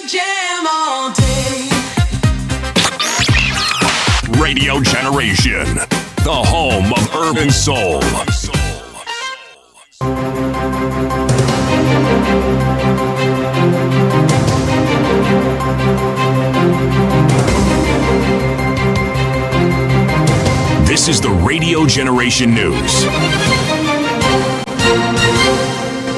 jam all day. Radio Generation, the home of urban soul. This is the Radio Generation News.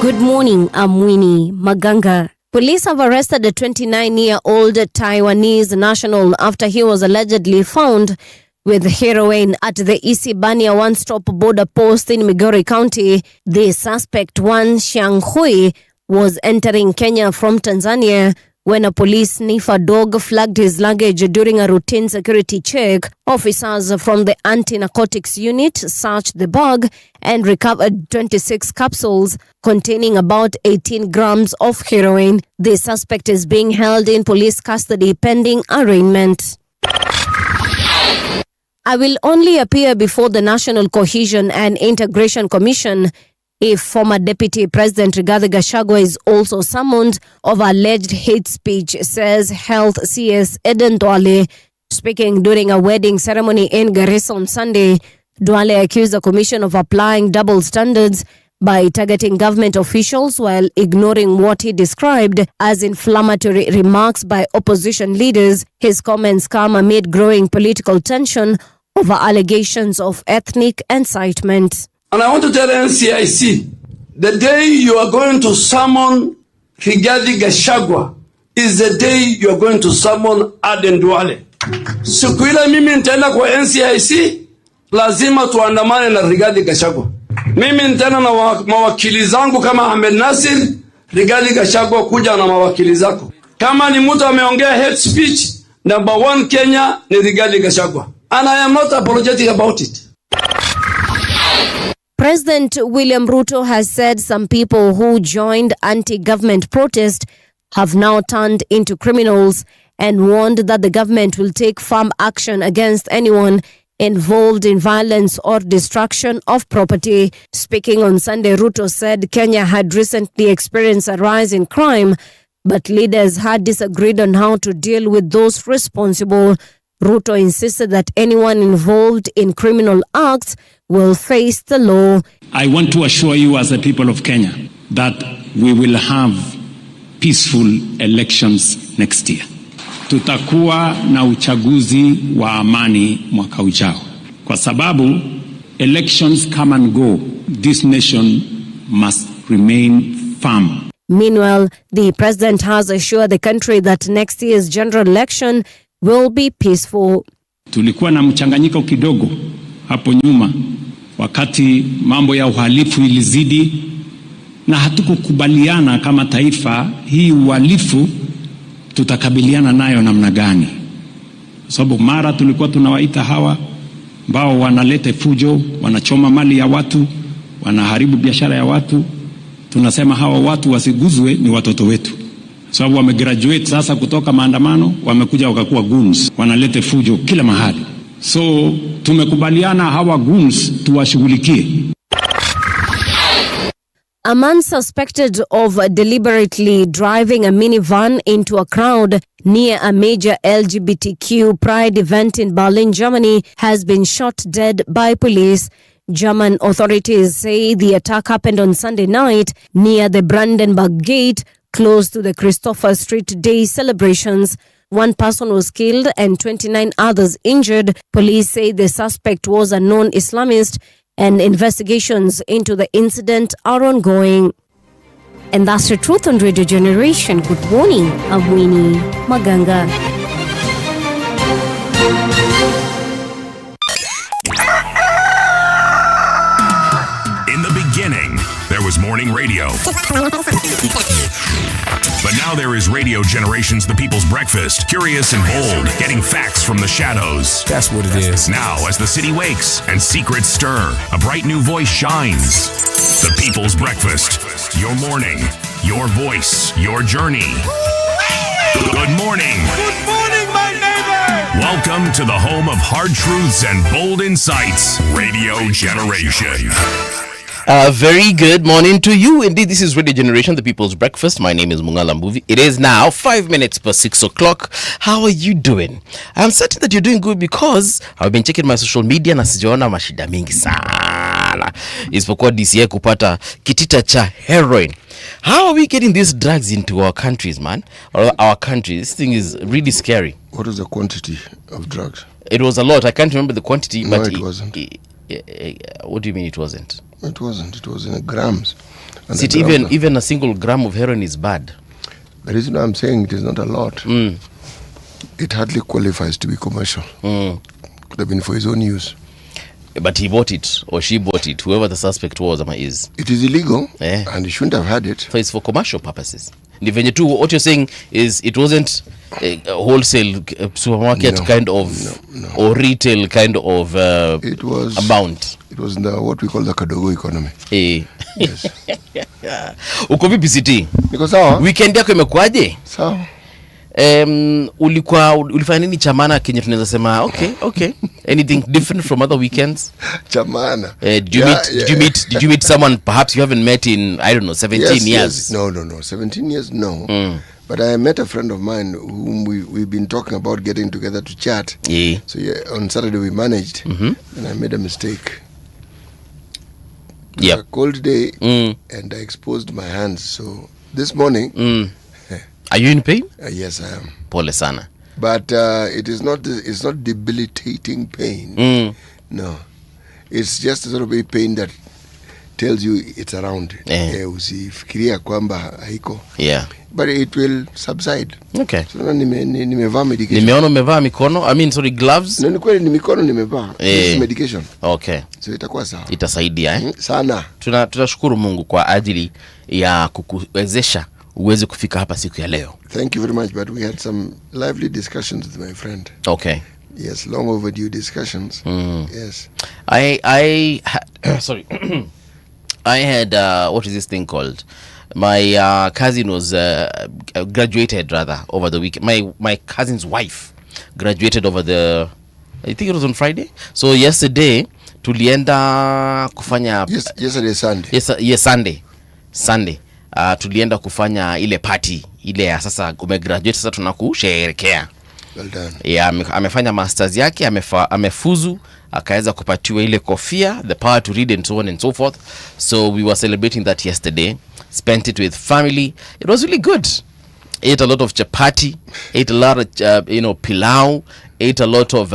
Good morning, I'm Winnie Maganga. Police have arrested a 29-year-old Taiwanese national after he was allegedly found with heroin at the Isibania one-stop border post in Migori County. The suspect, Wan Xianghui, was entering Kenya from Tanzania when a police sniffer dog flagged his luggage during a routine security check. Officers from the anti-narcotics unit searched the bag and recovered 26 capsules containing about 18 grams of heroin. The suspect is being held in police custody pending arraignment. I will only appear before the National Cohesion and Integration Commission if former Deputy President Rigathi Gachagua is also summoned of alleged hate speech, says Health CS Eden Duale. Speaking during a wedding ceremony in Garissa on Sunday, Duale accused the commission of applying double standards by targeting government officials while ignoring what he described as inflammatory remarks by opposition leaders. His comments come amid growing political tension over allegations of ethnic incitement. And I want to tell NCIC, the day you are going to summon Rigathi Gachagua is the day you are going to summon Aden Duale. Siku ile mimi nitaenda kwa NCIC, lazima tuandamane na Rigathi Gachagua. Mimi nitaenda na mawakili zangu kama Ahmed Nasir, Rigathi Gachagua kuja na mawakili zako. Kama ni mtu ameongea hate speech, number 1 Kenya ni Rigathi Gachagua. And I am not apologetic about it. President William Ruto has said some people who joined anti-government protest have now turned into criminals and warned that the government will take firm action against anyone involved in violence or destruction of property. Speaking on Sunday, Ruto said Kenya had recently experienced a rise in crime, but leaders had disagreed on how to deal with those responsible. Ruto insisted that anyone involved in criminal acts will face the law. I want to assure you as the people of Kenya that we will have peaceful elections next year. Tutakuwa na uchaguzi wa amani mwaka ujao. Kwa sababu elections come and go, this nation must remain firm. Meanwhile, the president has assured the country that next year's general election will be peaceful. Tulikuwa na mchanganyiko kidogo hapo nyuma wakati mambo ya uhalifu ilizidi na hatukukubaliana kama taifa hii uhalifu tutakabiliana nayo namna gani. Sababu mara tulikuwa tunawaita hawa ambao wanaleta fujo, wanachoma mali ya watu, wanaharibu biashara ya watu. Tunasema hawa watu wasiguzwe, ni watoto wetu. Sababu wamegraduate sasa kutoka maandamano, wamekuja wakakuwa goons, wanaleta fujo kila mahali. So tumekubaliana hawa goons tuwashughulikie. A man suspected of deliberately driving a minivan into a crowd near a major LGBTQ pride event in Berlin, Germany, has been shot dead by police. German authorities say the attack happened on Sunday night near the Brandenburg Gate, close to the Christopher Street Day celebrations. One person was killed and 29 others injured. Police say the suspect was a known Islamist and investigations into the incident are ongoing. And that's the truth on Radio Generation. Good morning, I'm Winnie Maganga. In the beginning, there was morning radio. But now there is Radio Generation's The People's Breakfast. Curious and bold, getting facts from the shadows. That's what it is. Now, as the city wakes and secrets stir, a bright new voice shines. The People's Breakfast. Your morning, your voice, your journey. Good morning. Good morning, my neighbor. Welcome to the home of hard truths and bold insights. Radio Generation. Very good morning to you. Indeed, this is Radio Generation, the People's Breakfast. My name is Mungala Mbuvi. It is now 5 minutes past 6 o'clock. How are you doing? I'm certain that you're doing good because I've been checking my social media na sijaona mashida mingi sana. Isipokuwa DCA kupata kitita cha heroin. How are we getting these drugs into our countries, man? Or our country? This thing is really scary. What was the quantity of drugs? It was a lot. I can't remember the quantity, No, but it wasn't. What do you mean it wasn't? It wasn't. It was in grams. And See, even a single gram of heroin is bad. The reason I'm saying it is not a lot, it hardly qualifies to be commercial. Could have been for his own use. But he bought it, or she bought it, whoever the suspect was is. It is illegal, Eh. and he shouldn't have had it. So it's for commercial purposes. Ni venye tu, what you're saying is it wasn't a wholesale supermarket No, kind of, no. or retail kind of It was amount. It was in the, what we call the Kadogo economy. Eh. Yes. Uko vipi CT? Niko sawa? Weekend yako imekuaje? Sawa. Ulifanya nini chamana Kenya tunaweza sema okay. Anything different from other weekends? Chamana. Did you meet someone perhaps you haven't met in, I don't know, 17 years? Yes. No. 17 years, no. But I met a friend of mine whom we've been talking about getting together to chat. Yeah. So on Saturday we managed, and I made a mistake. Yep. A cold day, and I exposed my hands. So this morning, Are you in pain? yes, I am. Pole sana. But it's not debilitating pain. No, it's just a sort of a pain that tells you it's around. Usifikiria kwamba haiko. Yeah. But it will subside. Okay. So nimevaa medication. Nimeona umevaa mikono, gloves. No, ni kweli ni mikono nimevaa. This is medication. Okay. So itakuwa sawa. Itasaidia Sana. Tunashukuru Mungu kwa ajili ya kukuwezesha uweze kufika hapa siku ya leo. Thank you very much, but we had some lively discussions with my friend. Okay. Yes, long overdue discussions. Yes. I sorry. I had what is this thing called? My cousin was graduated rather over the weekend. My cousin's wife graduated over I think it was on Friday. So yesterday tulienda kufanya Yesterday Sunday. Yes, Sunday. Tulienda kufanya ile party ile ya sasa umegraduate, sasa tunakusherehekea. Well done. Yeah, amefanya masters yake, amefuzu, akaweza kupatiwa ile kofia, the power to read and so on and so forth. So we were celebrating that yesterday, spent it with family. It was really good. Ate a lot of chapati, ate a lot of pilau, ate a lot of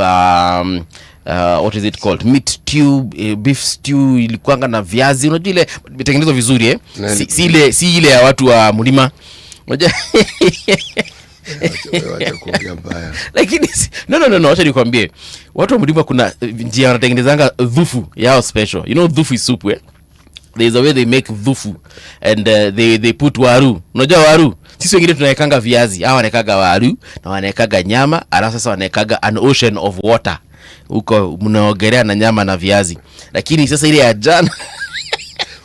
what is it called, meat stew, beef stew, ilikuanga na viazi, unajua ile imetengenezwa vizuri si ile ya watu wa mlima, unajua. Wacha kuongea mbaya. Lakini no, acha nikwambie, watu wa mlima kuna njia wanatengenezanga dhufu yao special. You know dhufu is soup, there's a way they make dhufu, and they put waru. Unajua waru? Sisi wengine tunawekanga viazi, hao wanawekaga waru na wanawekaga nyama, alafu sasa wanawekaga an ocean of water. Huko mnaogelea na nyama na viazi. Lakini sasa ile ya jana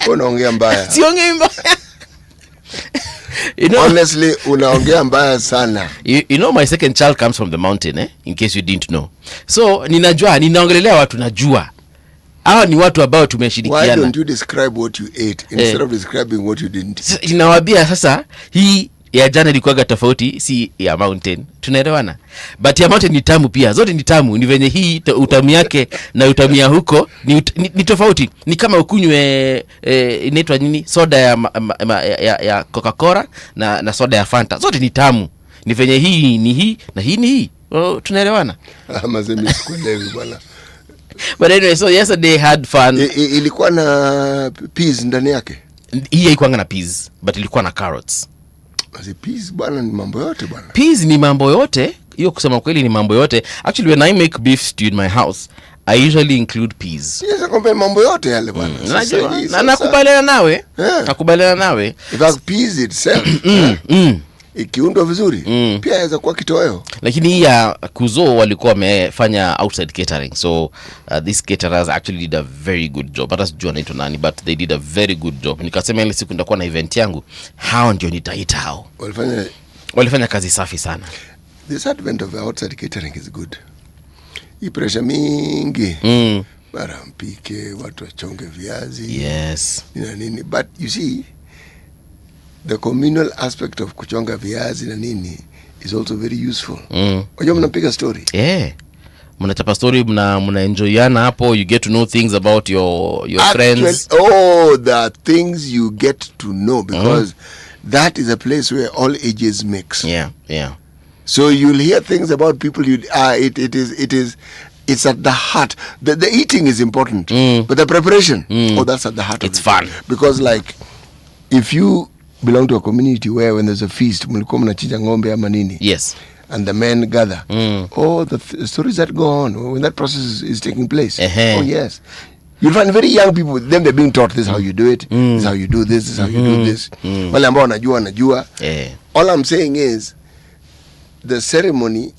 unaongea mbaya. Siongei mbaya. Honestly, unaongea mbaya sana. You know my second child comes from the mountain, in case you didn't know. So ninaongelelea watu najua. Hawa ni watu ambao tumeshirikiana. Why don't you describe what you ate instead of describing what you didn't? Ninawaambia sasa hii ya jana ilikuwa tofauti, si ya mountain. Tunaelewana? But ya mountain ni tamu pia. Zote ni tamu. Ni venye hii utamu yake na utamu ya huko ni tofauti. Ni kama ukunywe inaitwa nini? Soda ya Coca-Cola na soda ya Fanta. Zote ni tamu. Ni venye hii ni hii na hii ni hii. Tunaelewana? Mazemi sikuelewi bwana. But anyway, so yesterday had fun. Ilikuwa na peas ndani yake. Hii haikuwa na peas, but ilikuwa na carrots. Peas bwana ni mambo yote bwana. Peas ni mambo yote. Hiyo kusema kweli ni mambo yote. Actually, when I make beef stew in my house, I usually include peas. Yes, nakwambia mambo yote yale bwana. Nakubaliana nawe. Nakubaliana nawe. In fact, peas itself ikiundwa vizuri pia inaweza kuwa kitoweo. Lakini hii ya kuzo walikuwa wamefanya outside catering, so these caterers actually did a very good job. Hata sijui anaitwa nani, but they did a very good job. Nikasema ile siku nitakuwa na event yangu, hao ndio nitaita hao. Walifanya kazi safi sana. This advent of outside catering is good. Hii pressure mingi mara mpike, watu wachonge viazi. Yes. Na nini. But you see, the communal aspect of kuchonga viazi na nini is also very useful. Unajua mnapiga story. Yeah. Mnachapa story, mna enjoyana hapo, you get to know things about your friends. There are things you get to know because that is a place where all ages mix. Yeah. So you'll hear things about people it's at the heart. The eating is important, but the preparation, that's at the heart it's of it. Fun. Because like if you belong to a community where when there's a feast, mlikuwa mnachinja ng'ombe ama nini. Yes. And the men gather. The stories that go on when that process is taking place. Oh yes. You'll find very young people, them they're being taught this is how you do it, this is how you do this, this is how you do this. Wale ambao wanajua. All I'm saying is the ceremony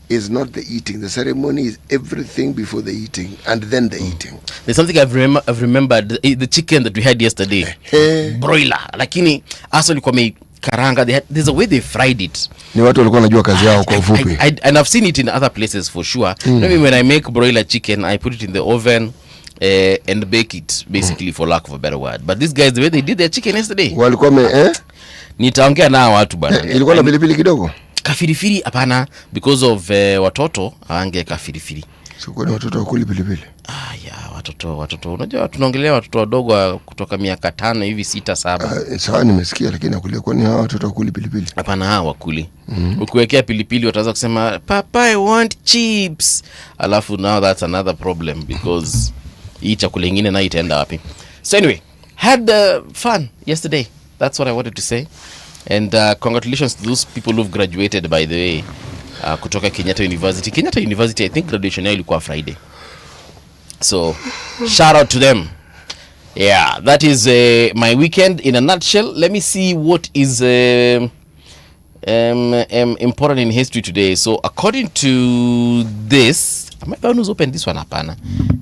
is not the eating. The ceremony is everything before the eating and then the eating. There's something I've remembered, the chicken that we had yesterday. Broiler. Lakini hasa ilikuwa karanga, there's a way they fried it. Ni watu walikuwa wanajua kazi yao kwa ufupi. And I've seen it in other places for sure. Maybe when I make broiler chicken, I put it in the oven and bake it basically for lack of a better word. But these guys, the way they did their chicken yesterday. Walikuwa nitaongea nao watu bana. Ilikuwa na pilipili kidogo. Kafirifiri hapana, because of watoto hawange kafirifiri. So kwa watoto wakuli pilipili. Watoto unajua tunaongelea watoto wadogo kutoka miaka 5 hivi 6 7. Sawa, nimesikia, lakini nakulia kwani hawa watoto wakuli pilipili? Hapana, hawa wakuli. Ukiwekea pilipili wataanza kusema papa I want chips. Alafu now that's another problem because hii chakula nyingine na itaenda wapi? So anyway, had fun yesterday. That's what I wanted to say. And congratulations to those people who've graduated, by the way, kutoka Kenyatta University. Kenyatta University, I think graduation yao ilikuwa Friday. So, shout out to them. Yeah, that is my weekend in a nutshell. Let me see what is important in history today. So, according to this, am I the one who's opened this one? Hapana.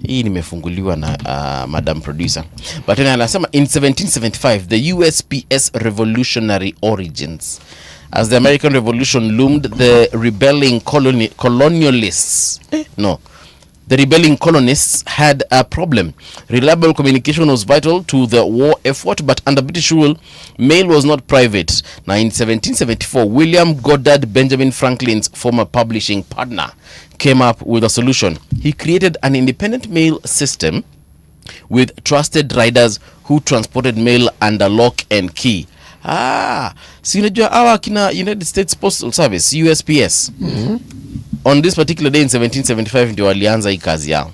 Hii nimefunguliwa na Madam Producer. But then anasema in 1775, the USPS revolutionary origins. As the American Revolution loomed, the rebelling colonialists had a problem. Reliable communication was vital to the war effort, but under British rule, mail was not private. Now, in 1774, William Goddard Benjamin Franklin's former publishing partner came up with a solution. He created an independent mail system with trusted riders who transported mail under lock and key. Si unajua hawa kina United States Postal Service, USPS. On this particular day in 1775 ndio walianza hii kazi yao.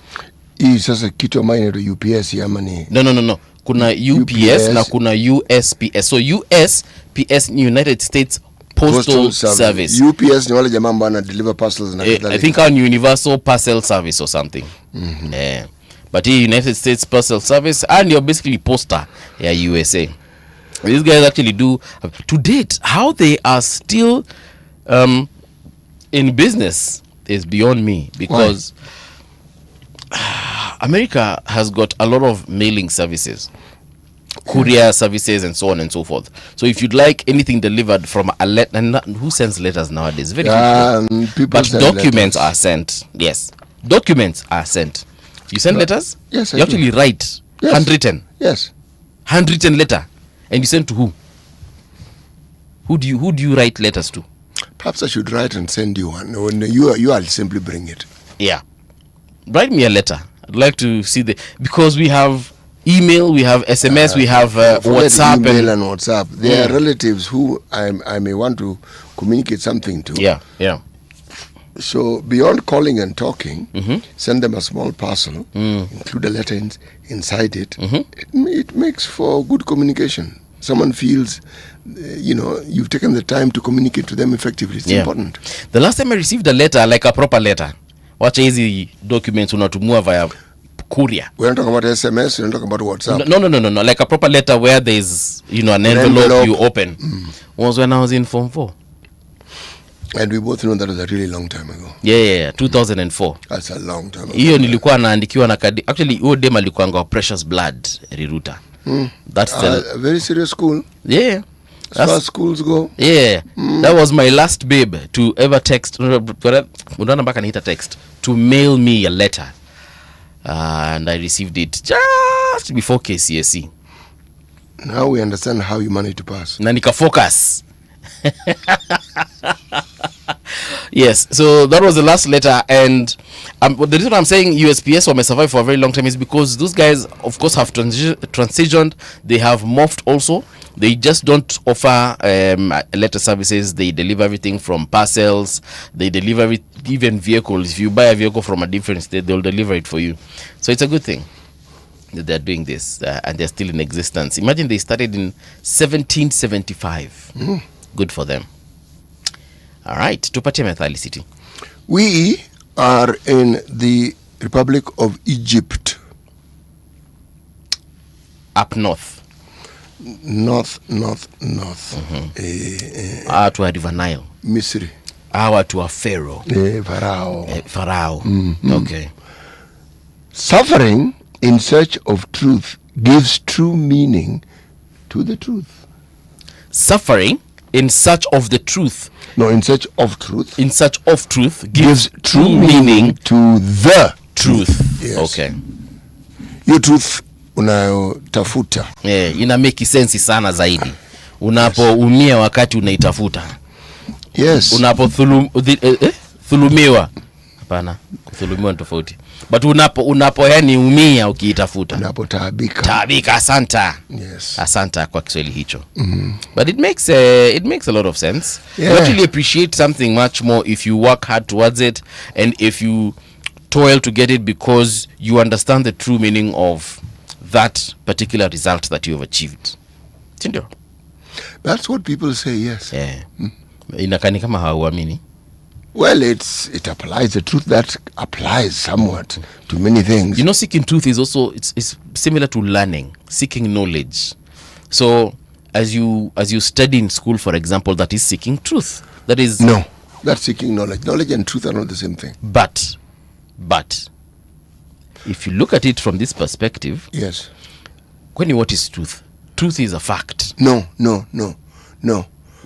Hii sasa kitu ambayo inaitwa UPS ama ni? No. Kuna UPS na kuna USPS. So USPS ni United States Postal Service. UPS ni wale jamaa ambao wana deliver parcels na kadhalika. I think on Universal Parcel Service or something. But hii United States Postal Service and you're basically poster ya USA. These guys actually do to date. How they are still in business is beyond me because America has got a lot of mailing services, courier services, and so on and so forth. So if you'd like anything delivered from a letter, and who sends letters nowadays? Very few. But documents are sent. Yes, documents are sent. You send letters? Yes, you actually write handwritten. Yes, handwritten letter, and you send to who? Who do you write letters to? Perhaps I should write and send you one. When I'll simply bring it. Yeah, write me a letter. I'd like to see because we have email, we have SMS, we have WhatsApp. Email and WhatsApp. There are relatives who I may want to communicate something to. Yeah. So beyond calling and talking, send them a small parcel, include a letter inside it. It makes for good communication. Someone feels, you've taken the time to communicate to them effectively. It's important. The last time I received a letter, like a proper letter, watch easy documents unatumua via courier. We're not talking about SMS, we're not talking about WhatsApp. No. Like a proper letter where there's, an envelope you open. Was when I was in Form 4. And we both know that was a really long time ago. Yeah, 2004. That's a long time ago. Hiyo nilikuwa naandikiwa na kadi. Actually, huo dem alikuwa ngwa Precious Blood Riruta. That's a very serious school. Yeah. As far as schools go. Yeah. That was my last babe to ever text. Unaona mpaka niita text. To mail me a letter. and I received it just before KCSE. Now we understand how you managed to pass. Na nika focus. Yes, so that was the last letter, and the reason I'm saying USPS wame survive for a very long time is because those guys, of course, have transitioned. They have morphed also. They just don't offer letter services. They deliver everything from parcels. They deliver even vehicles. If you buy a vehicle from a different state, they'll deliver it for you. So it's a good thing that they're doing this, and they're still in existence. Imagine they started in 1775. Good for them. All right, tupatie methali city. We are in the Republic of Egypt. Up north. North. To a River Nile. Misri. To a Pharaoh. Pharaoh. Pharaoh. Okay. Suffering in search of truth gives true meaning to the truth. Suffering in search of the truth. No, in search of truth. In search of truth gives true meaning to the truth. Yes. Okay. Your truth unayotafuta. Ina make sense sana zaidi. Unapoumia wakati unaitafuta. Yes. Thulumiwa. Hapana, kuthulumiwa ni tofauti. But unapo yani umia ukiitafuta. Unapotaabika. Taabika, asanta. Yes. Asanta kwa Kiswahili hicho. But it makes a lot of sense. Yeah. You actually appreciate something much more if you work hard towards it, and if you toil to get it because you understand the true meaning of that particular result that you have achieved. Sindio? That's what people say, yes. Yeah. Inakani kama hauamini. Well, it applies the truth that applies somewhat to many things. You know, seeking truth is also it's similar to learning, seeking knowledge. So as you study in school, for example, that is seeking truth. That is no, that's seeking knowledge. Knowledge and truth are not the same thing. But if you look at it from this perspective, yes. What is truth? Truth is a fact. No.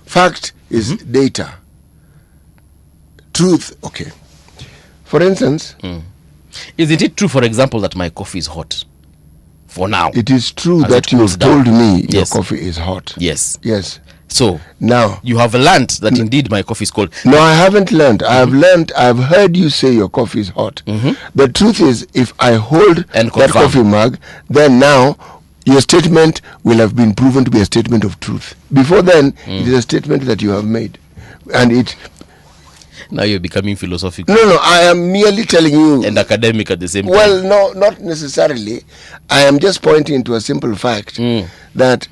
Fact is data. Truth, okay. For instance, isn't it true, for example, that my coffee is hot? For now. It is true that you have told me your coffee is hot. Yes. So now you have learned that indeed my coffee is cold. No, I haven't learned. I have learned. I've heard you say your coffee is hot. The truth is, if I hold that coffee mug, then now your statement will have been proven to be a statement of truth. Before then, it is a statement that you have made, and it. Now you're becoming philosophical. No, I am merely telling you. And academic at the same time. Well, no, not necessarily. I am just pointing to a simple fact that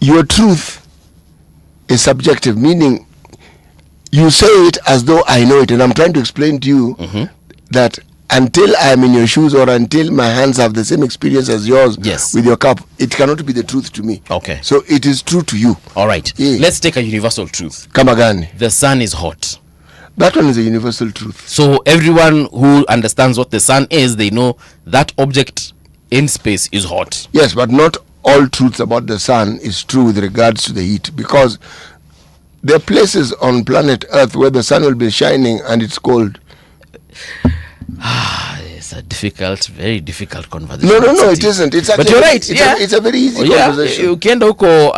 your truth is subjective, meaning you say it as though I know it, and I'm trying to explain to you that until I am in your shoes, or until my hands have the same experience as yours with your cup, it cannot be the truth to me. Okay. So it is true to you. All right. Yeah. Let's take a universal truth. Kamagani. The sun is hot. That one is a universal truth. So everyone who understands what the sun is, they know that object in space is hot. Yes, but not all truths about the sun is true with regards to the heat, because there are places on planet Earth where the sun will be shining and it's cold. It's a very difficult conversation. No, it isn't. It's actually, but you're right. It's a very easy conversation. Ukienda huko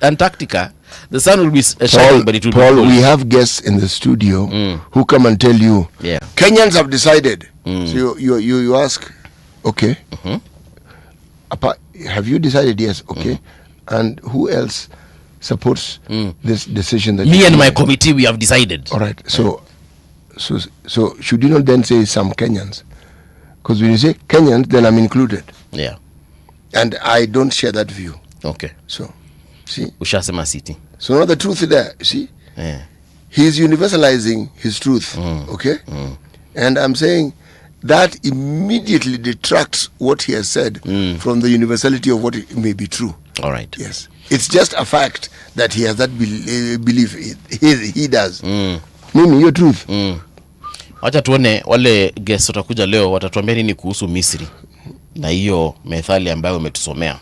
Antarctica, the sun will be shining, but it will be cold. We have guests in the studio who come and tell you, Kenyans have decided. So you ask, okay, have you decided? Yes, okay. And who else supports this decision? That me and my committee, we have decided. All right. So should you not then say some Kenyans? Because when you say Kenyans, then I'm included. Yeah. And I don't share that view. Okay. So, see? Ushasema city. So now the truth is there, see? Yeah. He's universalizing his truth, okay? And I'm saying that immediately detracts what he has said from the universality of what it may be true. All right. Yes. It's just a fact that he has that belief. He does. Mimi, your truth. Wacha tuone wale guests watakuja leo watatuambia nini kuhusu Misri na hiyo methali ambayo umetusomea.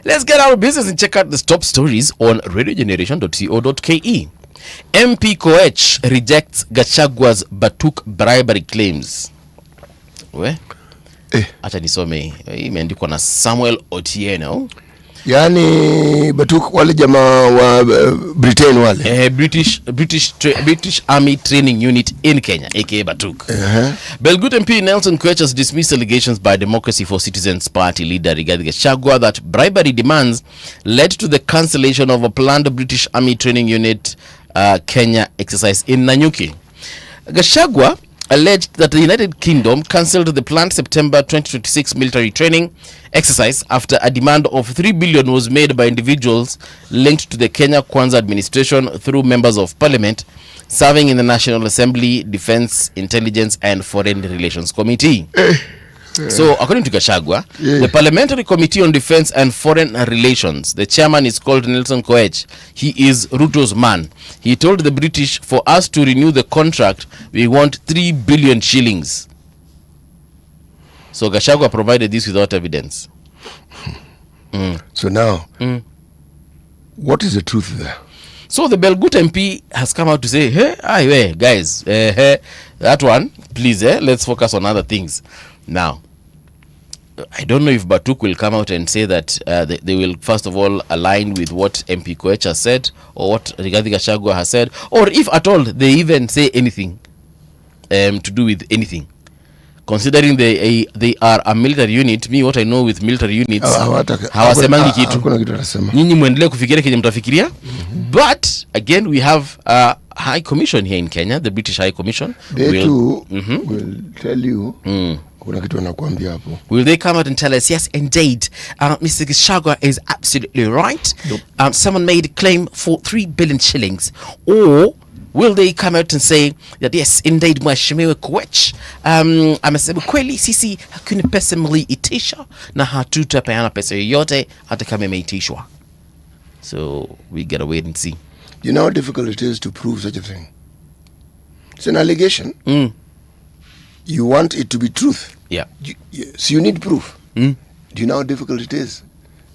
Let's get out of business and check out the top stories on radiogeneration.co.ke. MP Koech rejects Gachagwa's Batuk bribery claims. We? Acha nisome. Imeandikwa na Samuel Otieno. Yani Batuk wale jamaa wa Britain wale. British Army Training Unit in Kenya, aka Batuk. Belgut MP Nelson Koech has dismissed allegations by Democracy for Citizens Party leader Rigathi Gachagua that bribery demands led to the cancellation of a planned British Army Training Unit Kenya exercise in Nanyuki. Gachagua alleged that the United Kingdom cancelled the planned September 2026 military training exercise after a demand of 3 billion was made by individuals linked to the Kenya Kwanza administration through members of parliament serving in the National Assembly, Defense, Intelligence and Foreign Relations Committee. So, according to Gachagua, the Parliamentary Committee on Defense and Foreign Relations, the chairman is called Nelson Koech. He is Ruto's man. He told the British, for us to renew the contract, we want 3 billion shillings. So, Gachagua provided this without evidence. So now, what is the truth there? So, the Belgut MP has come out to say, hey, guys, that one, please, let's focus on other things. Now, I don't know if Batuk will come out and say that they will first of all align with what MP Koech has said or what Rigathi Gachagua has said, or if at all they even say anything to do with anything. Considering they are a military unit, me what I know with military units, hawasemangi kitu. Nyinyi muendelee kufikiria kenye mtafikiria. But again, we have a High Commission here in Kenya, the British High Commission. They will tell you. Will they come out and tell us, yes, indeed, Mr. Gachagua is absolutely right? Nope. Someone made a claim for 3 billion shillings. Or will they come out and say that, yes, indeed, Mheshimiwa Koech amesema kweli sisi hakuna pesa mliitisha na hatutapeana pesa yoyote hata kama imeitishwa. So we gotta wait and see. You know how difficult it is to prove such a thing? It's an allegation. You want it to be truth. Yeah. So you need proof. Do you know how difficult it is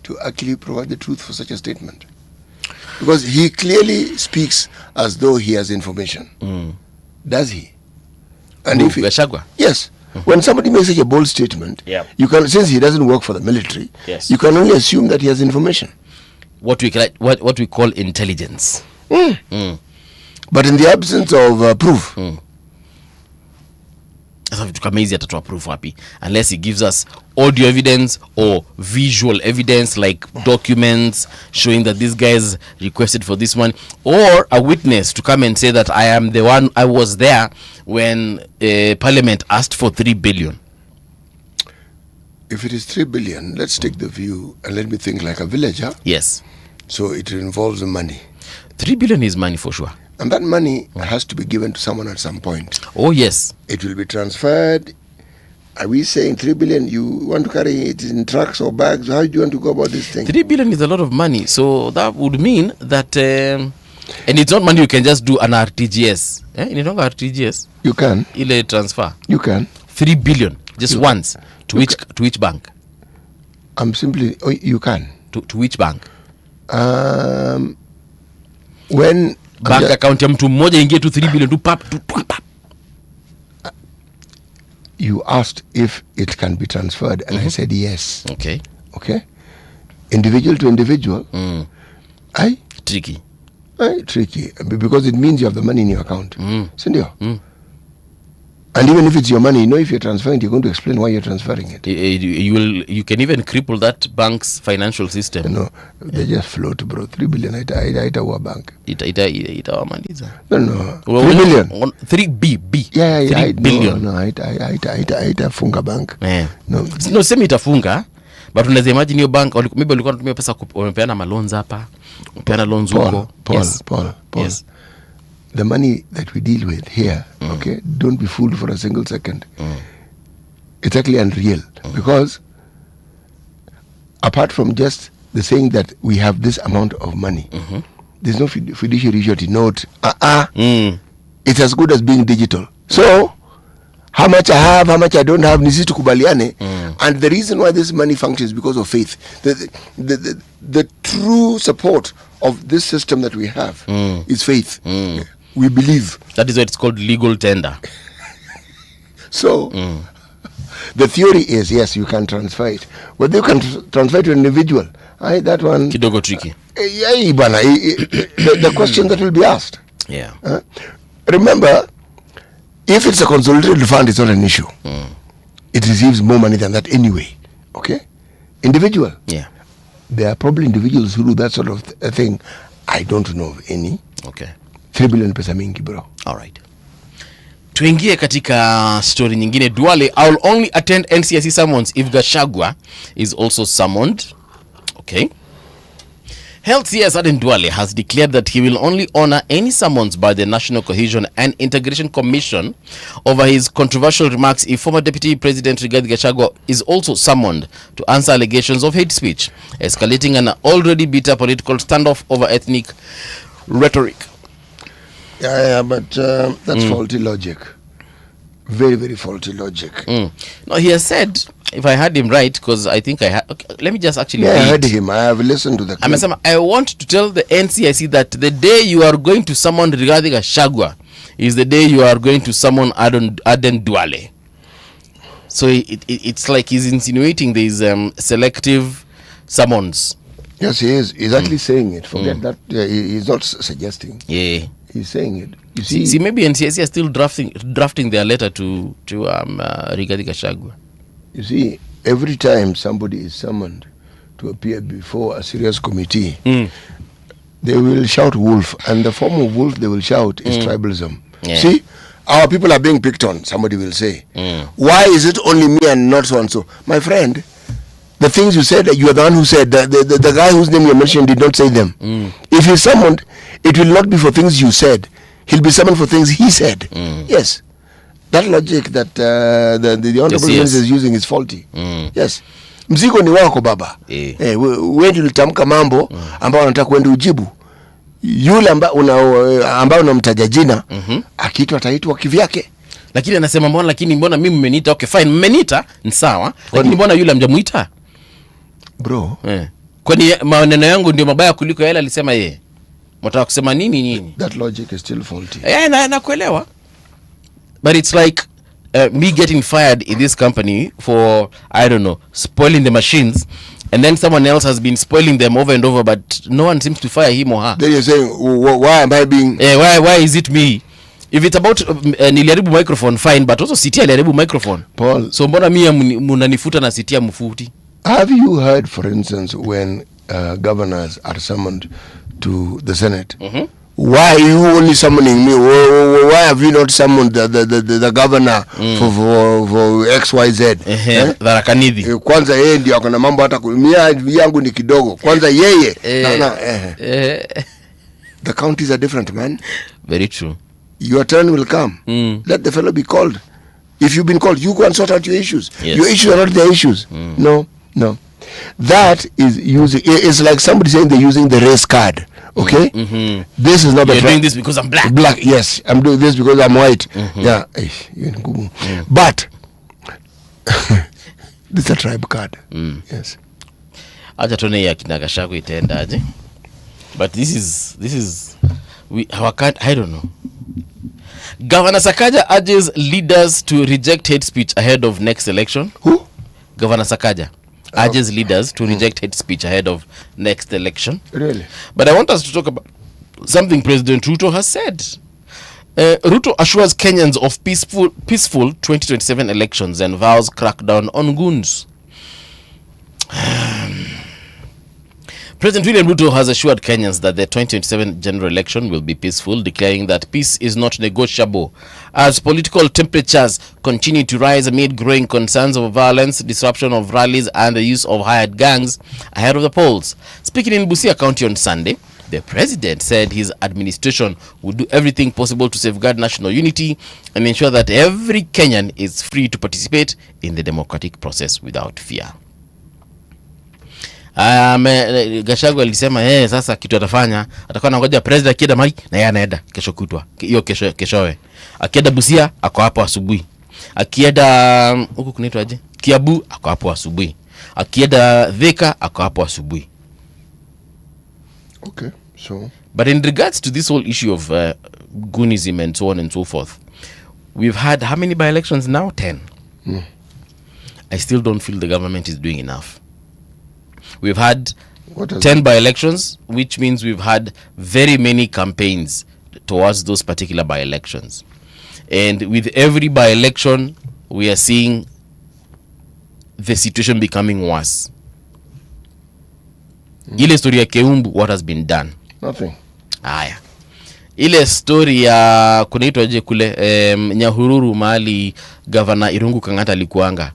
to actually provide the truth for such a statement? Because he clearly speaks as though he has information. Does he? And if he, Gachagua? Yes. When somebody makes such a bold statement, you can, since he doesn't work for the military, you can only assume that he has information. What we call intelligence. But in the absence of proof, proof happy unless he gives us audio evidence or visual evidence like documents showing that this guys requested for this one, or a witness to come and say that I am the one, I was there when Parliament asked for 3 billion. If it is 3 billion, let's take the view and let me think like a villager. Yes. So it involves money. 3 billion is money for sure. And that money has to be given to someone at some point. Oh, yes. It will be transferred. Are we saying 3 billion, you want to carry it in trucks or bags? How do you want to go about this thing? 3 billion is a lot of money. So that would mean that, and it's not money you can just do an RTGS. You know RTGS? You can. Ile transfer. You can. 3 billion, just once. To which bank? You can. To which bank? When bank account ya mtu mmoja ingie tu 3 billion tu pap. You asked if it can be transferred and I said yes. Okay. Individual to individual. Tricky. Tricky because it means you have the money in your account. Sindio? And even if it's your money, you know, if you're transferring it, you're going to explain why you're transferring it. You can even cripple that bank's financial system. No, they just float, bro. 3 billion, ita wa bank. Ita wamaliza. No. 3 billion. 3B. Yeah. 3 billion. No, ita funga bank. Yeah. No, semi itafunga. But unaweza imagine your bank, maybe walikuwa wanatumia pesa wamepeana malonza hapa, wamepeana loans huko. Paul. Yes. The money that we deal with here, okay, don't be fooled for a single second. It's actually unreal because apart from just the saying that we have this amount of money, there's no fiduciary surety note. It's as good as being digital. So how much I have, how much I don't have, nisi tukubaliane, And the reason why this money functions is because of faith. The true support of this system that we have is faith. We believe. That is why it's called legal tender. So, the theory is, yes, you can transfer it. Whether you can transfer it to an individual, that one... Kidogo tricky. The question that will be asked. Yeah. Remember, if it's a consolidated fund, it's not an issue. It receives more money than that anyway. Okay? Individual. Yeah. There are probably individuals who do that sort of thing. I don't know of any. Okay. 3 billion pesa mingi, bro. All right. Tuingie katika story nyingine. Duale, I will only attend NCIC summons if Gachagua is also summoned. Okay. Health CS Aden Duale has declared that he will only honor any summons by the National Cohesion and Integration Commission over his controversial remarks if former Deputy President Rigathi Gachagua is also summoned to answer allegations of hate speech, escalating an already bitter political standoff over ethnic rhetoric. Yeah, but that's faulty logic. Very, very faulty logic. No, he has said, if I heard him right, because I think I had... Okay, let me just actually I heard him. I have listened to the clip. I want to tell the NCIC that the day you are going to summon Rigathi Gachagua is the day you are going to summon Aden Duale. So it's like he's insinuating these selective summons. Yes, he is. He's actually saying it. Forget that. He's not suggesting. Yeah. He's saying it. You see, maybe NCIC are still drafting their letter to Rigathi Gachagua. You see, every time somebody is summoned to appear before a serious committee, they will shout wolf, and the form of wolf they will shout is tribalism. Yeah. See, our people are being picked on, somebody will say. Why is it only me and not so and so? My friend, the things you said, you are the one who said, the guy whose name you mentioned did not say them. If he's summoned, it will not be for things you said. He'll be summoned for things he said. Yes. That logic that the Honorable Minister is using is faulty. Yes. Mzigo ni wako baba. Wewe ulitamka mambo ambao unataka kwenda ujibu. Yule ambao unamtaja jina, akiitwa ataitwa kivyake. Lakini anasema mbona mimi mmeniita? Okay fine, mmeniita ni sawa. Lakini mbona yule hamjamuita? Bro. Kwani maneno yangu ndio mabaya kuliko yale alisema yeye? Mtaka kusema nini? That logic is still faulty. Nakuelewa. But it's like me getting fired in this company for, I don't know, spoiling the machines, and then someone else has been spoiling them over and over, but no one seems to fire him or her. Then you're saying, why am I being... why is it me? If it's about niliharibu microphone, fine, but also Sitia aliharibu microphone. Paul. So mbona mimi munanifuta na Sitia mfuti? Have you heard, for instance, when governors are summoned to the Senate, why are you only summoning me? Why have you not summoned the governor for XYZ? Dharakanidhi. Kwanza yeye ndio akona mambo hata yangu ni kidogo. Kwanza yeye. The counties are different, man. Very true. Your turn will come. Let the fellow be called. If you've been called, you go and sort out your issues. Yes. Your issues are not their issues. No. That is using... It's like somebody saying they're using the race card. Okay? This is not You're doing this because I'm black. Black, yes. I'm doing this because I'm white. Yeah. But this is a tribe card. Yes. Acha tuone ya kina Gachagua itaendaje. But this is I don't know. Governor Sakaja urges leaders to reject hate speech ahead of next election. Who? Governor Sakaja urges leaders to reject hate speech ahead of next election. Really? But I want us to talk about something President Ruto has said. Ruto assures Kenyans of peaceful 2027 elections and vows crackdown on goons. President William Ruto has assured Kenyans that the 2027 general election will be peaceful, declaring that peace is not negotiable as political temperatures continue to rise amid growing concerns of violence, disruption of rallies, and the use of hired gangs ahead of the polls. Speaking in Busia County on Sunday, the president said his administration would do everything possible to safeguard national unity and ensure that every Kenyan is free to participate in the democratic process without fear. Gachagua alisema sasa kitu atafanya atakuwa anangoja president akienda mai na yeye anaenda kesho kutwa hiyo keshowe akienda Busia ako hapo asubuhi akienda huko kunaitwa aje Kiabu ako hapo asubuhi, akienda Thika ako hapo asubuhi. Okay, so but in regards to this whole issue of goonism and so on and so forth, we've had how many by-elections now? 10. I still don't feel the government is doing enough. We've had 10 by-elections, which means we've had very many campaigns towards those particular by-elections. And with every by-election, we are seeing the situation becoming worse. Ile story ya Keumbu, what has been done? Nothing. Aya. Ile story ya kunaitwaje kule Nyahururu mahali Governor Irungu Kang'ata alikuanga.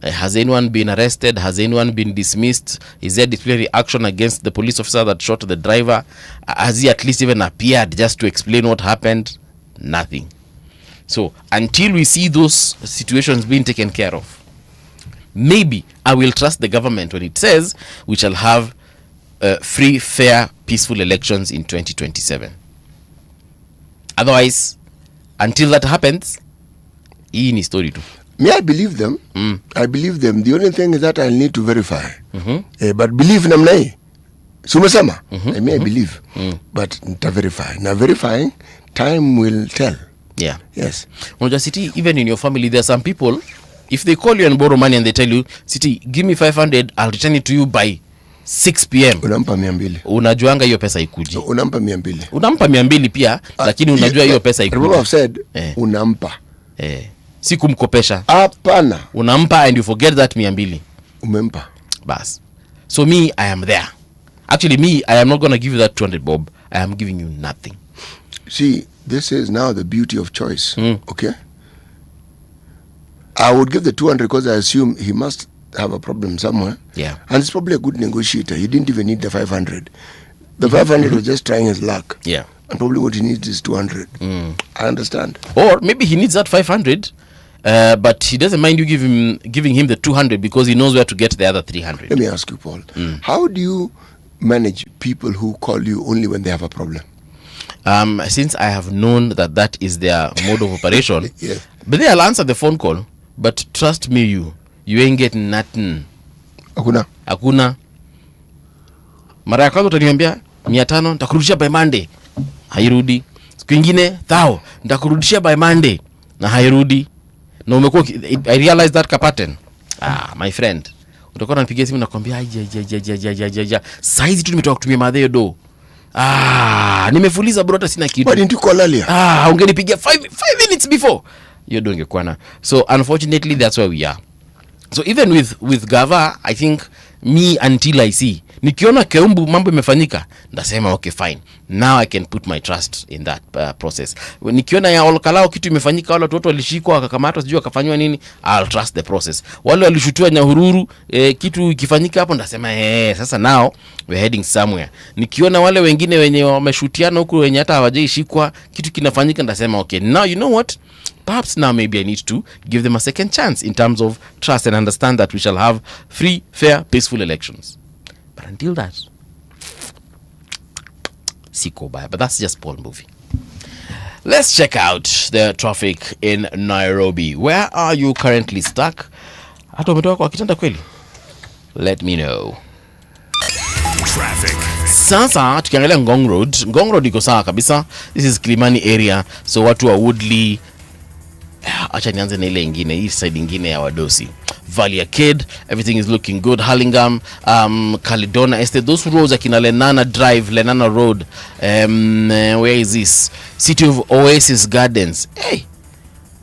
Has anyone been arrested? Has anyone been dismissed? Is there disciplinary action against the police officer that shot the driver? Has he at least even appeared just to explain what happened? Nothing. So until we see those situations being taken care of, maybe I will trust the government when it says we shall have free, fair, peaceful elections in 2027. Otherwise, until that happens, hii ni story too. Me, I believe them. I believe them. The only thing is that I need to verify. But believe namna hii. Sumesema? I believe. But nita verify. Now verifying, time will tell. Yeah. Yes. Unajua City, even in your family, there are some people, if they call you and borrow money and they tell you, City, give me 500, I'll return it to you by 6 p.m. Unampa 200. Unajuanga hiyo pesa ikuji. Unampa 200. Unampa 200 pia, lakini unajua hiyo pesa ikuji. Remember I've said, unampa. Si kumkopesha. Hapana. Unampa and you forget that 200. Umempa. Bas. So me, I am there. Actually, me, I am not going to give you that 200 bob. I am giving you nothing. See, this is now the beauty of choice. Okay? I would give the 200 because I assume he must have a problem somewhere. Yeah. And he's probably a good negotiator. He didn't even need the 500. The 500 was just trying his luck. Yeah. And probably what he needs is 200. I understand. Or maybe he needs that 500, but he doesn't mind you giving him the 200 because he knows where to get the other 300. Let me ask you, Paul. How do you manage people who call you only when they have a problem? Since I have known that is their mode of operation, Yes. But they'll answer the phone call. But trust me, you ain't getting nothing. Hakuna. Mara ya kwanza utaniambia 500 nitakurudishia by Monday. Hairudi. Siku nyingine 1000 nitakurudishia by Monday na hairudi. Na umekuwa I realize that pattern. My friend. Utakuwa unanipigia simu na kuambia saizi tu nimetoka kutumia madheo do. Nimefuliza bro hata sina kitu. Why didn't you call earlier? Ungenipigia 5 minutes before. You don't get kwana. So unfortunately that's where we are. So even with Gava, I think me until I see nikiona Keumbu mambo imefanyika ndasema okay fine, now I can put my trust in that process. Nikiona ya Olkalao kitu imefanyika, wale watu walishikwa wakakamatwa sijui wakafanywa nini, I'll trust the process. Wale walishutiwa Nyahururu kitu ikifanyika hapo ndasema sasa now we're heading somewhere. Nikiona wale wengine wenye wameshutiana huko wenye hata hawajaishikwa kitu kinafanyika ndasema okay, now you know what, perhaps now maybe I need to give them a second chance in terms of trust and understand that we shall have free, fair, peaceful elections. But until that, siko baya. But that's just Paul movie. Let's check out the traffic in Nairobi. Where are you currently stuck? Hata umetoka kwa kitanda kweli? Let me know. Traffic. Sasa tukiangalia Ngong Road iko sawa kabisa. This is Kilimani area. So watu wa Woodley, acha nianze na ile ingine, hii side ingine ya Wadosi. Valley Arcade, everything is looking good. Hurlingham, Caledona Estate, those roads akina Lenana Drive, Lenana Road, where is this? City of Oasis Gardens. Hey,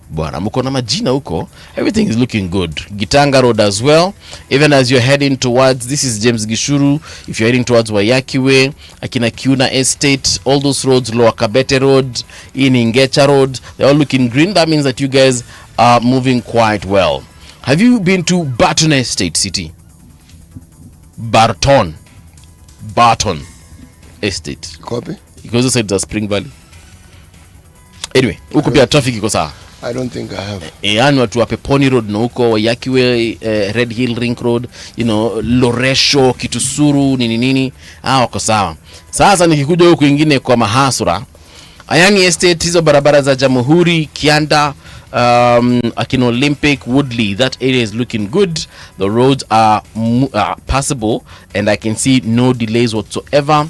bwana, mko na majina huko. Everything is looking good. Gitanga Road as well. Even as you're heading towards, this is James Gishuru. If you're heading towards Wayaki Way, akina Kiuna Estate, all those roads, Lower Kabete Road, Ingecha Road, they're all looking green. That means that you guys are moving quite well. Have you been to Barton Estate City? Barton Estate. Copy? Because the side is Spring Valley. Anyway, huko pia traffic iko sawa. I don't think I have. Yani watu wa Peponi Road na huko Wayaki Way, Red Hill Ring Road, Loresho, Kitusuru, nini, wako sawa. Sasa nikikuja huko kwingine kwa Mahasura, Ayani Estate, hizo barabara za Jamhuri, Kianda, Akin Olympic, Woodley, that area is looking good. The roads are passable, and I can see no delays whatsoever.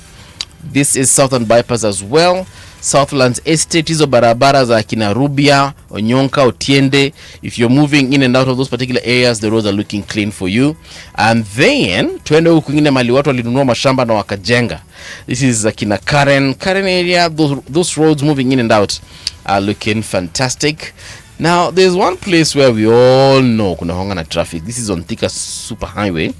This is Southern Bypass as well. Southlands Estate, hizo barabara za kina Rubia, Onyonka, Otiende. If you're moving in and out of those particular areas, the roads are looking clean for you. And then twende huku kwingine mali watu walinunua mashamba na wakajenga. This is kina Karen area. Those roads moving in and out are looking fantastic. Now there's one place where we all know kuna honga na traffic. This is on Thika Super Highway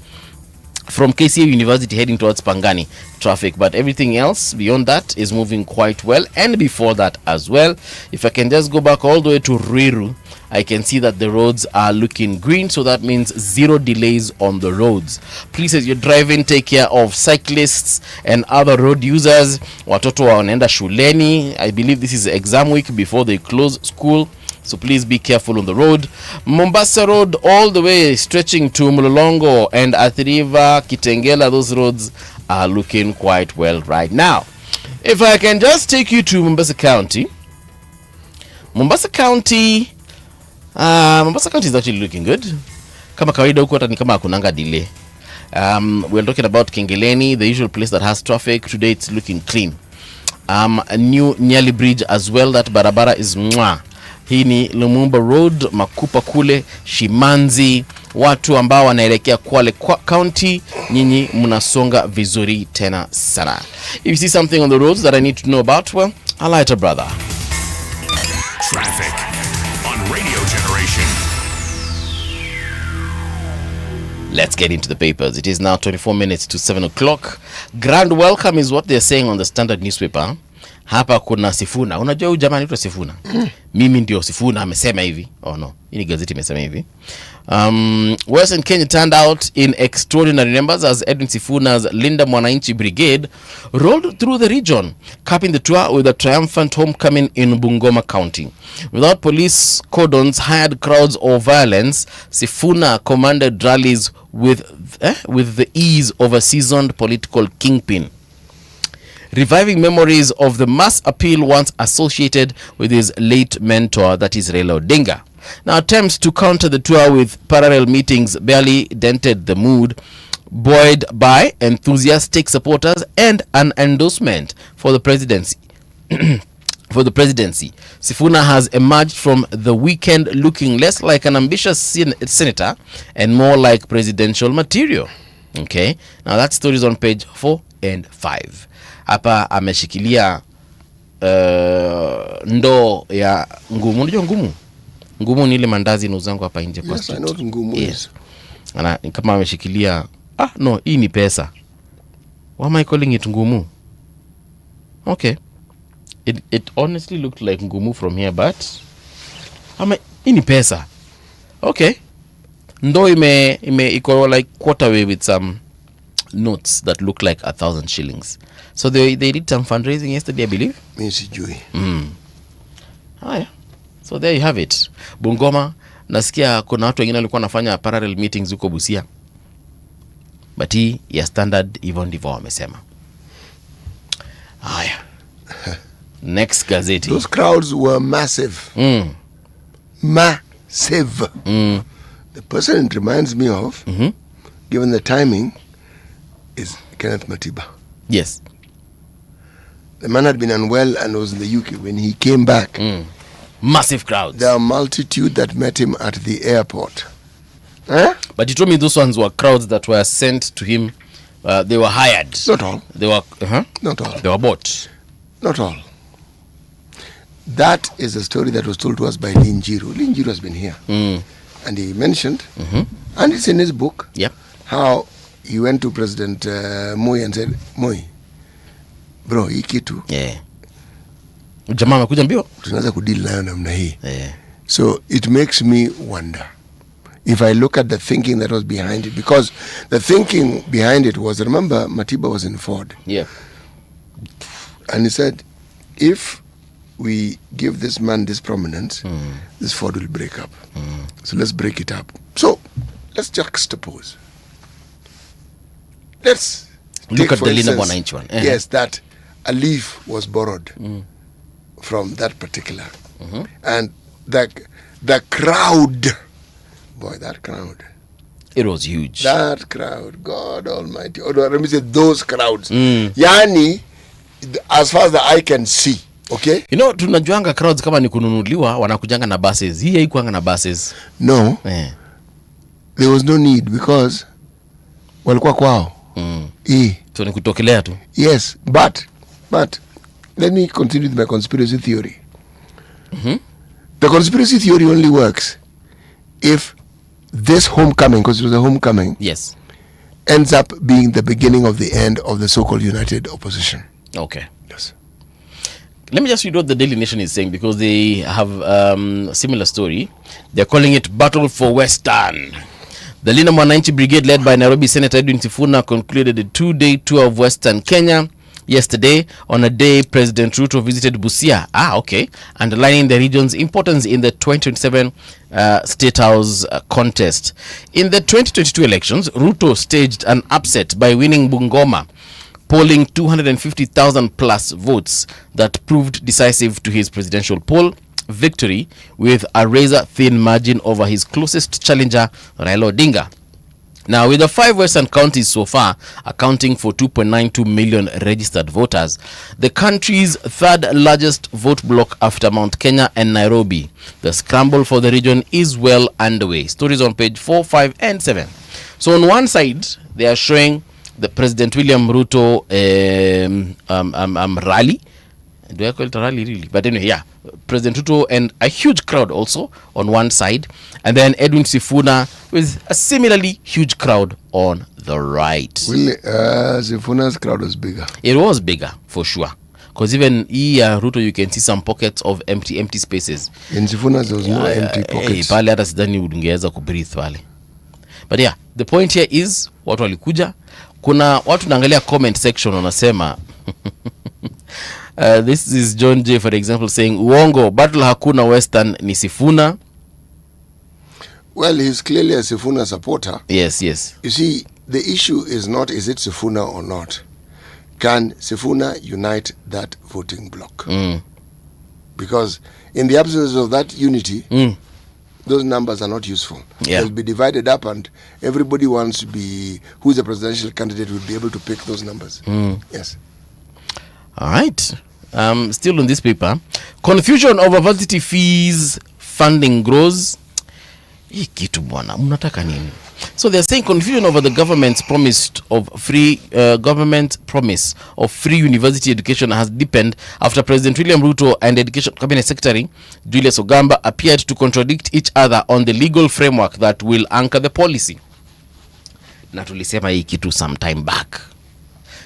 from KCA University heading towards Pangani. Traffic, but everything else beyond that is moving quite well, and before that as well. If I can just go back all the way to Ruiru, I can see that the roads are looking green, so that means 0 delays on the roads. Please, as you're driving, take care of cyclists and other road users. Watoto wanaenda shuleni. I believe this is exam week before they close school, so please be careful on the road. Mombasa Road all the way stretching to Mlolongo and Athi River, Kitengela, those roads are looking quite well right now. If I can just take you to Mombasa County. Mombasa County is actually looking good. Kama kawaida huko hata ni kama hakunanga delay. We're talking about Kengeleni, the usual place that has traffic. Today it's looking clean. A new Nyali Bridge as well, that barabara is mwah. Hii ni Lumumba Road, Makupa kule, Shimanzi, watu ambao wanaelekea Kwale County, nyinyi mnasonga vizuri tena sana. If you see something on the roads that I need to know about, well, I'll let a brother. Traffic on Radio Generation. Let's get into the papers. It is now 24 minutes to 7 o'clock. Grand welcome is what they're saying on the Standard newspaper. Hapa kuna Sifuna. Unajua huyu jamaa anaitwa Sifuna? Mimi ndio Sifuna amesema hivi. Oh no. Hii ni gazeti imesema hivi. Western Kenya turned out in extraordinary numbers as Edwin Sifuna's Linda Mwananchi Brigade rolled through the region, capping the tour with a triumphant homecoming in Bungoma County. Without police cordons, hired crowds or violence, Sifuna commanded rallies with the ease of a seasoned political kingpin, reviving memories of the mass appeal once associated with his late mentor, that is Raila Odinga. Now, attempts to counter the tour with parallel meetings barely dented the mood, buoyed by enthusiastic supporters and an endorsement for the presidency. Sifuna has emerged from the weekend looking less like an ambitious senator and more like presidential material. Okay, now that story is on page 4 and 5. Hapa ameshikilia ndoo ya ngumu. Unajua ngumu? Ngumu ni ile mandazi inauzangu hapa nje kwa street. Yes, I know ngumu. Yes. Ana kama ameshikilia no, hii ni pesa. Why am I calling it ngumu? Okay. It honestly looked like ngumu from here, but hii ni pesa. Okay. Ndoo iko like quarter way with some notes that look like 1,000 shillings. So they did some fundraising yesterday, I believe. Mimi sijui. Haya. So there you have it. Bungoma, nasikia kuna watu wengine walikuwa wanafanya parallel meetings huko Busia. But hii ya Standard hivyo ndivyo wamesema. Haya. Next gazeti. Those crowds were massive. Massive. The person it reminds me of, given the timing, is Kenneth Matiba. Yes. The man had been unwell and was in the UK. When he came back, massive crowds. There are multitude that met him at the airport. But you told me those ones were crowds that were sent to him. They were hired. Not all. They were not all. They were bought. Not all. That is a story that was told to us by Linjiru. Linjiru has been here. And he mentioned, and it's in his book, how he went to President Moi and said, Moi, bro, hii kitu. Jamaa amekuja mbio. Tunaweza kudeal nayo namna hii. So it makes me wonder if I look at the thinking that was behind it, because the thinking behind it was, remember, Matiba was in Ford. And he said, if we give this man this prominence, this Ford will break up. So let's break it up. So let's juxtapose. Let's look at the Linda Mwananchi one. Yes, that a leaf was borrowed from that particular. And The crowd. Boy, that crowd. It was huge. That crowd. God almighty. Or let me say those crowds. Yani, as far as the eye can see. Okay? You know, tunajuanga crowds kama ni kununuliwa, wanakujanga na buses. Hii haikuanga na buses. No. There was no need because walikuwa kwao. So ni kutokelea tu. Yes, but let me continue with my conspiracy theory. The conspiracy theory only works if this homecoming, because it was a homecoming, yes, ends up being the beginning of the end of the so-called united opposition. Okay. Yes. Let me just read what the Daily Nation is saying, because they have a similar story. They're calling it Battle for Western. The Linda Mwananchi Brigade, led by Nairobi Senator Edwin Sifuna, concluded a 2-day tour of Western Kenya yesterday, on a day President Ruto visited Busia. Okay. Underlining the region's importance in the 2027 State House contest. In the 2022 elections, Ruto staged an upset by winning Bungoma, polling 250,000 plus votes that proved decisive to his presidential poll victory, with a razor-thin margin over his closest challenger, Raila Odinga. Now, with the 5 western counties so far accounting for 2.92 million registered voters, the country's third largest vote block after Mount Kenya and Nairobi, the scramble for the region is well underway. Stories on page 4, 5, and 7. So on one side, they are showing the President William Ruto rally. Do I call it a rally really? But anyway, yeah, President Ruto and a huge crowd also on one side, and then Edwin Sifuna with a similarly huge crowd on the right. Really, Sifuna's crowd was bigger. It was bigger for sure, because even here Ruto, you can see some pockets of empty spaces. In Sifuna's there was no empty pockets. Pale hata sidhani ungeweza kubreathe pale. But yeah, the point here is watu walikuja. Kuna watu naangalia comment section wanasema this is John J, for example, saying uongo, battle hakuna Western ni Sifuna. Well, he's clearly a Sifuna supporter. Yes. You see, the issue is not is it Sifuna or not. Can Sifuna unite that voting bloc? Because in the absence of that unity, those numbers are not useful. Yeah. They'll be divided up, and everybody wants to be, who's a presidential candidate will be able to pick those numbers. Yes. All right. Still on this paper, confusion over varsity fees funding grows. Hii kitu bwana, mnataka nini? So they're saying confusion over the government's promise of free university education has deepened after President William Ruto and Education Cabinet Secretary Julius Ogamba appeared to contradict each other on the legal framework that will anchor the policy. Na tulisema hii kitu sometime back.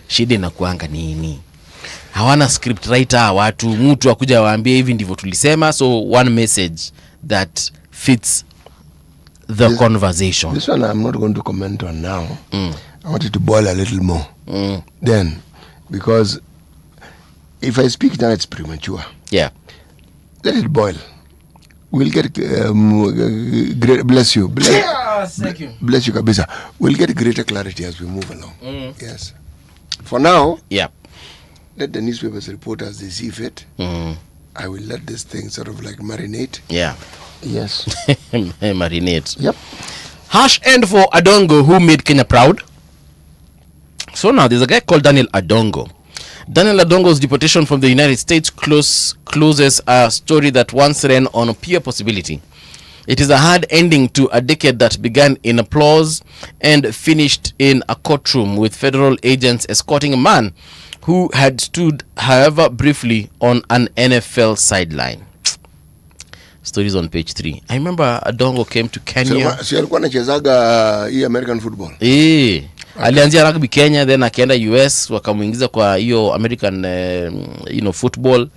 Shida inakuanga nini? Hawana script writer, watu mtu akuja waambie hivi ndivyo tulisema, so one message that fits the conversation. This one I'm not going to comment on now. I want it to boil a little more. Then, because if I speak now, it's premature. Yeah. Let it boil. We'll get great. Bless you. Thank you. Bless you, Kabisa. We'll get greater clarity as we move along. Yes. For now, yeah. Let the newspapers report as they see fit. I will let this thing sort of like marinate. Yeah. Yes. Marinate. Yep. Harsh end for Adongo, who made Kenya proud. So now there's a guy called Daniel Adongo. Daniel Adongo's deportation from the United States closes a story that once ran on a pure possibility. It is a hard ending to a decade that began in applause and finished in a courtroom with federal agents escorting a man who had stood, however briefly, on an NFL sideline. Stories on page 3. I remember Adongo came to Kenya. So alikuwa anachezaga hii American football. Alianzia rugby Kenya, then akaenda US, wakamuingiza kwa hiyo American football.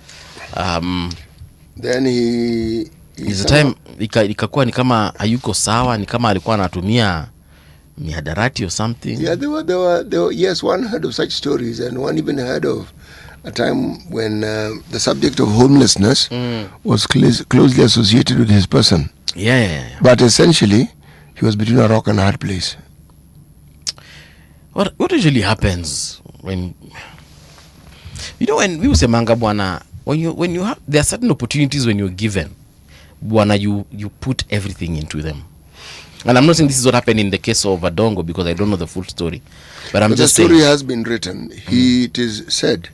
Then he is the time ikakuwa ni kama hayuko sawa, ni kama alikuwa anatumia mihadarati or something. Yeah, there were yes, one heard of such stories, and one even heard of a time when the subject of homelessness was closely associated with his person. Yeah. But essentially, he was between a rock and a hard place. What usually happens when when we usemanga bwana, when you have, there are certain opportunities when you're given, Bwana, you put everything into them. And I'm not saying this is what happened in the case of Adongo because I don't know the full story. But I'm just saying. The story has been written. It is said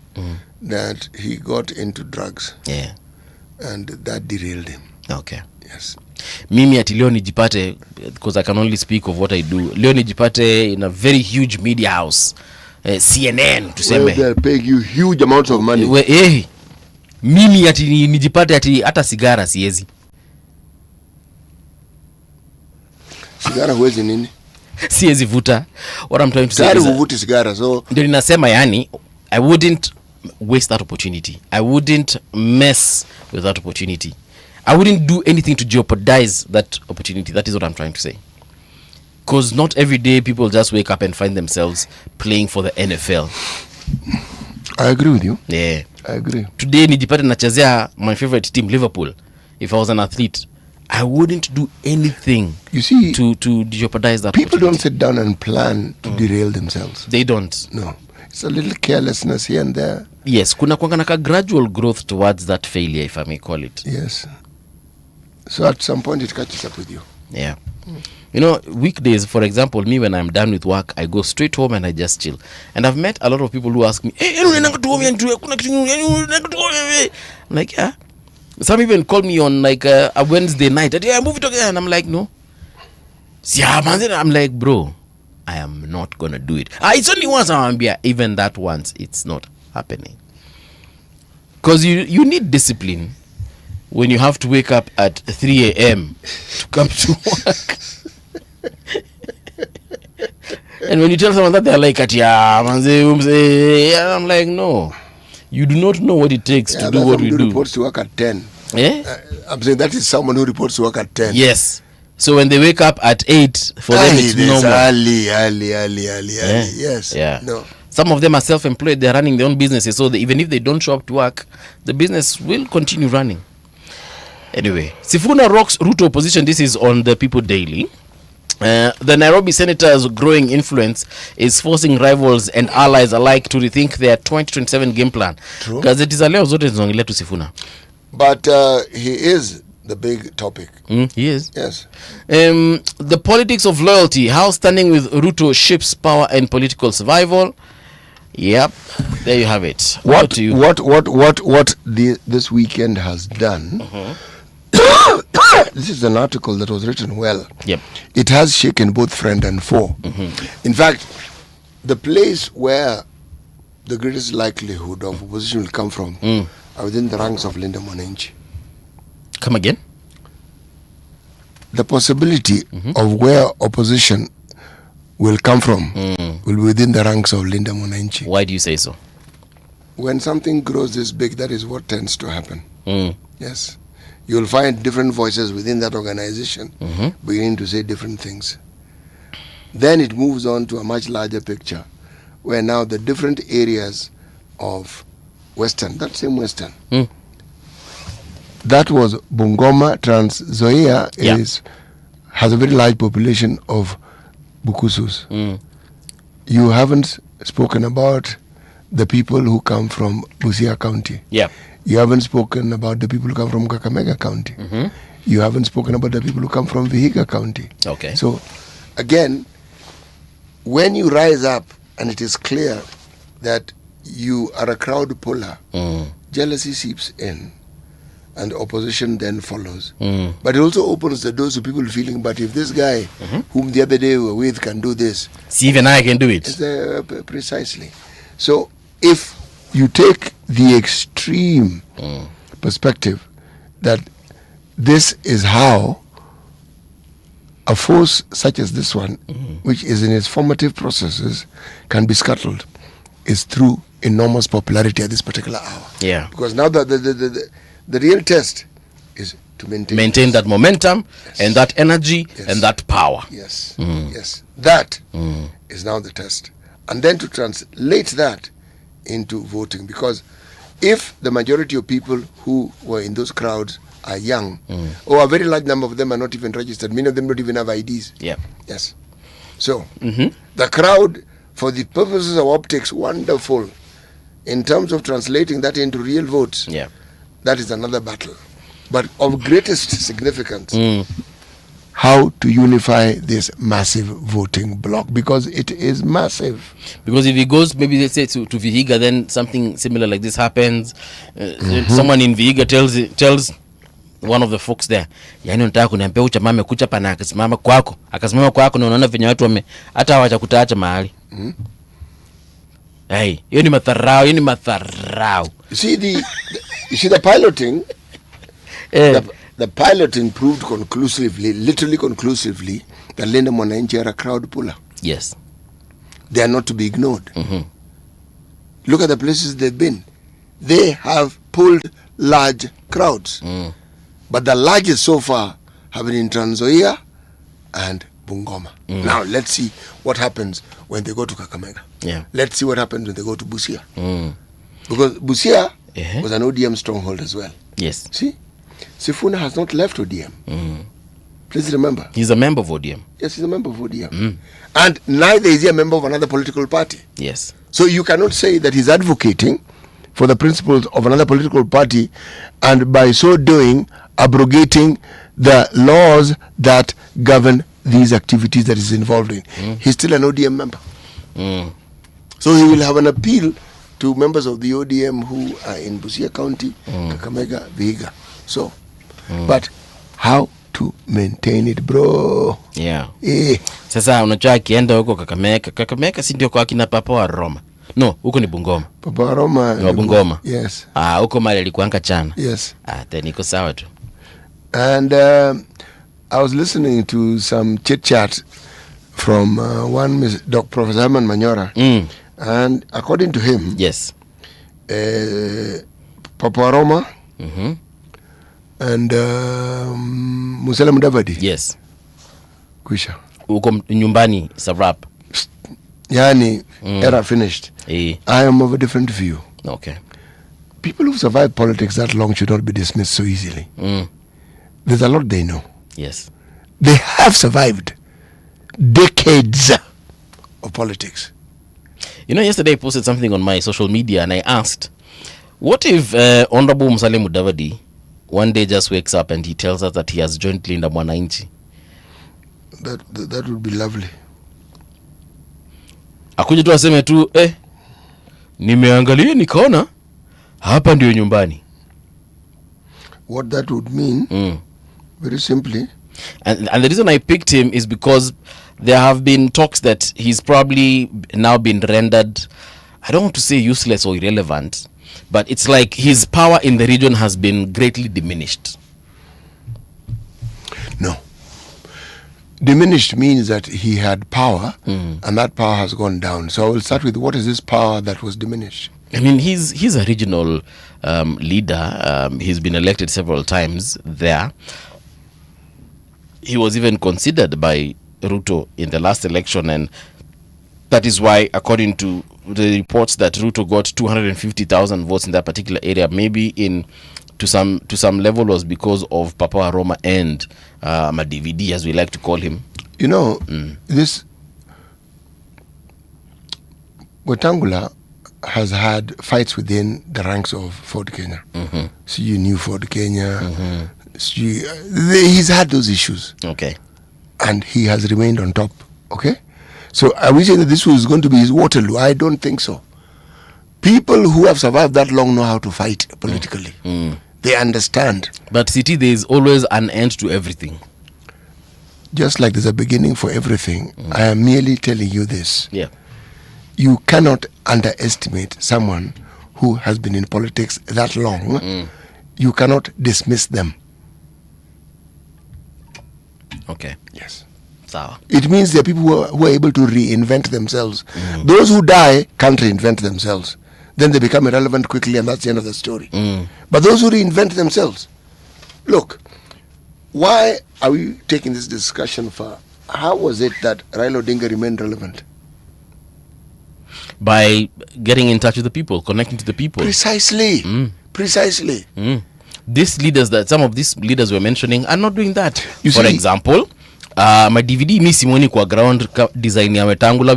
that he got into drugs. Yeah. And that derailed him. Okay. Yes. Mimi ati leo nijipate, because I can only speak of what I do. Leo nijipate in a very huge media house. CNN tuseme. Well, they're paying you huge amounts of money. Mimi ati nijipate ati hata sigara siezi. Sigara huwezi nini? Siezi vuta. What I'm trying to say is huvuti sigara, so ndio ninasema yani I wouldn't waste that opportunity. I wouldn't mess with that opportunity. I wouldn't do anything to jeopardize that opportunity. That is what I'm trying to say. Because not every day people just wake up and find themselves playing for the NFL. I agree with you. Yeah. I agree. Today nijipate nachezea my favorite team Liverpool. If I was an athlete, I wouldn't do anything, you see, to jeopardize that. People don't sit down and plan to derail themselves. They don't. No. It's a little carelessness here and there. Yes, kuna kwanga gradual growth towards that failure, if I may call it. Yes. So at some point it catches up with you. Yeah. You know, weekdays, for example, me when I'm done with work, I go straight home and I just chill. And I've met a lot of people who ask me, hey, I'm like, yeah. Some even call me on like a Wednesday night. Yeah, move it again. And I'm like, no. I'm like, bro, I am not gonna do it. It's only once I'm even that once, it's not happening. Because you need discipline when you have to wake up at 3 a.m. to come to work. And when you tell someone that, they're like, I'm like, no. You do not know what it takes to do what we do. Reports to work at 10. Yeah? I'm saying that is someone who reports to work at 10. Yes. So when they wake up at 8, for them it's normal. early. Yes. Yeah. No. Some of them are self-employed. They're running their own businesses. So even if they don't show up to work, the business will continue running. Anyway, Sifuna rocks Ruto opposition. This is on the People Daily. The Nairobi senator's growing influence is forcing rivals and allies alike to rethink their 2027 game plan. True. Gazeti za leo zote zinaongelea tu Sifuna. But he is the big topic. He is. Yes. The politics of loyalty, how standing with Ruto shapes power and political survival. Yep. There you have it. What this weekend has done. This is an article that was written well. Yep. It has shaken both friend and foe. In fact, the place where the greatest likelihood of opposition will come from are within the ranks of Linda Mwananchi. Come again? The possibility of where opposition will come from will be within the ranks of Linda Mwananchi. Why do you say so? When something grows this big, that is what tends to happen. Yes. You'll find different voices within that organization beginning to say different things. Then it moves on to a much larger picture where now the different areas of Western, that same Western, that was Bungoma, Trans Nzoia has a very large population of Bukusus. You haven't spoken about the people who come from Busia County. Yeah. You haven't spoken about the people who come from Kakamega County. You haven't spoken about the people who come from Vihiga County. Okay. So, again, when you rise up and it is clear that you are a crowd puller, jealousy seeps in and opposition then follows. But it also opens the doors to people feeling, but if this guy whom the other day we were with can do this, see, even I can do it. Precisely. So, if you take the extreme perspective that this is how a force such as this one, which is in its formative processes, can be scuttled, is through enormous popularity at this particular hour. Yeah. Because now the real test is to maintain that momentum and that energy and that power. Yes. Yes. That is now the test. And then to translate that into voting, because if the majority of people who were in those crowds are young, or a very large number of them are not even registered, many of them don't even have IDs. Yeah. Yes. So the crowd, for the purposes of optics, wonderful. In terms of translating that into real votes, yeah, that is another battle. but of greatest significance, how to unify this massive voting bloc, because it is massive. Because if he goes, maybe let's say to Vihiga, then something similar like this happens. Someone in Vihiga tells one of the folks there, yani unataka kuniambia uchama amekucha pana akasimama kwako na unaona venye watu wame hata hawachakutaacha mahali. Hey, hiyo ni matharau. You see the piloting. The piloting proved conclusively, literally conclusively, that Linda Mwananchi are a crowd puller. Yes. They are not to be ignored. Look at the places they've been. They have pulled large crowds. But the largest so far have been in Trans Nzoia and Bungoma. Now, let's see what happens when they go to Kakamega. Yeah. Let's see what happens when they go to Busia. Because Busia was an ODM stronghold as well. Yes. See? Sifuna has not left ODM. Please remember. He's a member of ODM. Yes, he's a member of ODM. And neither is he a member of another political party. Yes. So you cannot say that he's advocating for the principles of another political party and by so doing abrogating the laws that govern these activities that he's involved in. He's still an ODM member. So he will have an appeal to members of the ODM who are in Busia County, Kakamega, Vihiga. So, but how to maintain it, bro? Yeah. Sasa unajua akienda huko Kakamega si ndio kwa kina Papa wa Roma. No, huko ni Bungoma. Papa wa Roma. Ni Bungoma. Yes. Huko mali alikuanga chana. Yes. Then iko sawa tu. And I was listening to some chit chat from Professor Herman Manyora. And according to him, yes, Papa wa Roma and Musela Mudavadi. Yes. Kwisha. Uko nyumbani sa rap. Yani, era finished. I am of a different view. Okay. People who survive politics that long should not be dismissed so easily. There's a lot they know. Yes. They have survived decades of politics. You know, yesterday I posted something on my social media and I asked, what if Honorable Musalia Mudavadi one day just wakes up and he tells us that he has joined Linda Mwananchi? That would be lovely. Akuje tu aseme tu, nimeangalia nikaona hapa ndio nyumbani. What that would mean, very simply. And the reason I picked him is because there have been talks that he's probably now been rendered, I don't want to say useless or irrelevant, but it's like his power in the region has been greatly diminished. No. Diminished means that he had power and that power has gone down. So I will start with, what is this power that was diminished? I mean, he's a regional leader. He's been elected several times there. He was even considered by Ruto in the last election, and that is why, according to the reports, that Ruto got 250,000 votes in that particular area. Maybe to some level was because of Papa wa Roma and DVD, as we like to call him. You know, this Wetangula has had fights within the ranks of Ford Kenya. So you knew Ford Kenya. He's had those issues. Okay. And he has remained on top. Okay? So are we saying that this was going to be his Waterloo? I don't think so. People who have survived that long know how to fight politically. They understand. But City, there is always an end to everything. Just like there's a beginning for everything, I am merely telling you this. Yeah. You cannot underestimate someone who has been in politics that long. You cannot dismiss them. Okay. Yes. Sawa. It means there are people who are able to reinvent themselves. Those who die can't reinvent themselves. Then they become irrelevant quickly, and that's the end of the story. But those who reinvent themselves, look, why are we taking this discussion for? How was it that Raila Odinga remained relevant? By getting in touch with the people, connecting to the people. Precisely. Precisely. These leaders, that some of these leaders we're mentioning, are not doing that. For example, my DVD mi simoni kwa ground design ya Wetangula,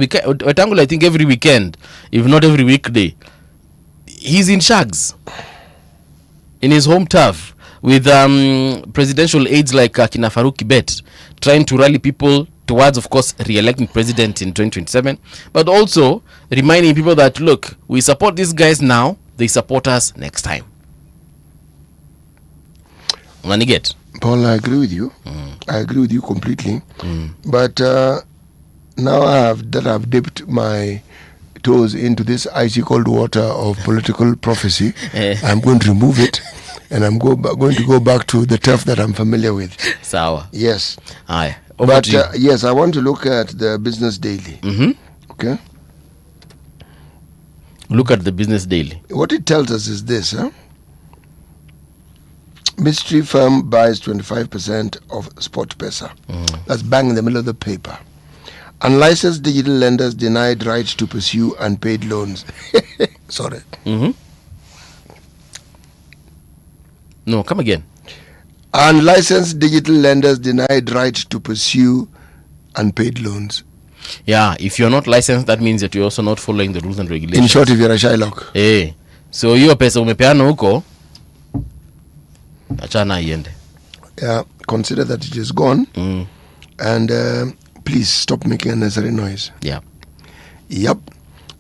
I think every weekend, if not every weekday, he's in shags in his home turf. with presidential aides like Kina Farouk Kibet trying to rally people towards, of course, re-electing president in 2027, but also reminding people that, look, we support these guys now, they support us next time. Get Paul, I agree with you. I agree with you completely. But now I've dipped my toes into this icy cold water of political prophecy. I'm going to remove it, and I'm going to go back to the turf that I'm familiar with. Sawa. Yes. Aye. But yes, I want to look at the Business Daily. Okay. Look at the Business Daily. What it tells us is this, mystery firm buys 25% of SportPesa. That's bang in the middle of the paper. Unlicensed digital lenders denied rights to pursue unpaid loans. Sorry. No, come again. Unlicensed digital lenders denied rights to pursue unpaid loans. Yeah, if you're not licensed, that means that you're also not following the rules and regulations. In short, if you're a Shylock. Hey, so hiyo pesa umepeana huko, achana iende. Yeah, consider that it is gone. And please stop making unnecessary noise. Yeah. Yep.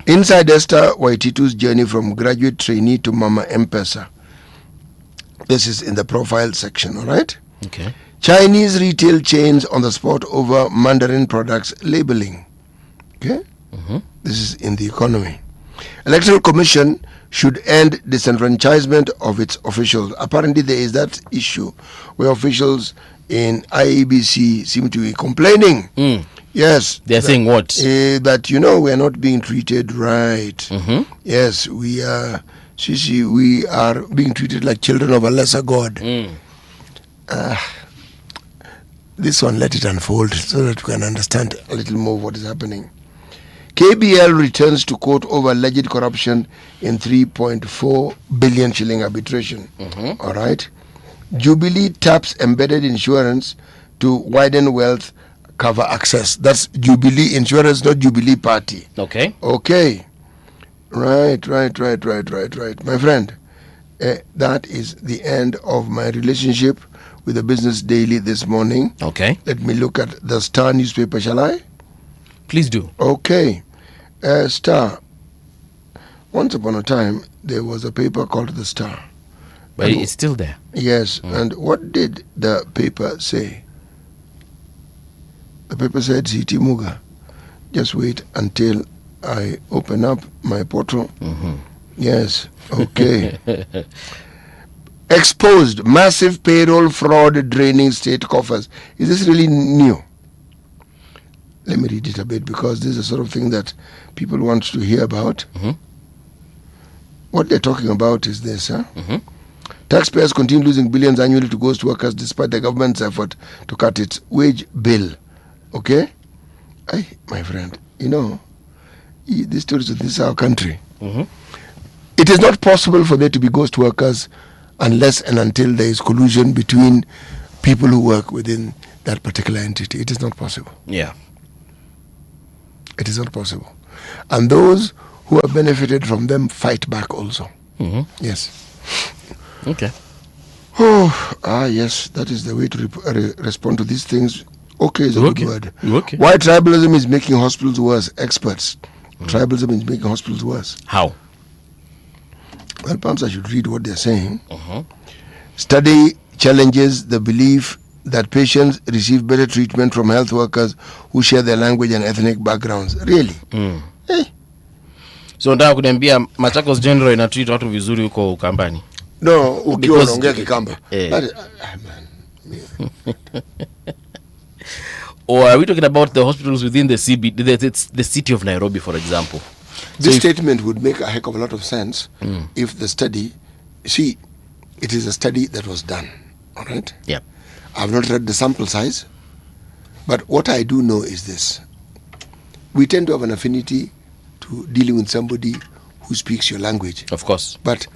Inside Esther Waititu's journey from graduate trainee to Mama M-Pesa. This is in the profile section, all right? Okay. Chinese retail chains on the spot over Mandarin products labeling. Okay? This is in the economy. Electoral Commission should end disenfranchisement of its officials. Apparently there is that issue where officials in IEBC seem to be complaining. Yes. They're saying what? That, we are not being treated right. Yes, we are being treated like children of a lesser god. This one, let it unfold so that we can understand a little more what is happening. KBL returns to court over alleged corruption in 3.4 billion shilling arbitration. All right. Jubilee taps embedded insurance to widen wealth cover access. That's Jubilee Insurance, not Jubilee Party. Okay. Okay. Right. My friend, that is the end of my relationship with the Business Daily this morning. Okay. Let me look at the Star newspaper, shall I? Please do. Okay. Star. Once upon a time, there was a paper called The Star. But it's still there. Yes. And what did the paper say? The paper said, C.T. Muga, just wait until I open up my portal. Yes. Okay. Exposed massive payroll fraud draining state coffers. Is this really new? Let me read it a bit, because this is the sort of thing that people want to hear about. What they're talking about is this, Taxpayers continue losing billions annually to ghost workers despite the government's effort to cut its wage bill. Okay? My friend, these stories of this is our country. It is not possible for there to be ghost workers unless and until there is collusion between people who work within that particular entity. It is not possible. Yeah. It is not possible. And those who have benefited from them fight back also. Yes. Okay. Yes, that is the way to respond to these things. Okay is a good word. Okay. Why tribalism is making hospitals worse? Experts. Tribalism is making hospitals worse. How? Well, perhaps I should read what they're saying. Study challenges the belief that patients receive better treatment from health workers who share their language and ethnic backgrounds. Really? So nataka kuniambia Machakos General inatreat watu vizuri huko Ukambani? No, ukiwa unaongea Kikamba. Or are we talking about the hospitals within the the city of Nairobi, for example? This statement would make a heck of a lot of sense if the study, it is a study that was done, all right? Yeah. I've not read the sample size, but what I do know is this. We tend to have an affinity to dealing with somebody who speaks your language. Of course. But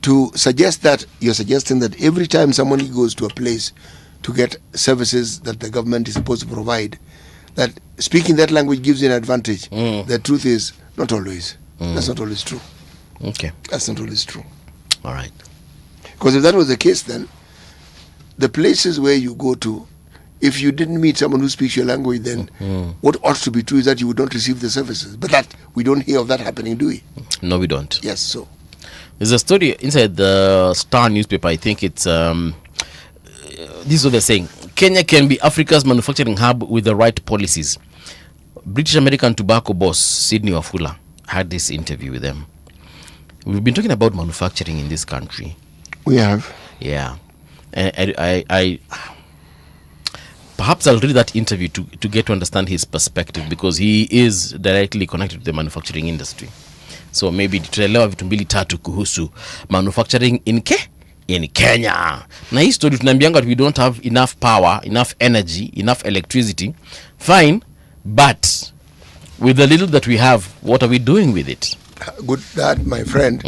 to suggest that, you're suggesting that every time somebody goes to a place to get services that the government is supposed to provide, that speaking that language gives you an advantage. The truth is, not always. That's not always true. Okay. That's not always true. All right. Because if that was the case, then the places where you go to, if you didn't meet someone who speaks your language, then what ought to be true is that you would not receive the services. But that we don't hear of that happening, do we? No, we don't. Yes, so there's a story inside the Star newspaper. I think it's this is what they're saying. Kenya can be Africa's manufacturing hub with the right policies. British American tobacco boss Sydney Wafula had this interview with them. We've been talking about manufacturing in this country. we have. Yeah. I perhaps I'll read that interview to get to understand his perspective, because he is directly connected to the manufacturing industry. So maybe tutaelewa vitu mbili tatu kuhusu manufacturing in Kenya. Na hii story tunaambianga we don't have enough power, enough energy, enough electricity. Fine, but with the little that we have, what are we doing with it? Good, that my friend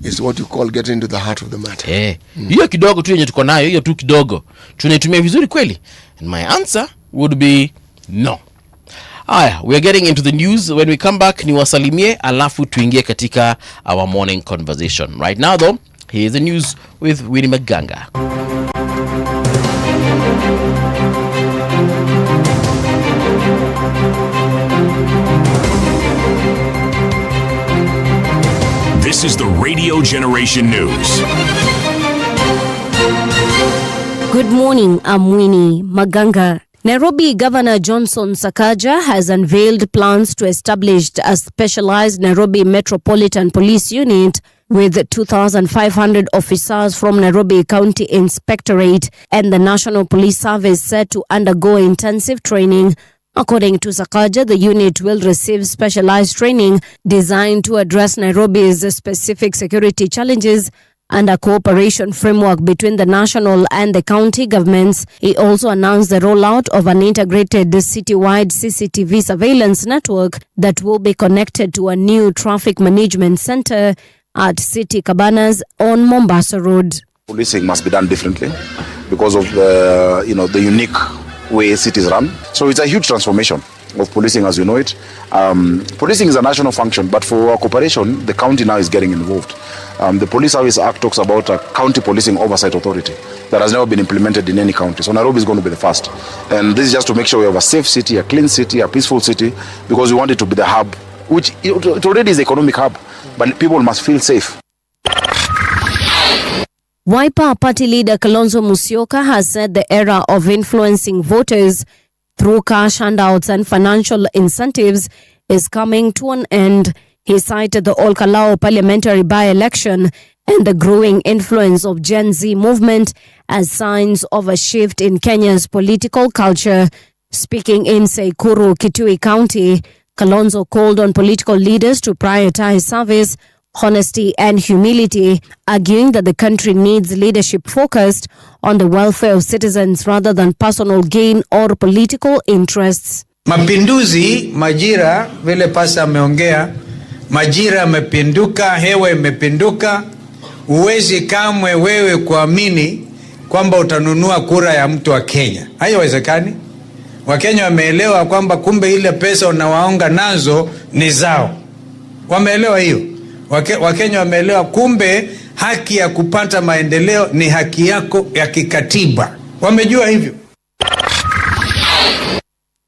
is what you call getting to the heart of the matter. Hiyo kidogo tu yenye tuko nayo, hiyo tu kidogo tunaitumia vizuri kweli? And my answer would be no. Aya, we are getting into the news. When we come back, ni wasalimie alafu tuingie katika our morning conversation. Right now though, here's the news with Winnie Maganga. This is the Radio Generation News. Good morning, I'm Winnie Maganga. Nairobi Governor Johnson Sakaja has unveiled plans to establish a specialized Nairobi Metropolitan Police Unit with 2,500 officers from Nairobi County Inspectorate and the National Police Service set to undergo intensive training. According to Sakaja, the unit will receive specialized training designed to address Nairobi's specific security challenges and a cooperation framework between the national and the county governments. He also announced the rollout of an integrated citywide CCTV surveillance network that will be connected to a new traffic management center at City Cabanas on Mombasa Road. Policing must be done differently because of the unique way cities run. So it's a huge transformation of policing as you know it. Policing is a national function, but for our cooperation, the county now is getting involved. The Police Service Act talks about a county policing oversight authority that has never been implemented in any county. So Nairobi is going to be the first. And this is just to make sure we have a safe city, a clean city, a peaceful city, because we want it to be the hub, which it already is the economic hub, but people must feel safe. Wiper Party leader Kalonzo Musyoka has said the era of influencing voters through cash handouts and financial incentives is coming to an end. He cited the Olkalao parliamentary by-election and the growing influence of Gen Z movement as signs of a shift in Kenya's political culture. Speaking in Sekuru, Kitui County, Kalonzo called on political leaders to prioritize service, honesty and humility, arguing that the country needs leadership focused on the welfare of citizens rather than personal gain or political interests. Mapinduzi, majira, vile pasa ameongea, majira amepinduka, hewa imepinduka. Uwezi kamwe wewe kuamini kwamba utanunua kura ya mtu wa Kenya. Haiwezekani. Wakenya wameelewa kwamba kumbe ile pesa unawaonga nazo ni zao. Wameelewa hiyo. Wakenya wameelewa kumbe haki ya kupata maendeleo ni haki yako ya kikatiba. Wamejua hivyo.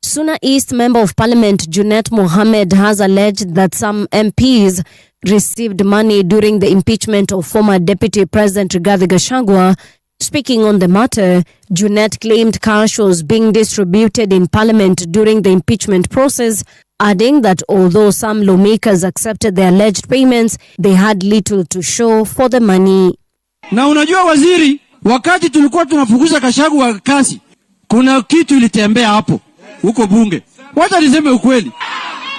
Suna East Member of Parliament Junet Mohammed has alleged that some MPs received money during the impeachment of former Deputy President Rigathi Gachagua. Speaking on the matter, Junet claimed cash was being distributed in Parliament during the impeachment process, adding that although some lawmakers accepted the alleged payments, they had little to show for the money. Na unajua waziri, wakati tulikuwa tunafukuza Gachagua kazi, kuna kitu ilitembea hapo huko bunge. Wacha niseme ukweli.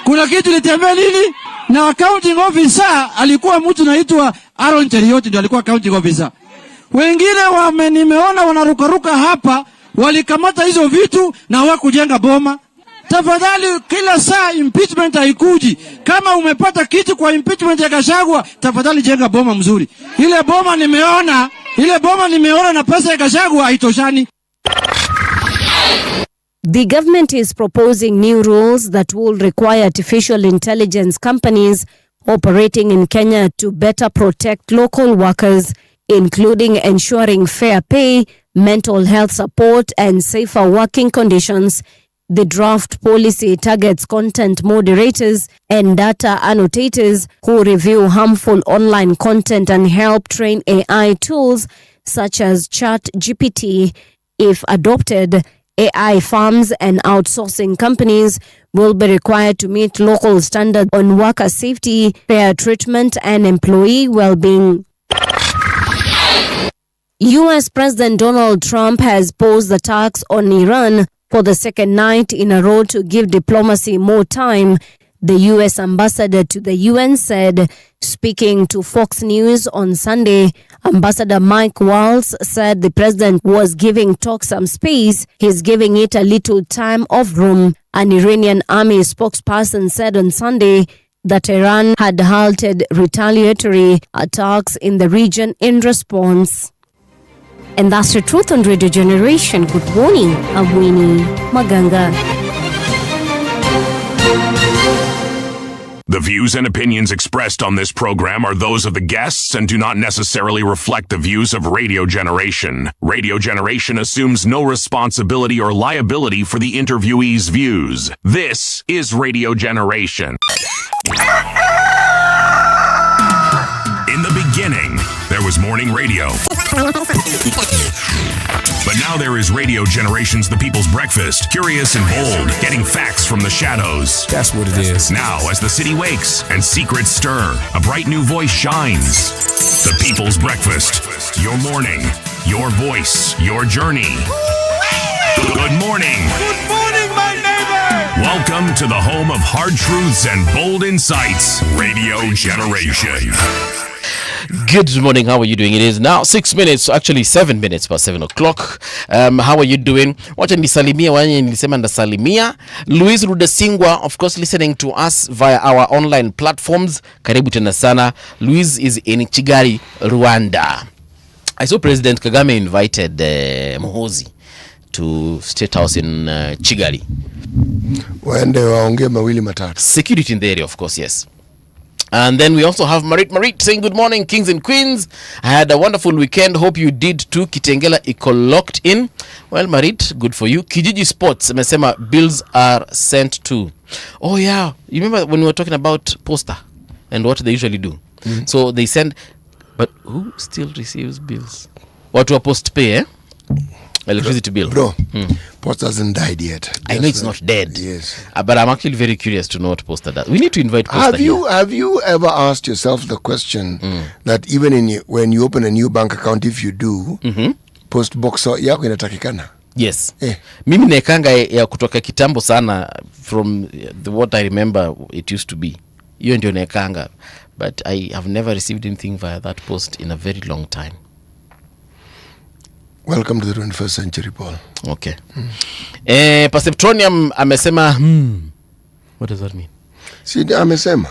Kuna kitu ilitembea nini? Na accounting officer alikuwa mtu naitwa Aaron Cherioti, ndio alikuwa accounting officer. Wengine nimeona wanarukaruka hapa, walikamata hizo vitu na hawakujenga boma. Tafadhali kila saa impeachment haikuji. Kama umepata kitu kwa impeachment ya Gachagua, tafadhali jenga boma mzuri. Ile boma nimeona na pesa ya Gachagua haitoshani. The government is proposing new rules that will require artificial intelligence companies operating in Kenya to better protect local workers. including ensuring fair pay, mental health support, and safer working conditions. The draft policy targets content moderators and data annotators who review harmful online content and help train AI tools such as ChatGPT. If adopted, AI firms and outsourcing companies will be required to meet local standards on worker safety, fair treatment, and employee well-being. U.S. President Donald Trump has posed the tax on Iran for the second night in a row to give diplomacy more time, the U.S. ambassador to the UN said. Speaking to Fox News on Sunday, Ambassador Mike Waltz said the president was giving talk some space. He's giving it a little time of room. An Iranian army spokesperson said on Sunday that Iran had halted retaliatory attacks in the region in response. And that's the truth on Radio Generation. Good morning, I'm Winnie Maganga. The views and opinions expressed on this program are those of the guests and do not necessarily reflect the views of Radio Generation. Radio Generation assumes no responsibility or liability for the interviewee's views. This is Radio Generation. In the beginning, there was morning radio. But now there is Radio Generation's The People's Breakfast, curious and bold, getting facts from the shadows. That's what it is. Now, as the city wakes and secrets stir, a bright new voice shines. The People's Breakfast, your morning, your voice, your journey. Good morning. Good morning, my neighbor. Welcome to the home of hard truths and bold insights, Radio Generation. Good morning. How are you doing? It is now 6 minutes, actually 7 minutes past 7 o'clock. How are you doing? Wacha nisalimia wanye nilisema ndasalimia. Louise Rudesingwa, of course, listening to us via our online platforms. Karibu tena sana. Louise is in Kigali, Rwanda. I saw President Kagame invited Muhoozi to State House in Kigali. Waende waongee mawili matatu. Security in the area, of course, yes. And then we also have Marit saying good morning, kings and queens. I had a wonderful weekend. Hope you did too. Kitengela iko locked in. Well, Marit, good for you. Kijiji Sports, amesema bills are sent to. Oh yeah, you remember when we were talking about poster and what they usually do? Mm-hmm. So they send, but who still receives bills? What to post pay, eh? Electricity bill. Bro, Post hasn't died yet. I know it's not dead. Yes. But I'm actually very curious to know what Poster does. We need to invite Poster Have you ever asked yourself the question that even when you open a new bank account, if you do, Post box yako inatakikana? Yes. Mimi naekanga ya kutoka kitambo sana from what I remember it used to be. Hiyo ndio naekanga. But I have never received anything via that post in a very long time. Welcome to the 21st century, Paul. Okay. Perceptronium amesema What does that mean? Si amesema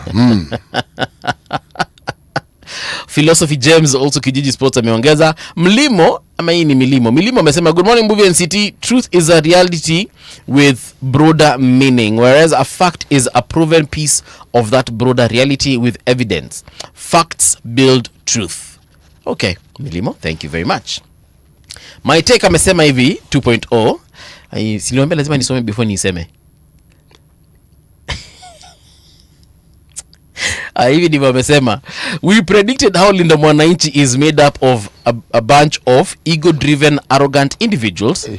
Philosophy James also Kijiji Sports ameongeza. Mlimo ama hii ni Milimo amesema good morning Movie and City. Truth is a reality with broader meaning, whereas a fact is a proven piece of that broader reality with evidence. Facts build truth. Okay, Milimo, thank you very much. My take amesema hivi 2.0. Siliombe lazima nisome before niseme. Hivi ndivyo amesema. We predicted how Linda Mwananchi is made up of a bunch of ego-driven, arrogant individuals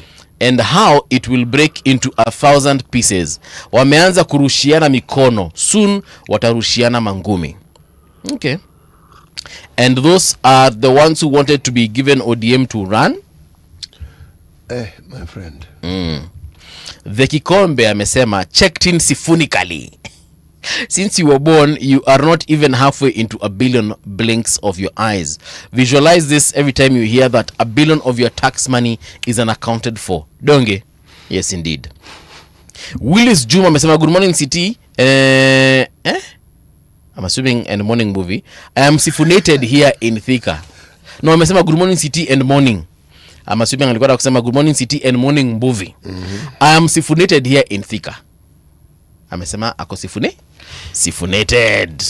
and how it will break into 1,000 pieces. Wameanza kurushiana mikono. Soon watarushiana mangumi. Okay. And those are the ones who wanted to be given ODM to run. My friend. The Kikombe amesema checked in siphonically. Since you were born, you are not even halfway into a billion blinks of your eyes. Visualize this every time you hear that a billion of your tax money is unaccounted for. Donge? Yes, indeed. Willis Juma amesema good morning city. I'm assuming and morning movie. I am siphonated here in Thika. No, amesema good morning city and morning. I'm assuming alikuwa kusema good morning city and morning movie. I am siphonated here in Thika. Amesema ako siphonated.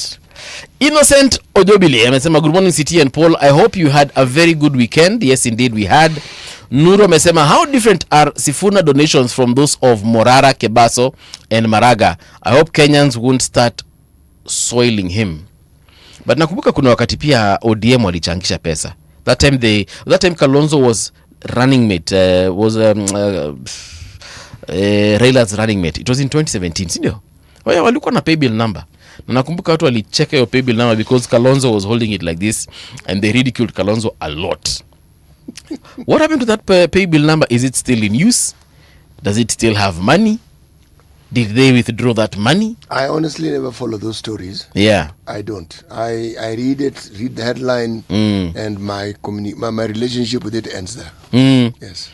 Innocent Ojobile amesema good morning City and Paul, I hope you had a very good weekend. Yes indeed we had. Nuru amesema how different are Sifuna donations from those of Morara, Kebaso and Maraga. I hope Kenyans won't start soiling him. But nakumbuka kuna wakati pia ODM walichangisha pesa. That time Kalonzo was running mate, Raila's running mate. It was in 2017, sindio? Walikuwa na paybill number. Na nakumbuka watu walicheka your paybill number because Kalonzo was holding it like this and they ridiculed Kalonzo a lot. What happened to that paybill number? Is it still in use? Does it still have money? Did they withdraw that money? I honestly never follow those stories. Yeah. I don't. I read the headline, and my relationship with it ends there. Yes.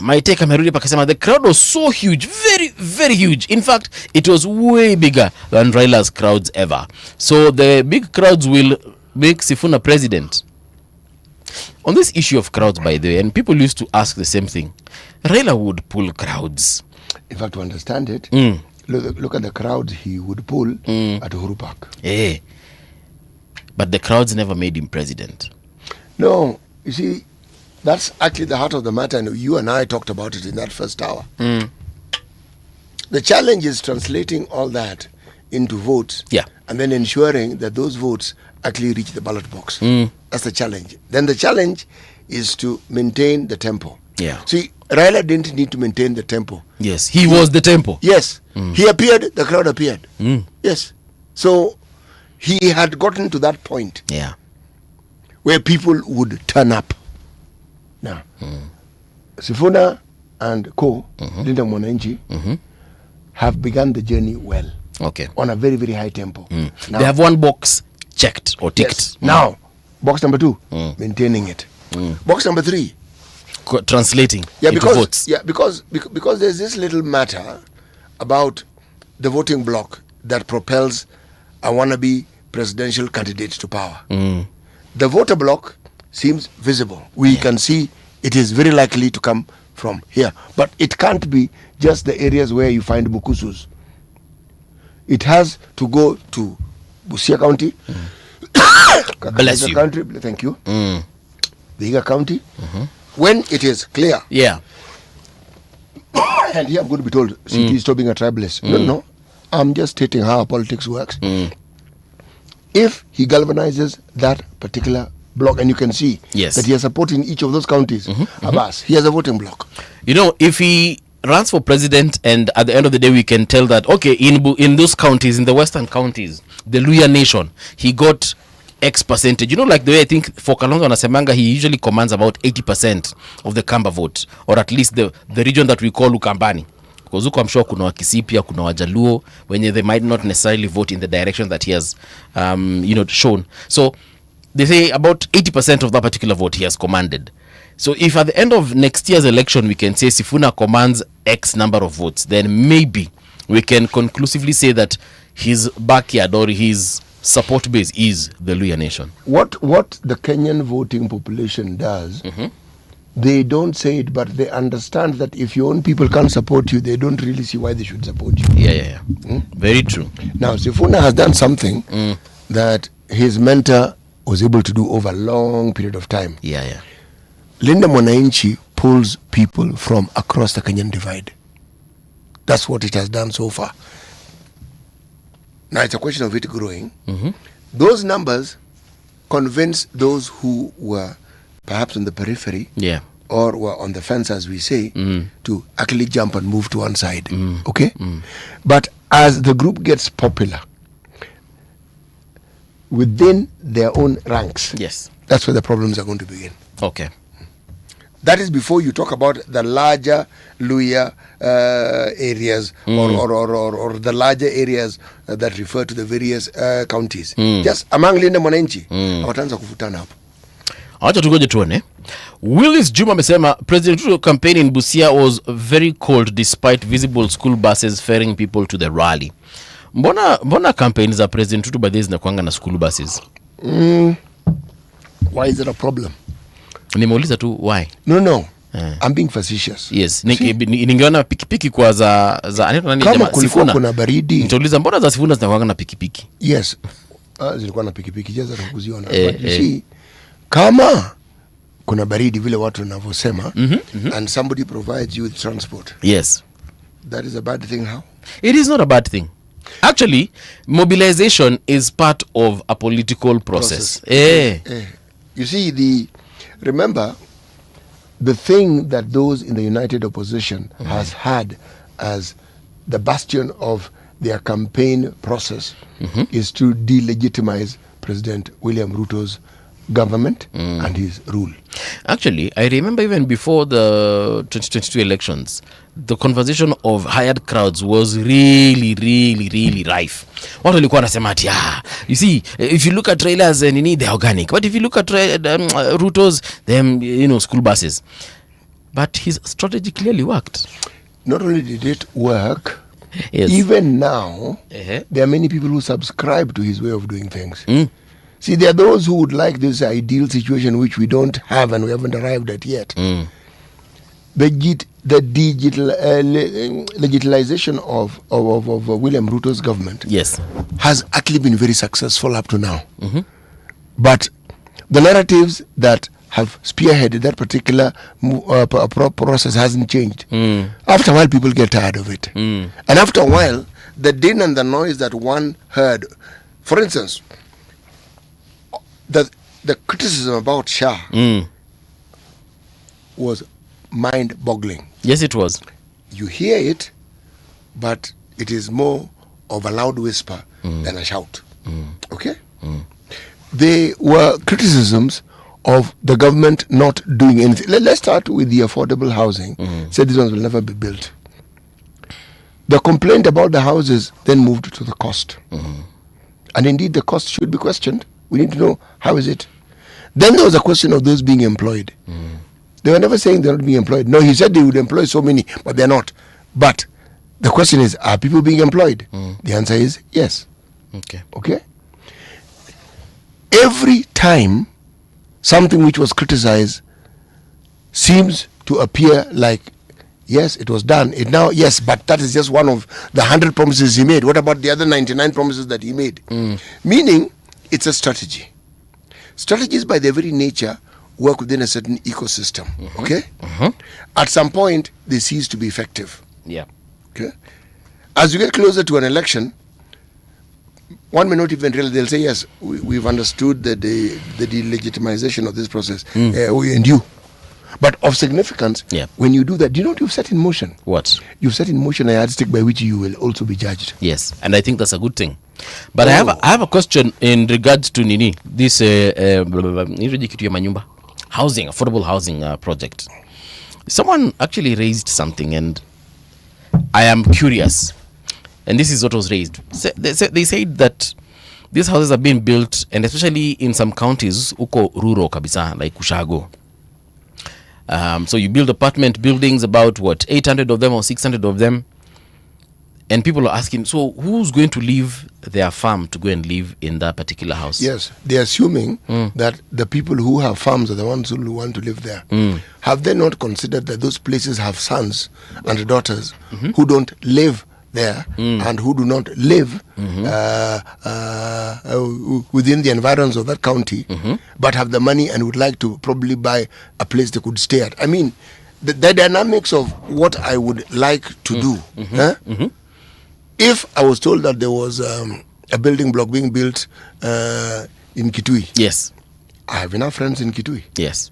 My take amerudi pakasema the crowd was so huge, very very huge. In fact, it was way bigger than Raila's crowds ever. So the big crowds will make Sifuna president. On this issue of crowds, by the way, and people used to ask the same thing, Raila would pull crowds. In fact, to understand it, look at the crowds he would pull at Uhuru Park. Yeah. But the crowds never made him president. No, you see, that's actually the heart of the matter, and you and I talked about it in that first hour. The challenge is translating all that into votes, and then ensuring that those votes actually reach the ballot box. That's the challenge. Then the challenge is to maintain the tempo. Yeah. See, Raila didn't need to maintain the tempo. Yes, he was the tempo. Yes. He appeared, the crowd appeared. Yes. So he had gotten to that point where people would turn up. Now, Sifuna and Co, Linda Mwananchi, have begun the journey well. Okay. On a very, very high tempo. Now, they have one box checked or ticked. Yes. Now, box number 2, maintaining it. Box number 3, translating into votes. Yeah, because there's this little matter about the voting bloc that propels a wannabe presidential candidate to power. The voter bloc seems visible. We can see it is very likely to come from here. But it can't be just the areas where you find Bukusus. It has to go to Busia County, Bless you. Country, thank you, Vihiga County, when it is clear. Yeah. And here I'm going to be told, CT is being a tribalist. No, I'm just stating how politics works. If he galvanizes that particular block, and you can see that he has support in each of those counties, Abbas, he has a voting block. You know, if he runs for president and at the end of the day we can tell that, okay, in those counties, in the western counties, the Luya Nation, he got X percentage. You know, like the way I think for Kalonzo Nasemanga, he usually commands about 80% of the Kamba vote, or at least the region that we call Ukambani. Because I'm sure kuna Wakisii pia, kuna Wajaluo, when they might not necessarily vote in the direction that he has, shown. So they say about 80% of that particular vote he has commanded. So if at the end of next year's election we can say Sifuna commands X number of votes, then maybe we can conclusively say that his backyard or his support base is the Luya Nation. What the Kenyan voting population does, they don't say it, but they understand that if your own people can't support you, they don't really see why they should support you. Yeah. Very true. Now, Sifuna has done something that his mentor was able to do over a long period of time. Yeah. Linda Mwananchi pulls people from across the Kenyan divide. That's what it has done so far. Now it's a question of it growing. Those numbers convince those who were perhaps on the periphery or were on the fence, as we say, to actually jump and move to one side. Okay? But as the group gets popular within their own ranks, that's where the problems are going to begin. Okay. That is before you talk about the larger Luya areas or the larger areas that refer to the various counties. Just among Linda Mwananchi, wataanza kufutana hapo. Acha tugoje tuone. Willis Juma amesema President Ruto campaign in Busia was very cold despite visible school buses ferrying people to the rally. Mbona campaign za President Ruto by this zinakuanga na school buses? Why is it a problem? Nimeuliza tu why. No. I'm being facetious. Yes. Ningeona pikipiki kwa za nani kama kulikuwa kuna baridi. Nitauliza mbona za Sifuna zinakuwa na pikipiki? Yes. Zilikuwa na pikipiki jaza kuziona. But you see, kama kuna baridi vile watu wanavyosema, and somebody provides you with transport. Yes. That is a bad thing. How? It is not a bad thing. Actually, mobilization is part of a political process. You see, remember the thing that those in the united opposition has had as the bastion of their campaign process is to delegitimize President William Ruto's government and his rule. Actually, I remember even before the 2022 elections, the conversation of hired crowds was really rife. What walikuwa wanasema ati you see, if you look at trailers they're organic, but if you look at Ruto's, them school buses. But his strategy clearly worked. Not only did it work, yes. Even now there are many people who subscribe to his way of doing things. See, there are those who would like this ideal situation which we don't have and we haven't arrived at yet. The digital legalization of William Ruto's government, yes, has actually been very successful up to now. But the narratives that have spearheaded that particular process hasn't changed. After a while, people get tired of it. And after a while, the din and the noise that one heard, for instance, the criticism about Shah was mind-boggling. Yes, it was. You hear it, but it is more of a loud whisper than a shout. Okay? They were criticisms of the government not doing anything. Let's start with the affordable housing. Said these ones will never be built. The complaint about the houses then moved to the cost. And indeed, the cost should be questioned. We need to know, how is it? Then there was a question of those being employed. They were never saying they're not being employed. No, he said they would employ so many, but they're not. But the question is, are people being employed? The answer is yes. Okay? Every time something which was criticized seems to appear like, yes, it was done. It now, yes, but that is just one of the 100 promises he made. What about the other 99 promises that he made? Meaning, it's a strategy. Strategies by their very nature work within a certain ecosystem. Okay? At some point, they cease to be effective. Yeah. Okay? As you get closer to an election, one may not even realize, they'll say, yes, we've understood the delegitimization of this process. And you. But of significance, when you do that, do you know what you've set in motion? What? You've set in motion a yardstick by which you will also be judged. Yes, and I think that's a good thing. But I have a question in regards to this housing, affordable housing project. Someone actually raised something, and I am curious. And this is what was raised. They said that these houses are being built, and especially in some counties, uko rural kabisa, like Ushago. So you build apartment buildings, about 800 of them or 600 of them, and people are asking, so who's going to leave their farm to go and live in that particular house? Yes, they're assuming that the people who have farms are the ones who want to live there. Have they not considered that those places have sons and daughters who don't live there and who do not live within the environs of that county, but have the money and would like to probably buy a place they could stay at? I mean, the dynamics of what I would like to do. If I was told that there was a building block being built in Kitui, yes, I have enough friends in Kitui. Yes.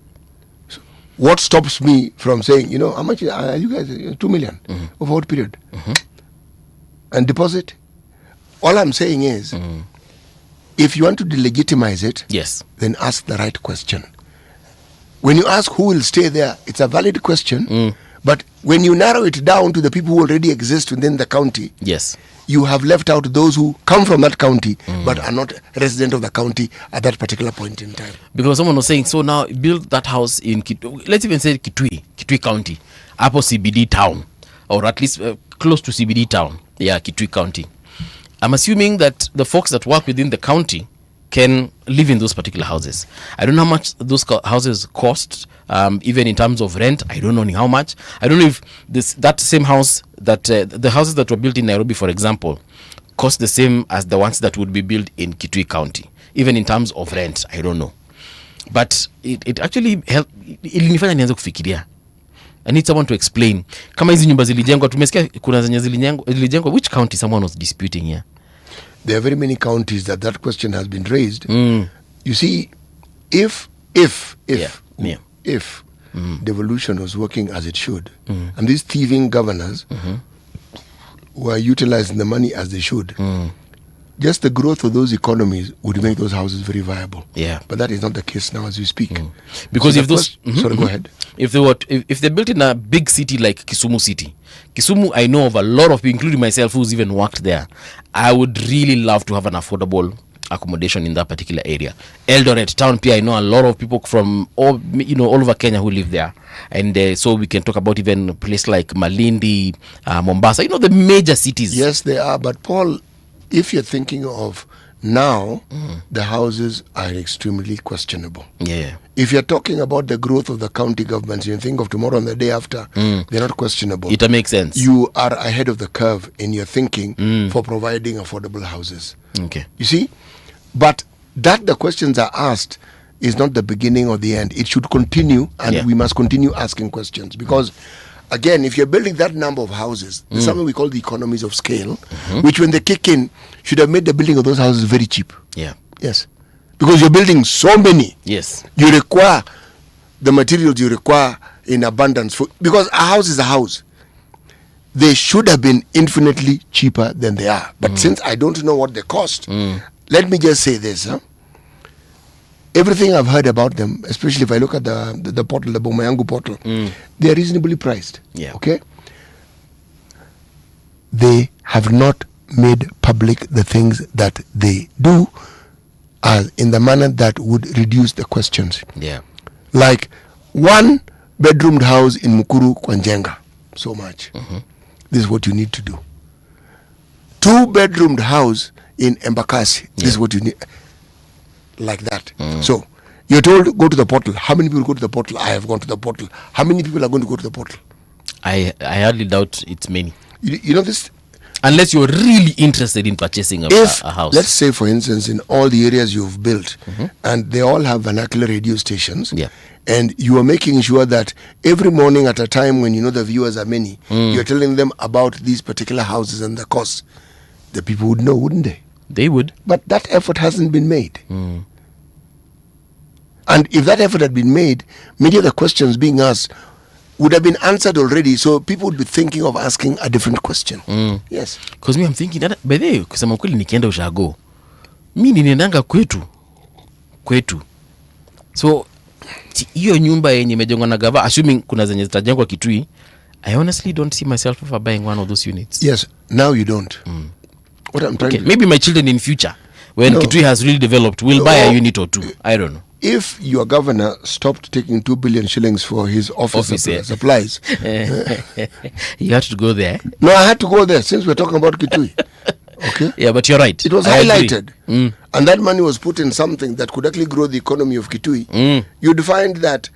So what stops me from saying, how much are you guys? 2 million over what period? And deposit? All I'm saying is, if you want to delegitimize it, yes, then ask the right question. When you ask who will stay there, it's a valid question. But when you narrow it down to the people who already exist within the county, yes, you have left out those who come from that county but are not resident of the county at that particular point in time. Because someone was saying, so now build that house in Kitui, let's even say Kitui County, Apo CBD town, or at least close to CBD town. Yeah, Kitui County. I'm assuming that the folks that work within the county can live in those particular houses. I don't know how much those houses cost, even in terms of rent. I don't know how much. I don't know if that same house, that the houses that were built in Nairobi, for example, cost the same as the ones that would be built in Kitui County, even in terms of rent. I don't know, but it actually helped. Ilinifanya nianze kufikiria. I need someone to explain. Kama hizi nyumba zilijengwa, tumesikia kuna zenye zilijengwa, which county someone was disputing here? There are very many counties that question has been raised. You see, if devolution was working as it should, and these thieving governors were utilizing the money as they should, just the growth of those economies would make those houses very viable. Yeah. But that is not the case now as we speak. Because so if those... Sorry, go ahead. If they're built in a big city like Kisumu City, Kisumu, I know of a lot of people, including myself, who's even worked there. I would really love to have an affordable accommodation in that particular area. Eldoret town, I know a lot of people from all over Kenya who live there. And so we can talk about even a place like Malindi, Mombasa, the major cities. Yes, they are. But Paul, if you're thinking of now, the houses are extremely questionable. Yeah. If you're talking about the growth of the county governments, you think of tomorrow and the day after, they're not questionable. It makes sense. You are ahead of the curve in your thinking for providing affordable houses. Okay. You see? But that the questions are asked is not the beginning or the end. It should continue, and we must continue asking questions. Because, again, if you're building that number of houses, there's something we call the economies of scale, which when they kick in, should have made the building of those houses very cheap. Yeah. Yes. Because you're building so many. Yes. You require the materials you require in abundance. Because a house is a house. They should have been infinitely cheaper than they are. But since I don't know what they cost, let me just say this. Everything I've heard about them, especially if I look at the portal, the Bomayangu portal, they are reasonably priced. Yeah. Okay? They have not made public the things that they do in the manner that would reduce the questions. Yeah. Like 1 bedroomed house in Mukuru Kwanjenga. So much. This is what you need to do. 2 bedroomed house in Embakasi. This is what you need. Like that. So you're told go to the portal. How many people go to the portal? I have gone to the portal. How many people are going to go to the portal? I hardly doubt it's many. You know this? Unless you're really interested in purchasing a house. Let's say, for instance, in all the areas you've built, and they all have vernacular radio stations, and you are making sure that every morning at a time when you know the viewers are many, you're telling them about these particular houses and the costs, the people would know, wouldn't they? They would. But that effort hasn't been made. And if that effort had been made, many of the questions being asked would have been answered already, so people would be thinking of asking a different question. Yes. Because me, I'm thinking that, by the way, kusema kweli nikienda ushago, mi ninaendanga kwetu. So, hiyo nyumba yenye imejengwa na gava, assuming kuna zenye zitajengwa Kitui, I honestly don't see myself ever buying one of those units. Yes, now you don't. What I'm trying to... Maybe my children in future, when Kitui has really developed, will buy a unit or two. I don't know. If your governor stopped taking 2 billion shillings for his office supplies... You had to go there. No, I had to go there since we're talking about Kitui. Okay? Yeah, but you're right. It was highlighted. And that money was put in something that could actually grow the economy of Kitui. You'd find that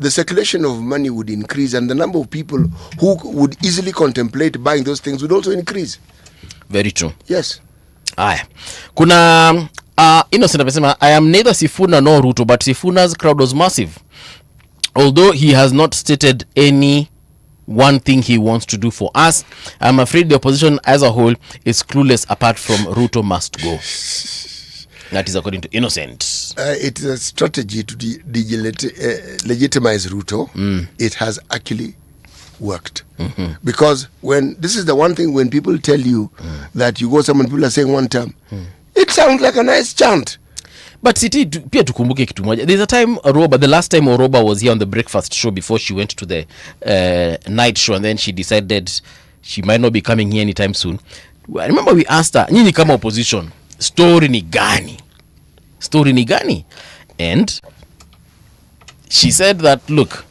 the circulation of money would increase, and the number of people who would easily contemplate buying those things would also increase. Very true. Yes. Aya. Kuna Innocent amesema, I am neither Sifuna nor Ruto, but Sifuna's crowd was massive. Although he has not stated any one thing he wants to do for us, I'm afraid the opposition as a whole is clueless apart from Ruto must go. That is according to Innocent. It is a strategy to legitimize Ruto. It has actually worked. Because this is the one thing when people tell you that you go somewhere, people are saying one term, it sounds like a nice chant. But Siti, pia tukumbuke kitu moja. There's a time the last time Oroba was here on the breakfast show before she went to the night show, and then she decided she might not be coming here anytime soon. I remember we asked her, nyinyi kama opposition, story ni gani? And she said that, look,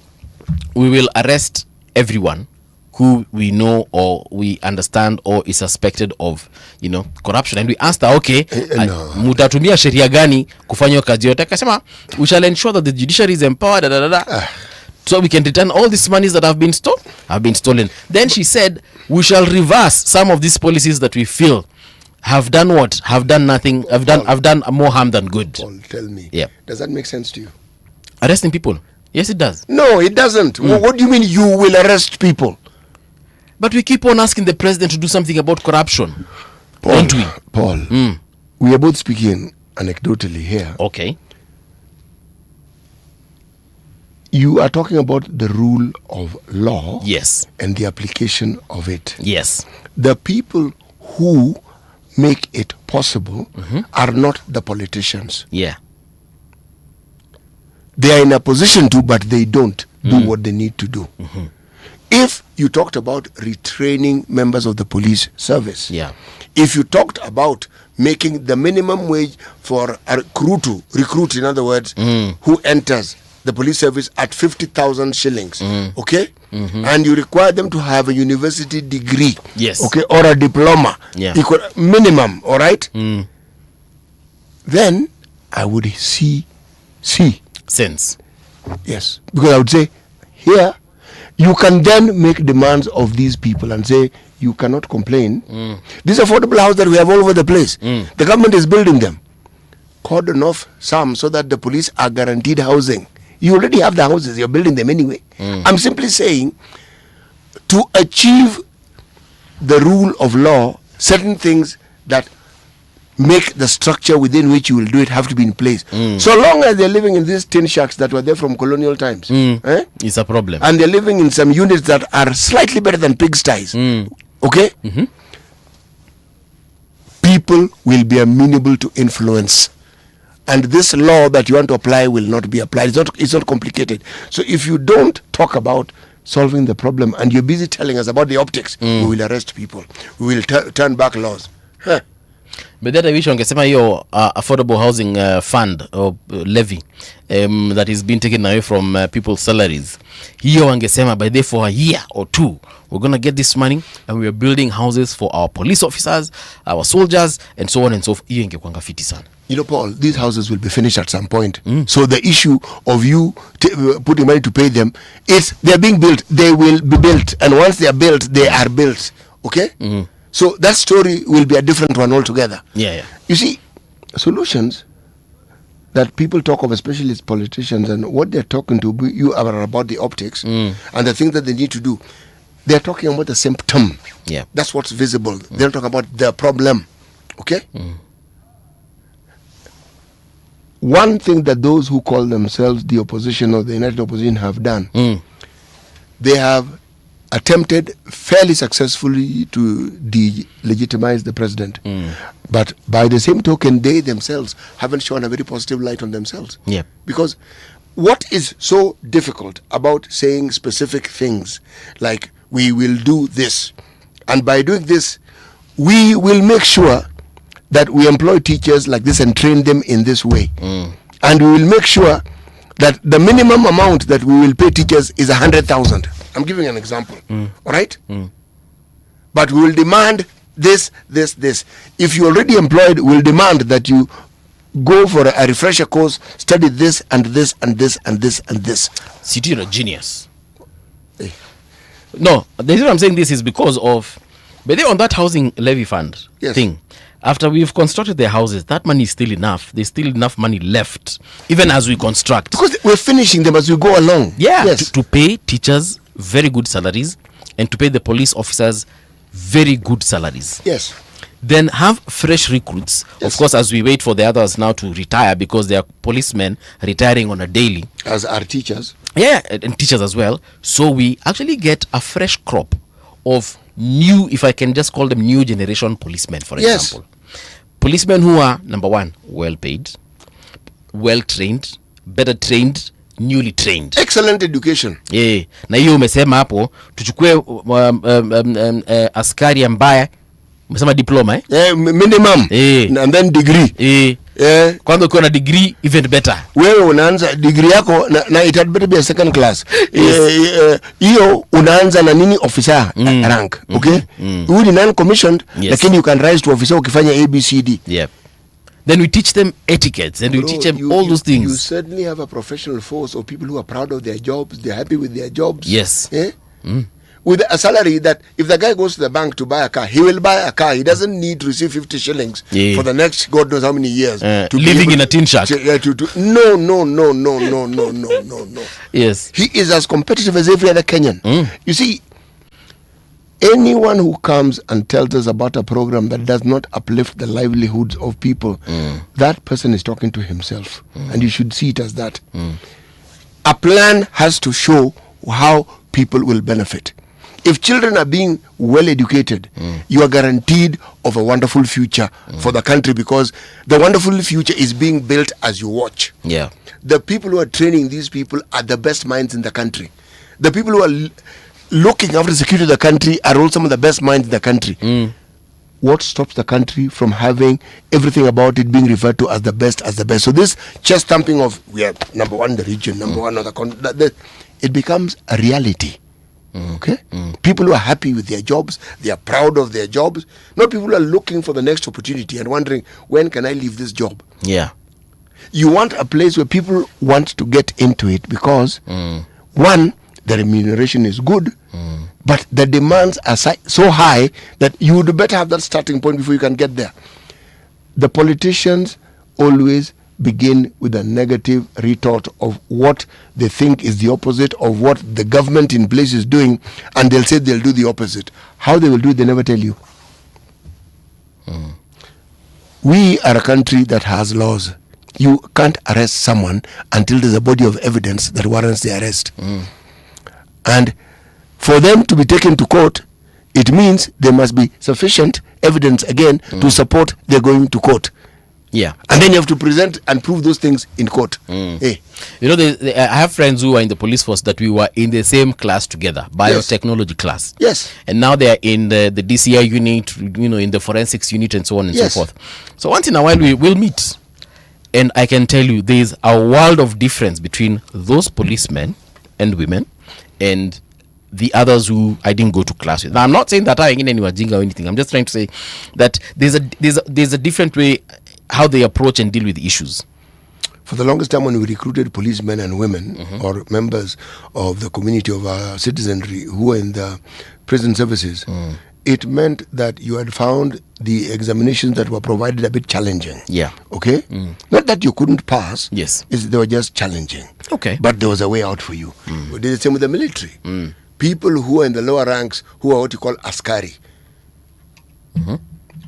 we will arrest everyone who we know or we understand or is suspected of, you know, corruption. And we asked her, okay, mutatumia sheria gani kufanya kazi yote? Akasema, we shall ensure that the judiciary is empowered, so we can return all these monies that have been stolen. Then she said, we shall reverse some of these policies that we feel have done what? Have done nothing. Have done more harm than good. Paul, tell me. Yeah. Does that make sense to you? Arresting people? Yes, it does. No, it doesn't. What do you mean you will arrest people? But we keep on asking the president to do something about corruption. Paul, don't we? Paul, we are both speaking anecdotally here. Okay. You are talking about the rule of law. Yes. And the application of it. Yes. The people who make it possible are not the politicians. Yeah. They are in a position to, but they don't do what they need to do. If you talked about retraining members of the police service, yeah. If you talked about making the minimum wage for a recruit, in other words, who enters the police service at 50,000 shillings, okay? And you require them to have a university degree, yes, okay, or a diploma, equal minimum, all right? Then I would see sense. Yes, because I would say here you can then make demands of these people and say you cannot complain. These affordable houses that we have all over the place, the government is building them. Cordon off some so that the police are guaranteed housing. You already have the houses, you're building them anyway. I'm simply saying, to achieve the rule of law, certain things that make the structure within which you will do it have to be in place. So long as they're living in these tin shacks that were there from colonial times, it's a problem. And they're living in some units that are slightly better than pigsties, okay? People will be amenable to influence. And this law that you want to apply will not be applied. It's not complicated. So if you don't talk about solving the problem and you're busy telling us about the optics, we will arrest people. We will turn back laws. But that I wish wangesema hiyo affordable housing fund or levy that is being taken away from people's salaries. Hiyo wangesema by there for a year or two, we're going to get this money and we are building houses for our police officers, our soldiers, and so on and so forth. Hiyo ingekuanga fiti sana. You know, Paul, these houses will be finished at some point. So the issue of you putting money to pay them, they're being built. They will be built. And once they are built, they are built. Okay? So that story will be a different one altogether. Yeah. You see, solutions that people talk of, especially as politicians, and what they're talking to you are about the optics and the things that they need to do. They're talking about the symptom. Yeah. That's what's visible. They're talking about the problem. Okay? One thing that those who call themselves the opposition or the United Opposition have done, they have attempted fairly successfully to delegitimize the president. But by the same token, they themselves haven't shown a very positive light on themselves. Yeah. Because what is so difficult about saying specific things like, we will do this, and by doing this, we will make sure that we employ teachers like this and train them in this way. And we will make sure that the minimum amount that we will pay teachers is 100,000. I'm giving an example. All right? But we will demand this. If you already employed, we'll demand that you go for a refresher course, study this and this and this and this and this. City, you're a genius. No, the reason I'm saying this is because of, but they on that housing levy fund thing. After we've constructed their houses, that money is still enough. There's still enough money left, even as we construct. Because we're finishing them as we go along. Yeah, yes. To pay teachers very good salaries and to pay the police officers very good salaries. Yes. Then have fresh recruits. Yes. Of course, as we wait for the others now to retire, because there are policemen retiring on a daily. As are teachers. Yeah, and teachers as well. So we actually get a fresh crop of new, if I can just call them new generation policemen, for example. Policemen who are, number one, well paid, well trained, better trained, newly trained. Excellent education. Yeah. Na hiyo umesema hapo tuchukue askari ambaye umesema diploma minimum and then degree. Kwanza ukiwa na degree even better. Wewe unaanza degree yako na it had better be a second class. Hiyo unaanza na nini officer rank, okay? You ni non-commissioned, lakini you can rise to officer ukifanya ABCD. Yep. Then we teach them etiquettes and we teach them all those things. You certainly have a professional force of people who are proud of their jobs, they're happy with their jobs. Yes. With a salary that if the guy goes to the bank to buy a car, he will buy a car. He doesn't need to receive 50 shillings for the next God knows how many years. To living in a tin shack. No. Yes. He is as competitive as every other Kenyan. You see, anyone who comes and tells us about a program that does not uplift the livelihoods of people, that person is talking to himself. And you should see it as that. A plan has to show how people will benefit. If children are being well educated, you are guaranteed of a wonderful future for the country, because the wonderful future is being built as you watch. Yeah. The people who are training these people are the best minds in the country. The people who are looking after the security of the country are all some of the best minds in the country. What stops the country from having everything about it being referred to as the best, as the best? So this chest thumping of we are number one in the region, number one on the continent, it becomes a reality. Okay? People who are happy with their jobs, they are proud of their jobs, not people who are looking for the next opportunity and wondering, when can I leave this job? Yeah. You want a place where people want to get into it because, one, the remuneration is good, but the demands are so high that you would better have that starting point before you can get there. The politicians always begin with a negative retort of what they think is the opposite of what the government in place is doing, and they'll say they'll do the opposite. How they will do it, they never tell you. We are a country that has laws. You can't arrest someone until there's a body of evidence that warrants the arrest. And for them to be taken to court, it means there must be sufficient evidence again to support their going to court. Yeah. And then you have to present and prove those things in court. Hey. You know, I have friends who are in the police force that we were in the same class together, biotechnology class. Yes. And now they are in the DCI unit, you know, in the forensics unit and so on and so forth. So once in a while we will meet. And I can tell you, there is a world of difference between those policemen and women and the others who I didn't go to class with. Now, I'm not saying that I ain't any wajinga or anything. I'm just trying to say that there's a different way how they approach and deal with issues. For the longest time, when we recruited policemen and women or members of the community of our citizenry who were in the prison services, it meant that you had found the examinations that were provided a bit challenging. Yeah. Okay? Not that you couldn't pass. Yes. They were just challenging. Okay. But there was a way out for you. We did the same with the military. People who are in the lower ranks, who are what you call askari.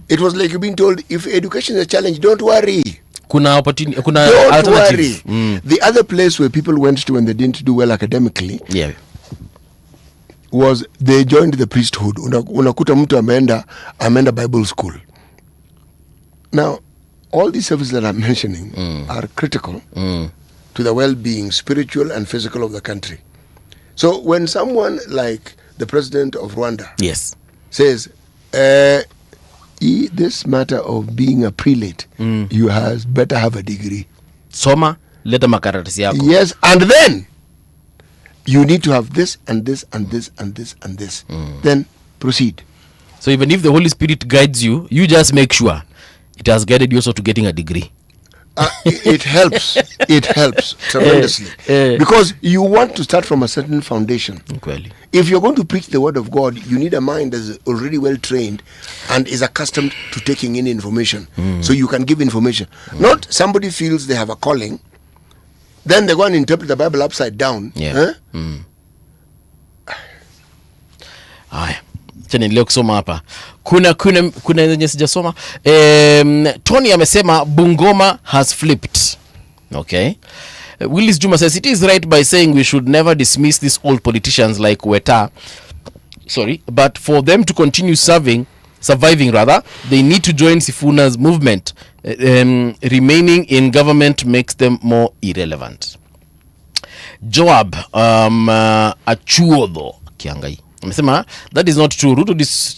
It was like you're being told, if education is a challenge, don't worry. Kuna opportunity, kuna don't alternative. Worry. The other place where people went to when they didn't do well academically was they joined the priesthood. Unakuta mtu ameenda Bible school. Now, all these services that I'm mentioning are critical to the well-being, spiritual and physical of the country. So when someone like the president of Rwanda says, this matter of being a prelate, you had better have a degree. Soma, leta makaratasi yako. Yes, and then you need to have this and this and this and this and this. Then proceed. So even if the Holy Spirit guides you, you just make sure it has guided you also to getting a degree. It helps. It helps tremendously. Because you want to start from a certain foundation. If you're going to preach the word of God, you need a mind that's already well trained and is accustomed to taking in information. So you can give information. Not somebody feels they have a calling, then they go and interpret the Bible upside down. Nilio kusoma hapa. Kuna yenye sijasoma. Tony amesema Bungoma has flipped. Okay. Willis Juma says it is right by saying we should never dismiss these old politicians like Weta. But for them to continue surviving rather, they need to join Sifuna's movement. Remaining in government makes them more irrelevant. Joab Achuodo Kiangai. Amesema that is not true. Ruto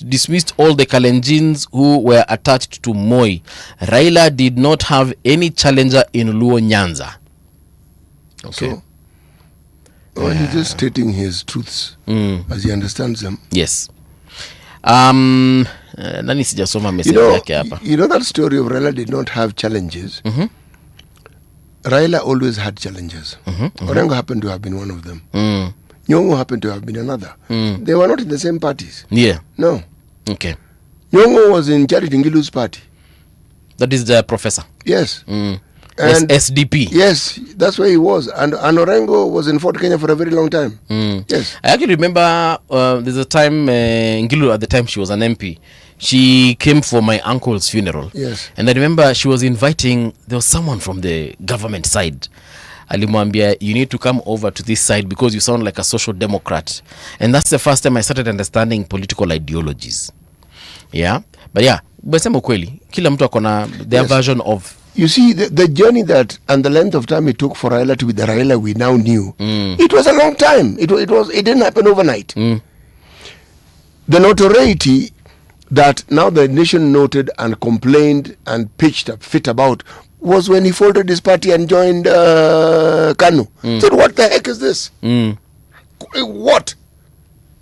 dismissed all the Kalenjins who were attached to Moi. Raila did not have any challenger in Luo Nyanza. Okay. So, he's just stating his truths as he understands them. Yes. Nani sijasoma message yake hapa. You know that story of Raila did not have challenges. Raila always had challenges. Orengo happened to have been one of them. Nyong'o happened to have been another. They were not in the same parties. Yeah. No. Okay. Nyong'o was in Charity Ngilu's party. That is the professor. Yes. And SDP. Yes, that's where he was. And Orengo was in Fort Kenya for a very long time. Yes. I actually remember there's a time Ngilu, at the time she was an MP. She came for my uncle's funeral. Yes. And I remember she was inviting, there was someone from the government side. Alimwambia, you need to come over to this side because you sound like a social democrat. And that's the first time I started understanding political ideologies. Yeah. But yeah, besema ukweli, kila mtu akona their version of. You see, the journey that and the length of time it took for Raila to be the Raila we now knew, it was a long time. It didn't happen overnight. The notoriety that now the nation noted and complained and pitched a fit about was when he folded his party and joined KANU. Said, what the heck is this? What?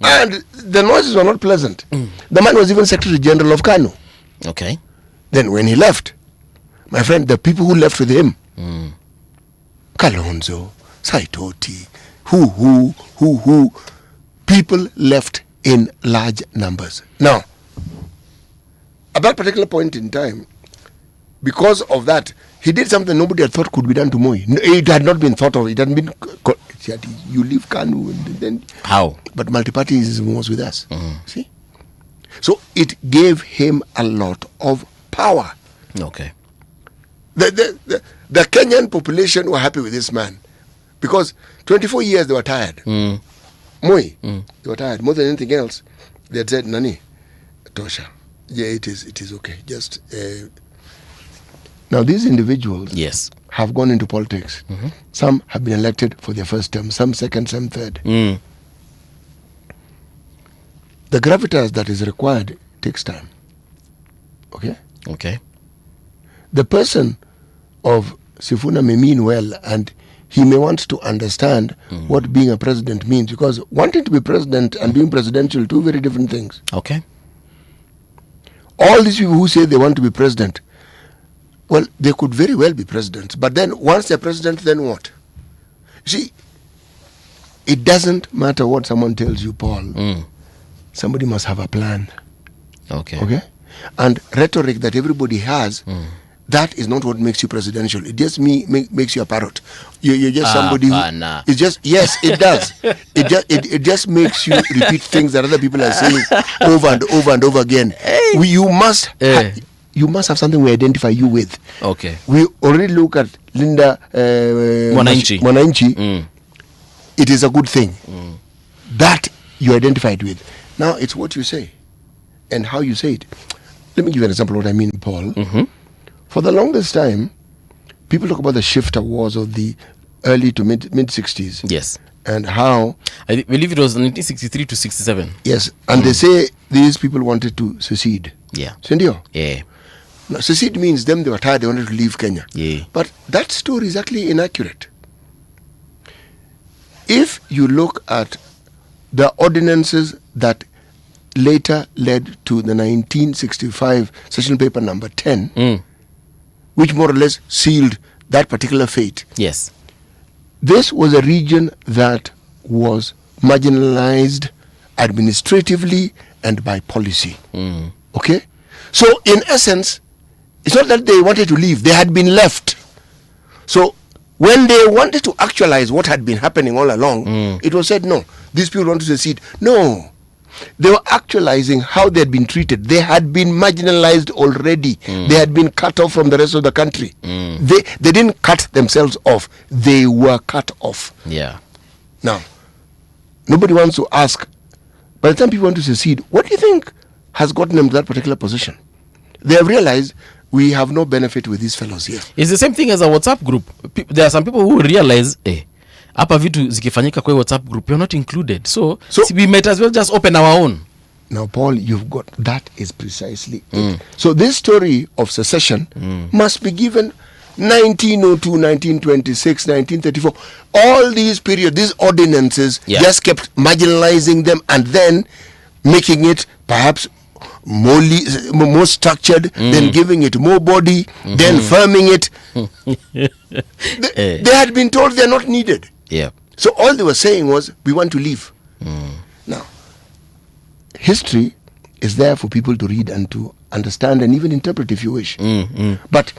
And the noises were not pleasant. The man was even Secretary General of KANU. Okay. Then when he left, my friend, the people who left with him, Kalonzo, Saitoti, who, people left in large numbers. Now, at that particular point in time, because of that, he did something nobody had thought could be done to Moi. It had not been thought of. It hadn't been. You leave KANU and then. How? But multipartyism was with us. See? So it gave him a lot of power. Okay. The Kenyan population were happy with this man because 24 years they were tired. Moi, they were tired more than anything else. They had said, Nani, Tosha, yeah, it is okay. Just now these individuals, yes, have gone into politics. Some have been elected for their first term, some second, some third. The gravitas that is required takes time. Okay. Okay. The person of Sifuna may mean well, and he may want to understand what being a president means, because wanting to be president and being presidential, two very different things. Okay. All these people who say they want to be president, well, they could very well be presidents, but then once they're president, then what? See, it doesn't matter what someone tells you, Paul. Somebody must have a plan. Okay. Okay? And rhetoric that everybody has, that is not what makes you presidential. It just makes you a parrot. You're just somebody who... It's just... Yes, it does. It just makes you repeat things that other people are saying over and over and over again. You must have something we identify you with. Okay. We already look at Linda Mwananchi. It is a good thing. That you identified with. Now, it's what you say and how you say it. Let me give you an example of what I mean, Paul. For the longest time, people talk about the shifter wars of the early to mid 60s. Yes. And how... I believe it was 1963 to 67. Yes. And they say these people wanted to secede. Yeah. Sendio? Yeah. Now, secede means them, they were tired, they wanted to leave Kenya. Yeah. But that story is actually inaccurate. If you look at the ordinances that later led to the 1965 session paper number 10, which more or less sealed that particular fate. Yes. This was a region that was marginalized administratively and by policy. Okay? So, in essence, it's not that they wanted to leave, they had been left. So, when they wanted to actualize what had been happening all along, it was said, no, these people want to secede. No. They were actualizing how they had been treated. They had been marginalized already. They had been cut off from the rest of the country. They didn't cut themselves off. They were cut off. Yeah. Now, nobody wants to ask, by the time people want to secede, what do you think has gotten them to that particular position? They have realized we have no benefit with these fellows here. It's the same thing as a WhatsApp group. There are some people who realize, hapa vitu zikifanyika kwa WhatsApp group you're not included, so we might as well just open our own. Now, Paul, you've got that is precisely it. So this story of secession must be given 1902, 1926, 1934. All these periods, these ordinances, just kept marginalizing them and then making it perhaps more structured, then giving it more body, then firming it. They had been told they're not needed. Yeah. So all they were saying was, we want to leave. Now, history is there for people to read and to understand and even interpret if you wish. But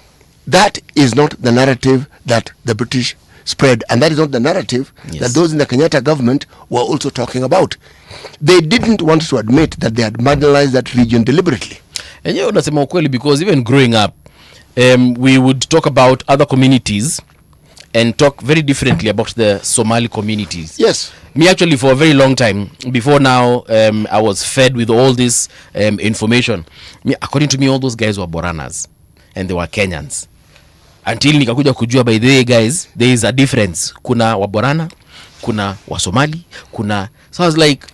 that is not the narrative that the British spread, and that is not the narrative that those in the Kenyatta government were also talking about. They didn't want to admit that they had marginalized that region deliberately. And you unasema ukweli, because even growing up, we would talk about other communities and talk very differently about the Somali communities. Yes. Me actually for a very long time, before now, I was fed with all this information. According to me, all those guys were Boranas and they were Kenyans. Until nikakuja kujua, by the way guys, there is a difference. Kuna Waborana, kuna Wasomali, kuna... So I was like...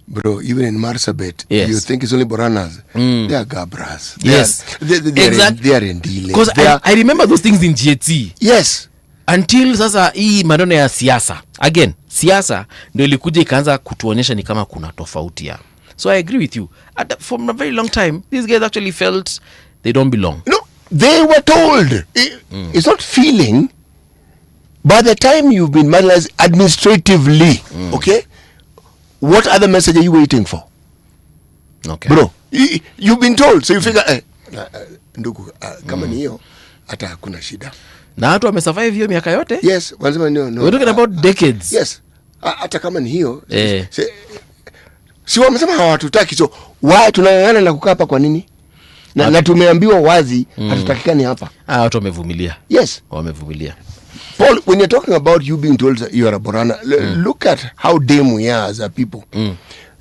Bro, even in Marsabit, you think it's only Boranas. They are Gabras. They are in delay. Because I remember those things in GHC. Yes. Until sasa hii maneno ya siasa. Again, siasa ndio ilikuja ikaanza kutuonyesha ni kama kuna tofauti ya. So I agree with you. For a very long time, these guys actually felt they don't belong. No, they were told. It's not feeling. By the time you've been marginalized administratively, okay, what other message are you waiting for? Okay. Bro, you've been told. So you figure, ndugu, kama ni hiyo, hata hakuna shida. Na watu wamesurvive hiyo miaka yote? Yes, wanasema no. We're talking about decades. Yes. Hata kama ni hiyo. Si wamesema hawatutaki, so why tunang'ang'ana na kukaa hapa kwa nini? Na tumeambiwa wazi hatutakikani hapa. Watu wamevumilia. Yes. Wamevumilia. Paul, when you're talking about you being told that you are a Borana, look at how dim we are as a people.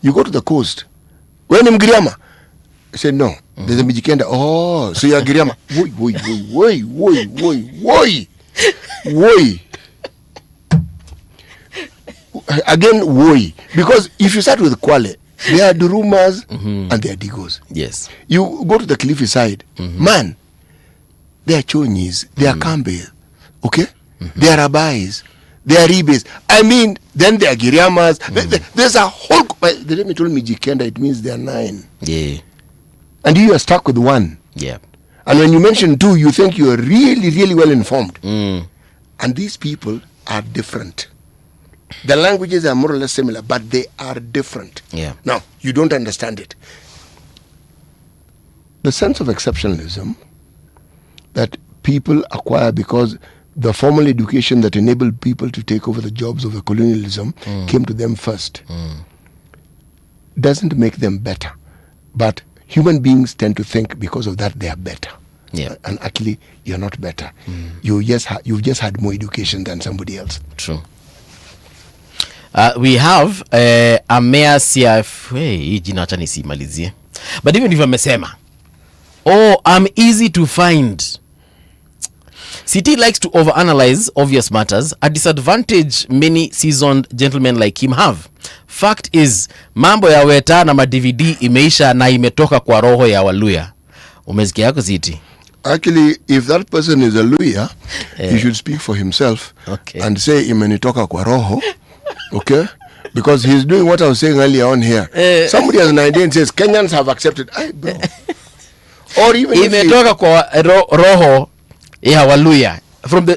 You go to the coast. When in Giriama, I said no. There's a Mijikenda. Oh, so you're Giriama. Woi. Again, woi. Because if you start with Kwale, there are Durumas and there are Digos. Yes. You go to the cliffy side, man, there are Chonyis, there are Kambe, okay? There are Rabais, there are Ribes. I mean, then there are Giriamas. There's a whole... They let me told Mijikenda, it means there are 9. Yeah. And you are stuck with 1. Yeah. And when you mention 2, you think you are really, really well informed. And these people are different. The languages are more or less similar, but they are different. Yeah. Now, you don't understand it. The sense of exceptionalism that people acquire because the formal education that enabled people to take over the jobs of the colonialism came to them first doesn't make them better. But human beings tend to think because of that they are better. Yeah. And actually, you're not better. You've just had more education than somebody else. True. We have a mayor CF. Hii jina acha nisimalizie. But even if amesema, I'm easy to find. City likes to overanalyze obvious matters, a disadvantage many seasoned gentlemen like him have. Fact is, mambo ya weta na ma-DVD imeisha na imetoka kwa roho ya Waluya. Umesikia yako City? Actually, if that person is a Luya, he should speak for himself and say imenitoka kwa roho. Okay? Because he's doing what I was saying earlier on here. Somebody has an idea and says, Kenyans have accepted. Bro. Or even imetoka kwa roho ya Waluya.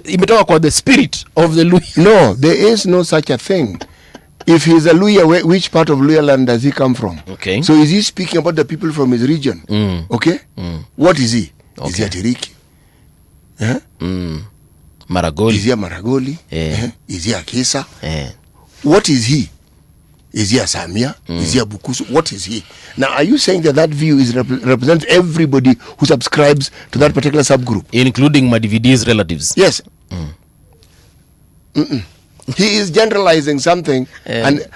Imetoka kwa the spirit of the Luya. No, there is no such a thing. If he's a Luya, which part of Luya land does he come from? Okay. So is he speaking about the people from his region? Okay? What is he? Okay. Is he a Tiriki? Maragoli. Is he a Maragoli? Is he a Kisa? Yeah. What is he? Is he a Samia? Is he a Bukusu? What is he? Now, are you saying that view is represents everybody who subscribes to that particular subgroup? Including Madividi's relatives? Yes. He is generalizing something and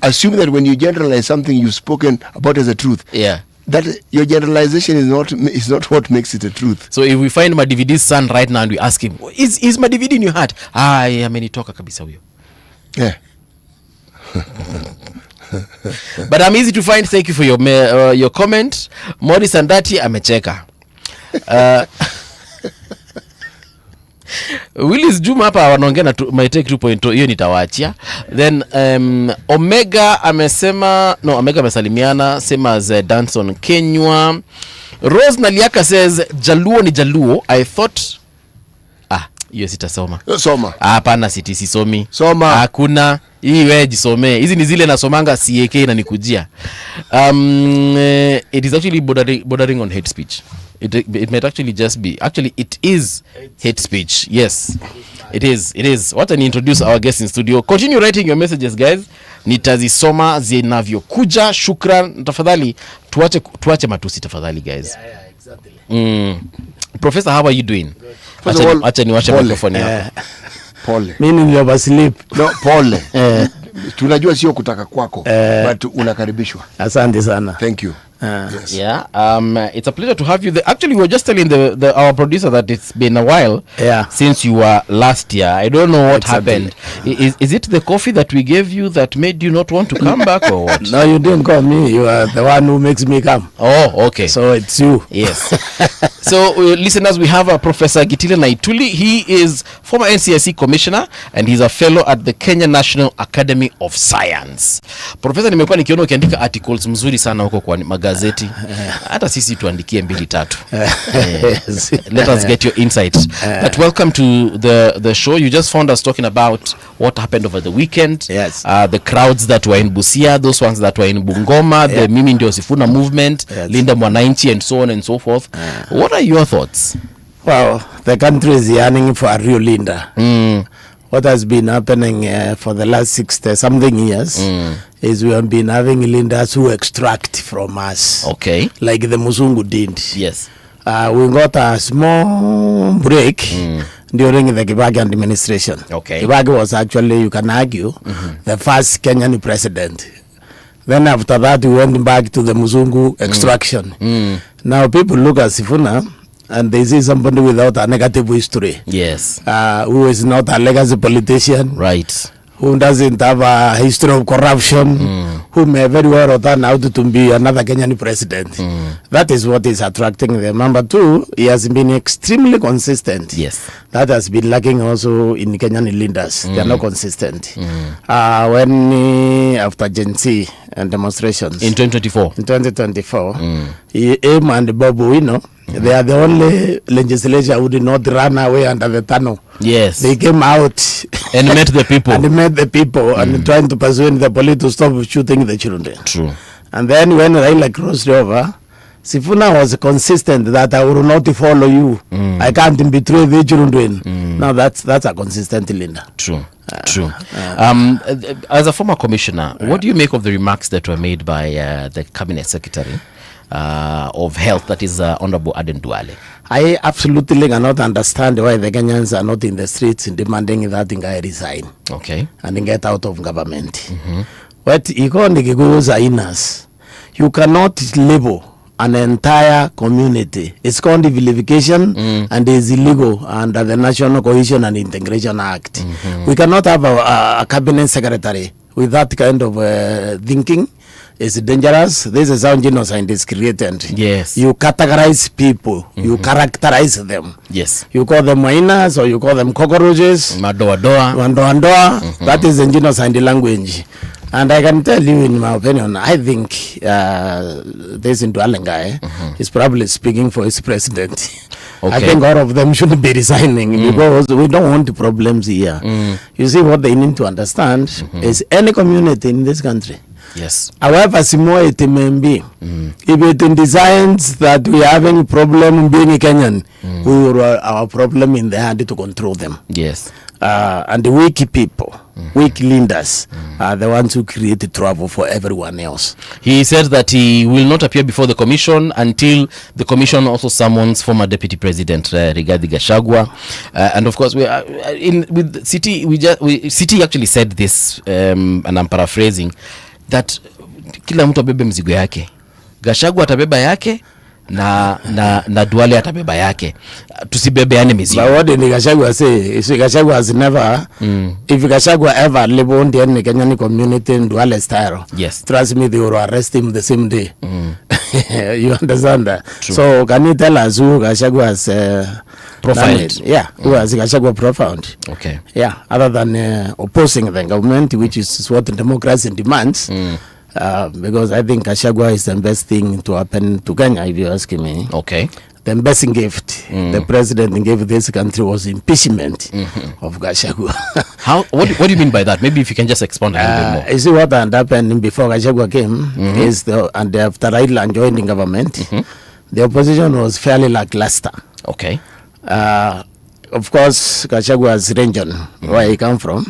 assuming that when you generalize something you've spoken about as a truth. Yeah. That your generalization is not what makes it a truth. So if we find Madividi's son right now and we ask him, is Madividi in your heart? Amenitoka kabisa huyo. Yeah. But I'm easy to find. Thank you for your comment. Morris Andati amecheka. Willis Juma hapa wanaongea na my take 2.0, hiyo nitawaachia. Then Omega amesema Omega amesalimiana sema as Danson Kenywa. Rose Naliaka says Jaluo ni Jaluo. I thought hiyo sitasoma. Soma. Hapana, sisomi. Soma. Hakuna. Hii wewe jisomee. Hizi ni zile nasomanga CAK na nikujia. It is actually bordering on hate speech. It might actually just be. Actually, it is hate speech. Yes. It is. What I introduce our guests in studio. Continue writing your messages, guys. Nitazisoma zinavyokuja. Shukran. Tafadhali tuache matusi tafadhali, guys. Yeah, exactly. Professor, how are you doing? Acha niwashe microphone yako. Pole. Mimi nilio sleep. No, pole. Tunajua sio kutaka kwako, but unakaribishwa. Asante sana. Thank you. Yes. Yeah. It's a pleasure to have you there. Actually, we were just telling our producer that it's been a while since you were last year. I don't know what happened. Is it the coffee that we gave you that made you not want to come back or what? No, you didn't call me. You are the one who makes me come. Oh, okay. So it's you. Yes. So, listeners, we have Professor Gitile Naituli. He is former NCIC commissioner and he's a fellow at the Kenya National Academy of Science. Professor, nimekuwa nikiona ukiandika articles mzuri sana huko kwa magazeti. Hata sisi tuandikie 2-3. Let us get your insights. But welcome to the show. You just found us talking about what happened over the weekend. Yes. The crowds that were in Busia, those ones that were in Bungoma, the Mimi Ndio Sifuna movement, Linda Mwananchi and so on and so forth. What are your thoughts? Well, the country is yearning for a real Linda. What has been happening for the last 60-something years is we have been having Lindas who extract from us. Okay. Like the Musungu did. Yes. We got a small break during the Kibaki administration. Okay. Kibaki was actually, you can argue, the first Kenyan president. Then after that, we went back to the Musungu extraction. Now people look at Sifuna and they see somebody without a negative history. Yes. Who is not a legacy politician. Right. Who doesn't have a history of corruption. Who may very well turn out to be another Kenyan president. That is what is attracting them. Number two, he has been extremely consistent. Yes. That has been lacking also in Kenyan leaders. They are not consistent. When after Gen Z and demonstrations. In 2024. In 2024, him and Bobo, they are the only legislature who did not run away under the tunnel. Yes. They came out and met the people. And trying to persuade the police to stop shooting the children. True. And then when Raila crossed over, Sifuna was consistent that I will not follow you. I can't betray the children. Now that's a consistent Linda. True. True. As a former commissioner, what do you make of the remarks that were made by the cabinet secretary of health, that is Honorable Aden Duale? I absolutely cannot understand why the Kenyans are not in the streets demanding that I resign. Okay. And get out of government. But you cannot label an entire community. It's called vilification and is illegal under the National Cohesion and Integration Act. We cannot have a cabinet secretary with that kind of thinking. It's dangerous. This is how genocide is created. Yes. You categorize people. You characterize them. Yes. You call them minors or you call them cockroaches. Madoadoa. That is the genocide language. And I can tell you, in my opinion, I think this Nduale guy is probably speaking for his president. Okay. I think all of them should be resigning because we don't want problems here. You see, what they need to understand is any community in this country. Yes. However small it may be, if it decides that we are having a problem being a Kenyan, we will our problem in the hand to control them. Yes. And the weak people, weak leaders, are the ones who create trouble for everyone else. He said that he will not appear before the commission until the commission also summons former Deputy President Rigathi Gachagua. And of course, we are with City. City actually said this, and I'm paraphrasing, that kila mtu abebe mzigo yake. Gachagua atabeba yake, na Duale atabeba yake. Tusibebeane mizigo. But what did Gachagua say? Is Gachagua has never, if Gachagua ever live on the Kenyan community in Duale style, yes, trust me, they will arrest him the same day. You understand that? True. So can you tell us who Gachagua has profiled? Yeah, who has Gachagua profiled? Okay. Yeah, other than opposing the government, which is what democracy demands. Because I think Gachagua is the best thing to happen to Kenya, if you ask me. Okay. The best gift the president gave this country was impeachment of Gachagua. How? What do you mean by that? Maybe if you can just expand a little bit more. You see what had happened before Gachagua came is and after Raila joined the government, the opposition was fairly lackluster. Okay. Of course, Gachagua's region, where he come from,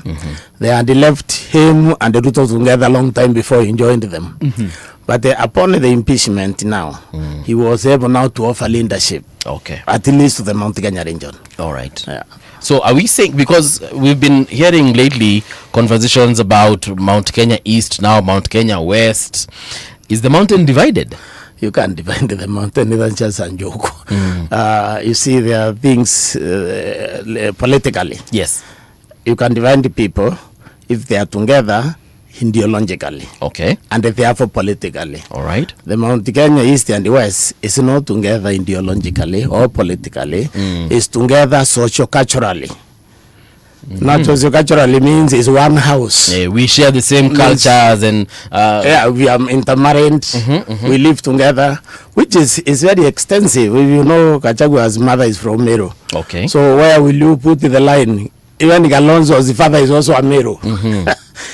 they had left him and the Ruto together a long time before he joined them. But upon the impeachment now, he was able now to offer leadership. Okay. At least to the Mount Kenya region. All right. Yeah. So are we saying, because we've been hearing lately conversations about Mount Kenya East, now Mount Kenya West, is the mountain divided? You can't divide the mountain, even just a joke. You see, there are things politically. Yes. You can divide the people if they are together ideologically. Okay. And therefore politically. All right. The Mount Kenya East and the West is not together ideologically or politically. It's together socio-culturally. Not socio-culturally means it's one house. Yeah, we share the same cultures and yeah, we are intermarried. We live together, which is very extensive. You know, Gachagua's mother is from Meru. Okay. So where will you put the line? Even Galonzo's father is also a Meru.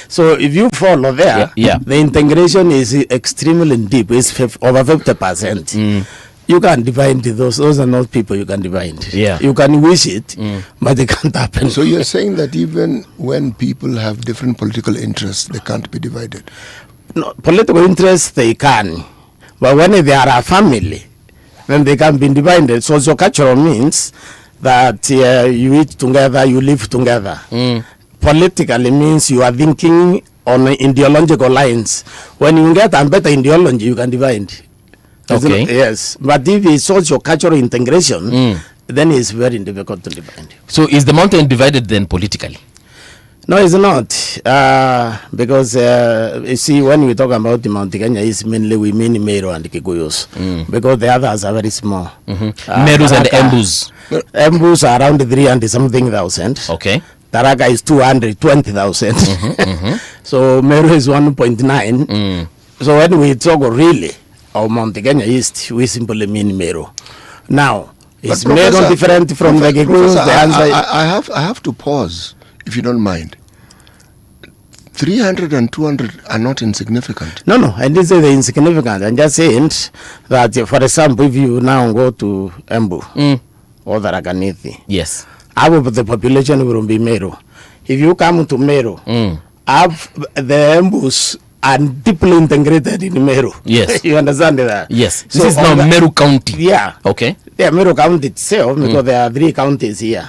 So if you follow there, the integration is extremely deep. It's over 50%. You can't divide those. Those are not people you can divide. Yeah. You can wish it, but it can't happen. So you're saying that even when people have different political interests, they can't be divided? No, political interests, they can. But when they are a family, then they can be divided. Socio-cultural means that you eat together, you live together. Politically means you are thinking on ideological lines. When you get a better ideology, you can divide. Okay. Yes, but if it's also cultural integration, then it's very difficult to divide. So is the mountain divided then politically? No, it's not. Because you see, when we talk about the Mount Kenya, it's mainly we mean Meru and Kikuyus, because the others are very small. Merus and Embus. Embus are around 300,000. Okay. Taraga is 220,000. So Meru is 1.9. So when we talk really of Mount Kenya East, we simply mean Meru. Now, is Meru different from the Kikuyus? I have to pause, if you don't mind. 300 and 200 are not insignificant. No, I didn't say they're insignificant. I'm just saying that, for example, if you now go to Embu or the Raganithi, yes, half of the population will be Meru. If you come to Meru, half the Embus are deeply integrated in Meru. Yes. You understand that? Yes. So this is now Meru County. Yeah. Okay. Yeah, Meru County itself, because there are 3 counties here.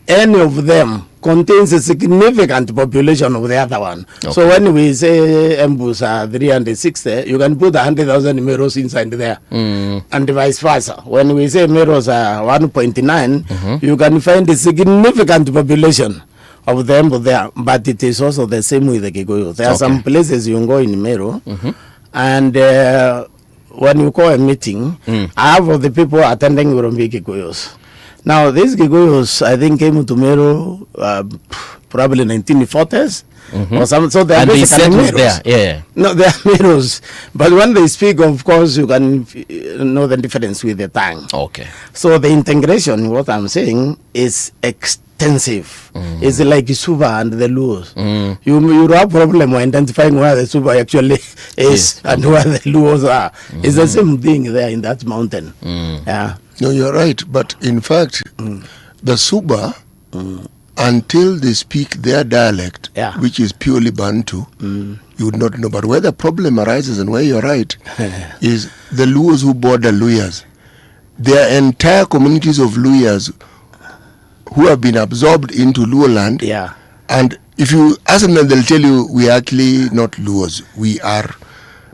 Any of them contains a significant population of the other one. Okay. So when we say Embus are 360, you can put 100,000 Merus inside there. And vice versa. When we say Merus are 1.9, you can find a significant population of them there, but it is also the same with the Kikuyu. There are some places you can go in Meru, and when you call a meeting, half of the people attending will be Kikuyus. Now, these Kikuyus, I think, came to Meru probably 1940s or something. So they are basically Merus. There. Yeah. No, they are Merus. But when they speak, of course, you can know the difference with the tongue. Okay. So the integration, what I'm saying, is extensive. It's like Suba and the Luos. You have problem identifying where the Suba actually is and where the Luos are. It's the same thing there in that mountain. Yeah. No, you're right. But in fact, the Suba, until they speak their dialect, which is purely Bantu, you would not know. But where the problem arises, and where you're right, is the Luos who border Luyas. There are entire communities of Luyas who have been absorbed into Luo land. Yeah. And if you ask them, they'll tell you, we are actually not Luos. We are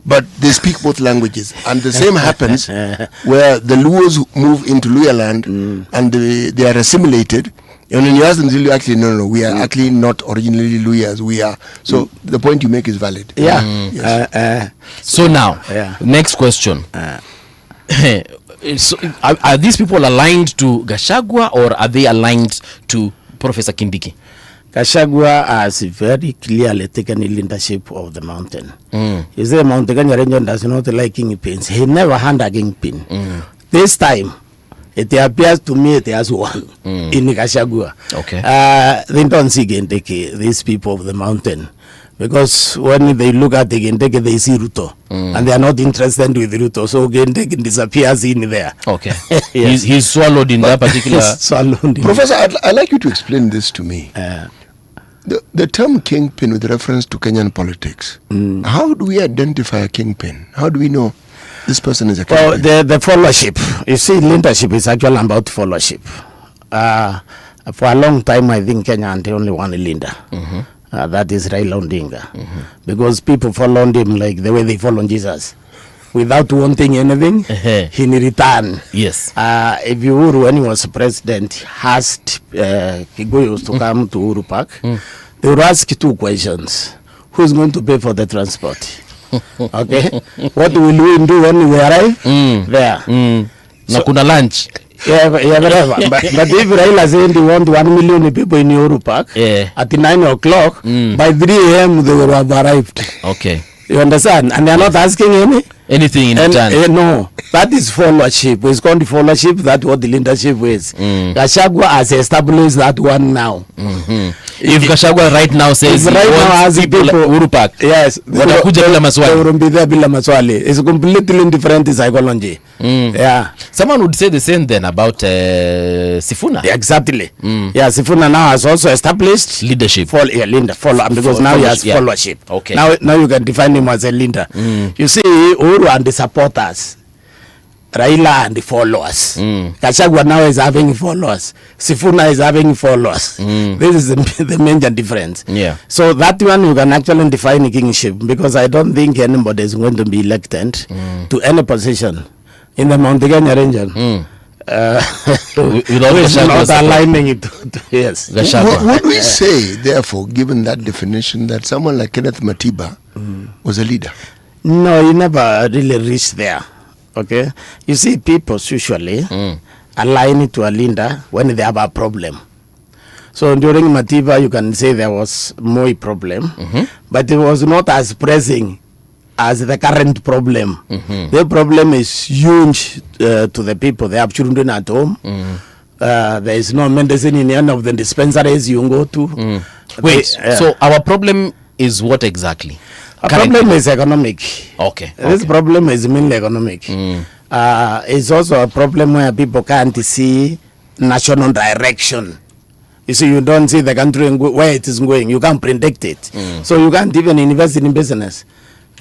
but they speak both languages. And the same happens where the Luos move into Luya land and they are assimilated. And when you ask them, you actually, no, we are actually not originally Luyas. We are. So the point you make is valid. Yeah. Yes. So now, next question. So are these people aligned to Gachagua or are they aligned to Professor Kindiki? Gachagua has very clearly taken the leadership of the mountain. You say Mount Kenya region does not like kingpins. He never had a kingpin. This time, it appears to me it has one in Gachagua. Okay. They don't see Gendeke, these people of the mountain. Because when they look at the Gendeke, they see Ruto. And they are not interested with Ruto. So Gendeke disappears in there. Okay. Yes. He's swallowed in that particular... Professor, I'd like you to explain this to me. The term kingpin with reference to Kenyan politics, how do we identify a kingpin? How do we know this person is a kingpin? Well, the followership. You see, leadership is actually about followership. For a long time, I think Kenya had only one leader. That is Raila Odinga. Because people followed him like the way they followed Jesus. Without wanting anything, in return. Yes. If Uhuru, when he was president, asked Kiguyos to come to Uhuru Park, they would ask 2 questions. Who's going to pay for the transport? Okay? What will we do when we arrive? There. So, Nakuna lunch. Yeah, but if Raila said he want 1 million people in Uhuru Park, at 9 o'clock, by 3 a.m. they will have arrived. Okay. You understand? And they are not asking anything in return. No, that is followership. It's called followership. That's what the leadership is. Gachagua has established that one now. If Gachagua right now says he wants people Uhuru Park, yes, watakuja bila maswali. They will be there bila maswali. It's completely different psychology. Yeah. Someone would say the same then about Sifuna. Yeah, exactly. Yeah, Sifuna now has also established leadership. Because now he has followership. Okay. Now you can define him as a leader. You see, Uhuru and the supporters, Raila and the followers. Gachagua now is having followers. Sifuna is having followers. This is the major difference. Yeah. So that one you can actually define kingship, because I don't think anybody is going to be elected to any position in the Mount Kenya region. Without aligning it to yes. Would we say, therefore, given that definition, that someone like Kenneth Matiba was a leader? No, he never really reached there. Okay, you see, people usually align to a leader when they have a problem. So during Matiba, you can say there was more problem, but it was not as pressing as the current problem. The problem is huge to the people. They have children at home. There is no medicine in any of the dispensaries you go to. Wait, so our problem is what exactly? Our problem is economic. Okay. This problem is mainly economic. It's also a problem where people can't see national direction. You see, you don't see the country where it is going. You can't predict it. So you can't even invest in business,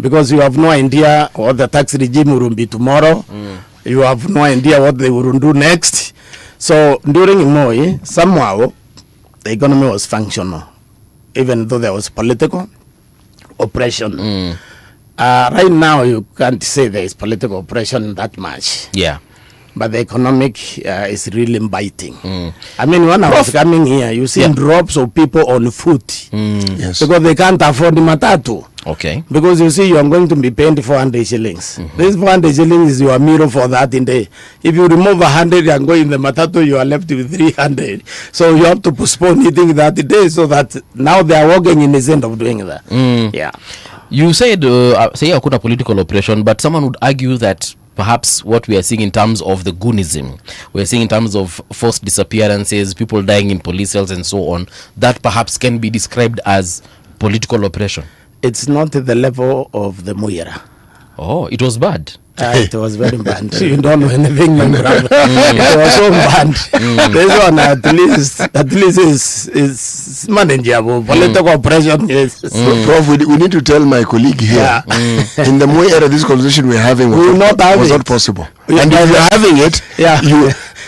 because you have no idea what the tax regime will be tomorrow. You have no idea what they will do next. So during Moi, somehow the economy was functional, even though there was political oppression. Right now, you can't say there is political oppression that much. Yeah. But the economic is really biting. I mean, when I was coming here, you see drops of people on foot. Yes. Because they can't afford the matatu. Okay. Because you see, you are going to be paying 400 shillings. This 400 shillings is your mirror for that in day. If you remove 100 and go in the matatu, you are left with 300. So you have to postpone eating that day, so that now they are working in the sense of doing that. Yeah. You said, say hakuna political oppression, but someone would argue that perhaps what we are seeing in terms of the goonism, we are seeing in terms of forced disappearances, people dying in police cells and so on, that perhaps can be described as political oppression. It's not at the level of the Muira. Oh, it was bad. It was very bad. You don't know anything, my brother. It was so bad. This one at least is manageable. Political oppression is. So, Prof, we need to tell my colleague here. In the Moi era, this conversation we're having was not possible. And if you're having it,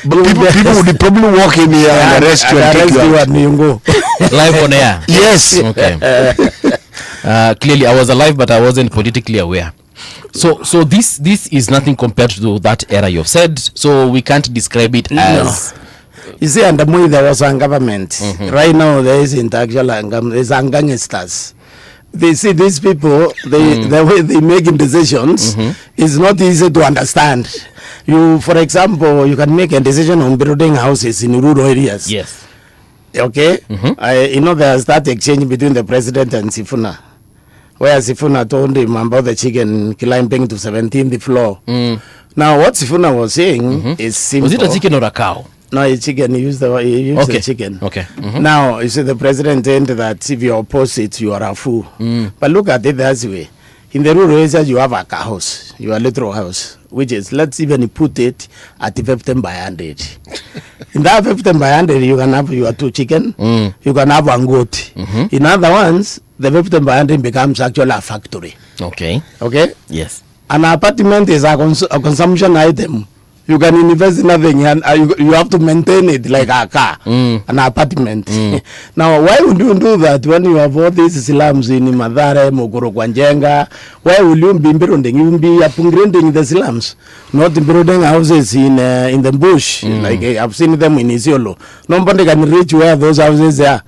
people would probably walk in here and arrest you and take you out. Live on air. Yes. Okay. Clearly, I was alive, but I wasn't politically aware. So this is nothing compared to that era you've said. So we can't describe it as. You see, under Moi there was a government. Right now there isn't actual there's gangsters. They see these people, the way they making decisions is not easy to understand. You, for example, you can make a decision on building houses in rural areas. Yes. Okay. There's that exchange between the president and Sifuna, where Sifuna told him about the chicken climbing to 17th floor. Now, what Sifuna was saying is simple. Was it a chicken or a cow? No, it's chicken. He used the chicken. Okay. Now, you see, the president said that if you oppose it, you are a fool. But look at it this way. In the rural areas, you have a house, your little house, which is, let's even put it at 15 by 100. In that 15 by 100, you can have your 2 chicken, you can have 1 goat. In other ones, the 15 by 100 becomes actually a factory. Okay. Okay? Yes. An apartment is a consumption item. You can invest in nothing, and you have to maintain it like a car, an apartment. Now, why would you do that when you have all these slums in Madare, Mogoro, Kwanjenga? Why will you be building? You will be upgrading the slums, not building houses in the bush. Like I've seen them in Isiolo. Nobody can reach where those houses are.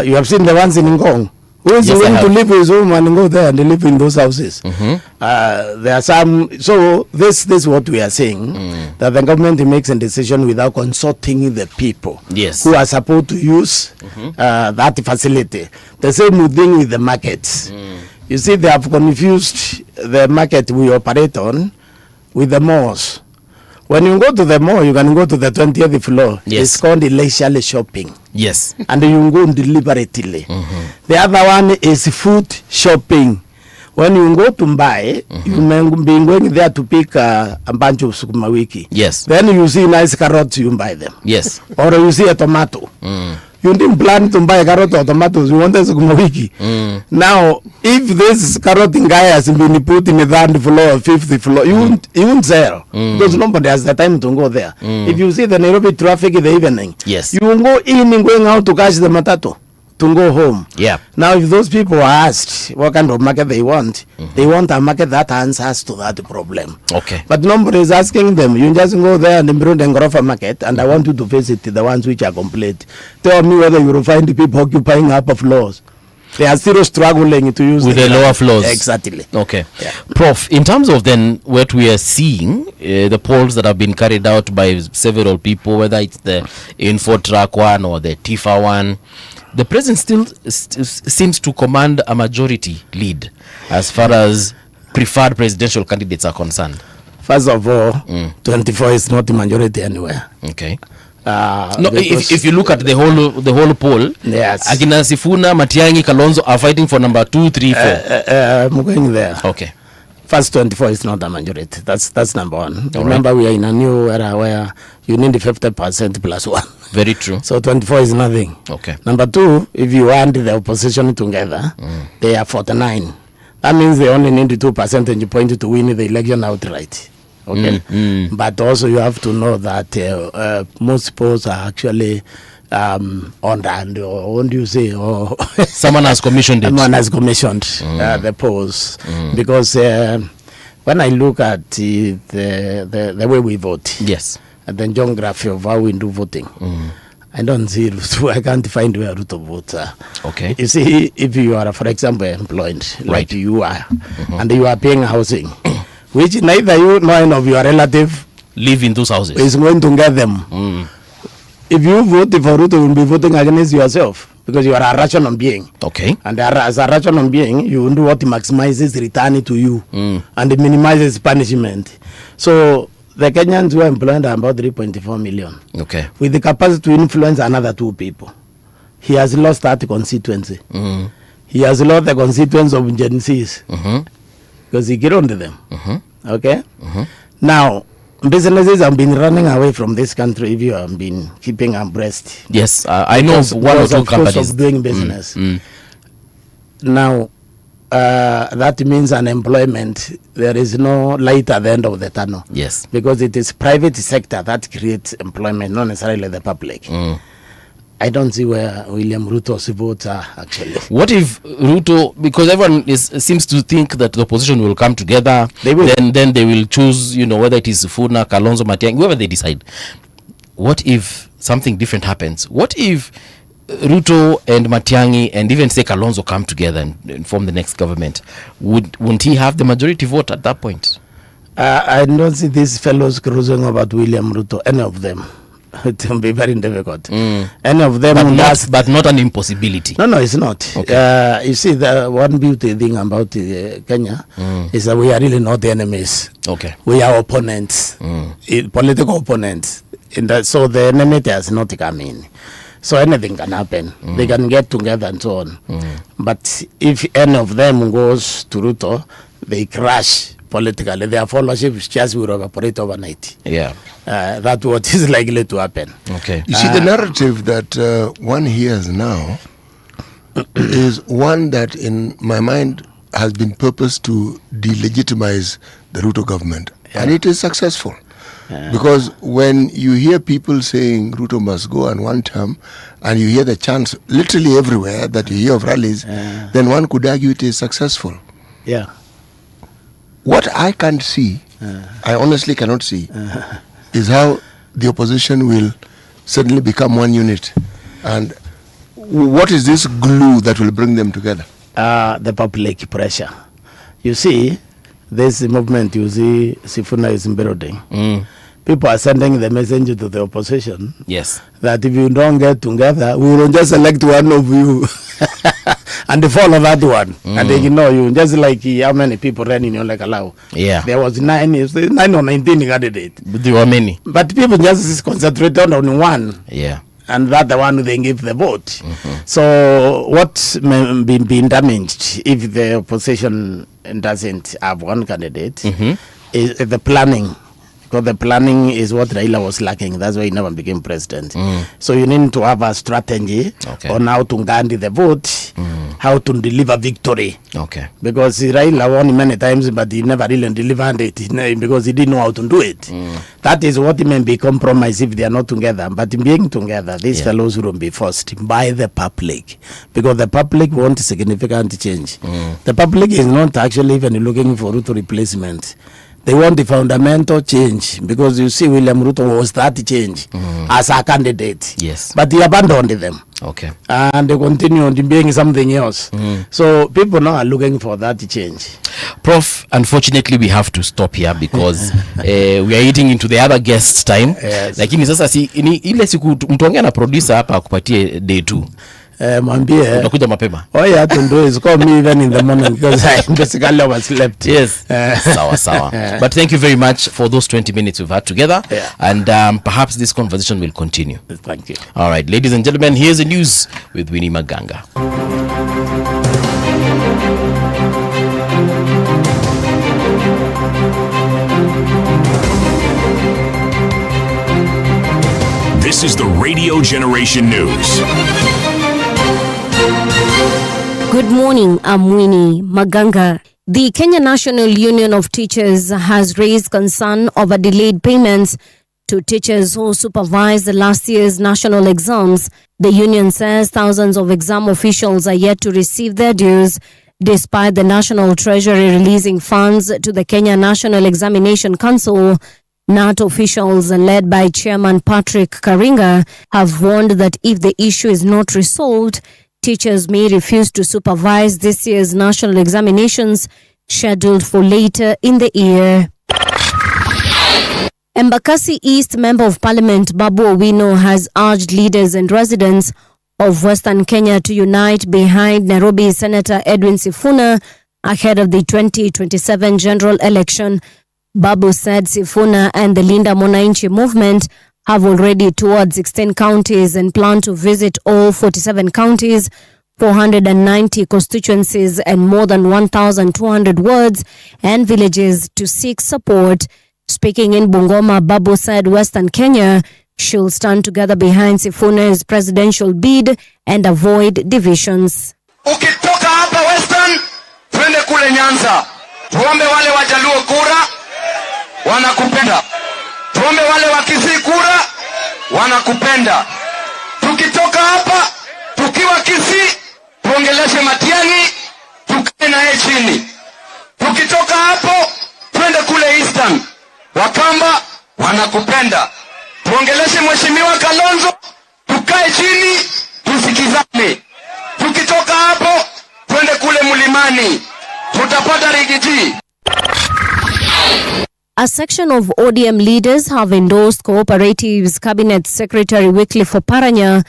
You have seen the ones in Ngong. Who is willing to live with his home and go there and live in those houses? There are some. So this is what we are saying, that the government makes a decision without consulting the people who are supposed to use that facility. The same thing with the markets. You see, they have confused the market we operate on with the malls. When you go to the mall, you can go to the 20th floor. Yes. It's called leisurely shopping. Yes. And you go deliberately. The other one is food shopping. When you go to buy, you may be going there to pick a bunch of sukuma wiki. Yes. Then you see nice carrots, you buy them. Yes. Or you see a tomato. You didn't plan to buy carrot or tomatoes, you want a sukuma wiki. Now, if this carrot guy has been put in the 3rd floor or 5th floor, you won't sell. Because nobody has the time to go there. If you see the Nairobi traffic in the evening, yes, you will go in and going out to catch the matatu to go home. Yeah. Now, if those people are asked what kind of market they want a market that answers to that problem. Okay. But nobody is asking them. You just go there and build a Ngorofa market, and I want you to visit the ones which are complete. Tell me whether you will find the people occupying upper floors. They are still struggling to use with the lower floors. Exactly. Okay. Yeah. Prof, in terms of then what we are seeing, the polls that have been carried out by several people, whether it's the Infotrack one or the Tifa one, the president still seems to command a majority lead as far as preferred presidential candidates are concerned. First of all, 24 is not a majority anywhere. Okay. No, if you look at the whole poll, yes, Agina Sifuna, Matiang'i, Kalonzo are fighting for number 2, 3, 4. I'm going there. Okay. First 24 is not a majority. That's number one. All Remember, we are in a new era where you need 50% plus 1. Very true. So 24 is nothing. Okay. Number 2, if you want the opposition together, they are 49. That means they only need 2 percentage points to win the election outright. Okay. But also you have to know that most polls are actually on and what do you say? Or someone has commissioned it. Someone has commissioned the polls because when I look at the way we vote, yes, and the geography of how we do voting, I don't see. I can't find where to vote. Okay. You see, if you are, for example, employed, like you are, and you are paying housing, which neither you nor any of your relative live in those houses, is going to get them. If you vote for Ruto, you will be voting against yourself because you are a rational being. Okay. And as a rational being, you will do what maximizes return to you and minimizes punishment. So the Kenyans who are employed are about 3.4 million. Okay. With the capacity to influence another 2 people. He has lost that constituency. He has lost the constituency of Gen Zs because he get onto them. Okay. Now, businesses have been running away from this country if you have been keeping abreast. Yes, I know of 1 or 2 companies of doing business. Now, that means unemployment. There is no light at the end of the tunnel. Yes. Because it is private sector that creates employment, not necessarily the public. I don't see where William Ruto's votes are actually. What if Ruto, because everyone seems to think that the opposition will come together, they will. Then they will choose, whether it is Sifuna, Kalonzo, Matiang'i, whoever they decide. What if something different happens? What if Ruto and Matiang'i and even say Kalonzo come together and form the next government? Wouldn't he have the majority vote at that point? I don't see these fellows cruising about William Ruto, any of them. It will be very difficult. Any of them, but not an impossibility. No, it's not. Okay. You see, the one beauty thing about Kenya is that we are really not the enemies. Okay, we are opponents, political opponents. So the enemy has not come in. So anything can happen. They can get together and so on. But if any of them goes to Ruto, they crash politically. Their followership just will evaporate overnight. Yeah. That's what is likely to happen. Okay. You see, the narrative that one hears now is one that, in my mind, has been purposed to delegitimize the Ruto government. Yeah. And it is successful. Because when you hear people saying Ruto must go on one term, and you hear the chants literally everywhere that you hear of rallies, then one could argue it is successful. Yeah. What I can't see, I honestly cannot see, is how the opposition will suddenly become one unit. And what is this glue that will bring them together? The public pressure. You see, this movement, you see, Sifuna is building. People are sending the message to the opposition. Yes. That if you don't get together, we will just select one of you and follow that one. And they ignore you. Just like how many people ran in like Lamu. Yeah. There was 9 or 19 candidates. But there were many. But people just concentrate on one. Yeah. And that the one they give the vote. So what's been damaged if the opposition doesn't have one candidate is the planning. Because the planning is what Raila was lacking. That's why he never became president. So you need to have a strategy on how to guarantee the vote, how to deliver victory. Okay. Because Raila won many times, but he never really delivered it because he didn't know how to do it. That is what may be compromised if they are not together. But being together, these fellows will be forced by the public. Because the public wants significant change. The public is not actually even looking for Ruto replacement. They want the fundamental change, because you see William Ruto was that change as a candidate. Yes. But he abandoned them. Okay. And they continued being something else. So people now are looking for that change. Prof, unfortunately we have to stop here because we are eating into the other guest's time. Yes. Lakini sasa ile siku mtuongea na producer hapa akupatie day 2. Mwambie utakuja mapema. Oh yeah, to do is call me even in the morning because I basically overslept. Yes. Sawa. But thank you very much for those 20 minutes we've had together. Yeah. And perhaps this conversation will continue. Thank you. All right, ladies and gentlemen, here's the news with Winnie Maganga. This is the Radio Generation News. Good morning, I'm Winnie Maganga. The Kenya National Union of Teachers has raised concern over delayed payments to teachers who supervised last year's national exams. The union says thousands of exam officials are yet to receive their dues, despite the National Treasury releasing funds to the Kenya National Examination Council. NAT officials, led by Chairman Patrick Karinga, have warned that if the issue is not resolved, teachers may refuse to supervise this year's national examinations scheduled for later in the year. Embakasi East Member of Parliament Babu Owino has urged leaders and residents of Western Kenya to unite behind Nairobi Senator Edwin Sifuna ahead of the 2027 general election. Babu said Sifuna and the Linda Mwananchi movement have already toured 16 counties and plan to visit all 47 counties, 490 constituencies and more than 1,200 wards and villages to seek support. Speaking in Bungoma, Babu said Western Kenya should stand together behind Sifuna's presidential bid and avoid divisions. Ukitoka hapa Western, twende kule Nyanza. Tuombe wale Wajaluo kura, wanakupenda. Tuombe wale wa Kisii kura, wanakupenda. Tukitoka hapa, tukiwa Kisii, tuongeleshe Matiang'i, tukae naye chini. Tukitoka hapo, twende kule Eastern. Wakamba wanakupenda. Tuongeleshe Mheshimiwa Kalonzo, tukae chini, tusikizane. Tukitoka hapo, twende kule Mlimani. Tutapata rigiji. A section of ODM leaders have endorsed Cooperatives Cabinet Secretary Wycliffe Oparanya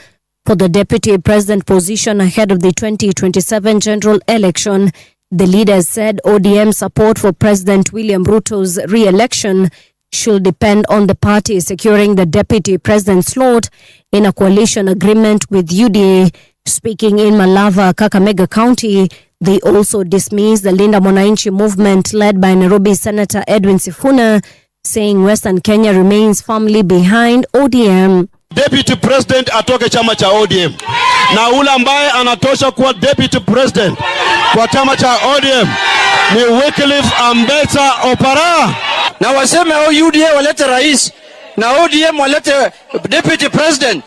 for the Deputy President position ahead of the 2027 general election. The leaders said ODM support for President William Ruto's re-election should depend on the party securing the Deputy President slot in a coalition agreement with UDA. Speaking in Malava, Kakamega County, they also dismissed the Linda Mwananchi movement led by Nairobi Senator Edwin Sifuna, saying Western Kenya remains firmly behind ODM. Deputy President atoke chama cha ODM. Na ule ambaye anatosha kuwa Deputy President kwa chama cha ODM ni Wycliffe Ambetsa Oparanya. Na waseme UDA walete rais na ODM walete Deputy President.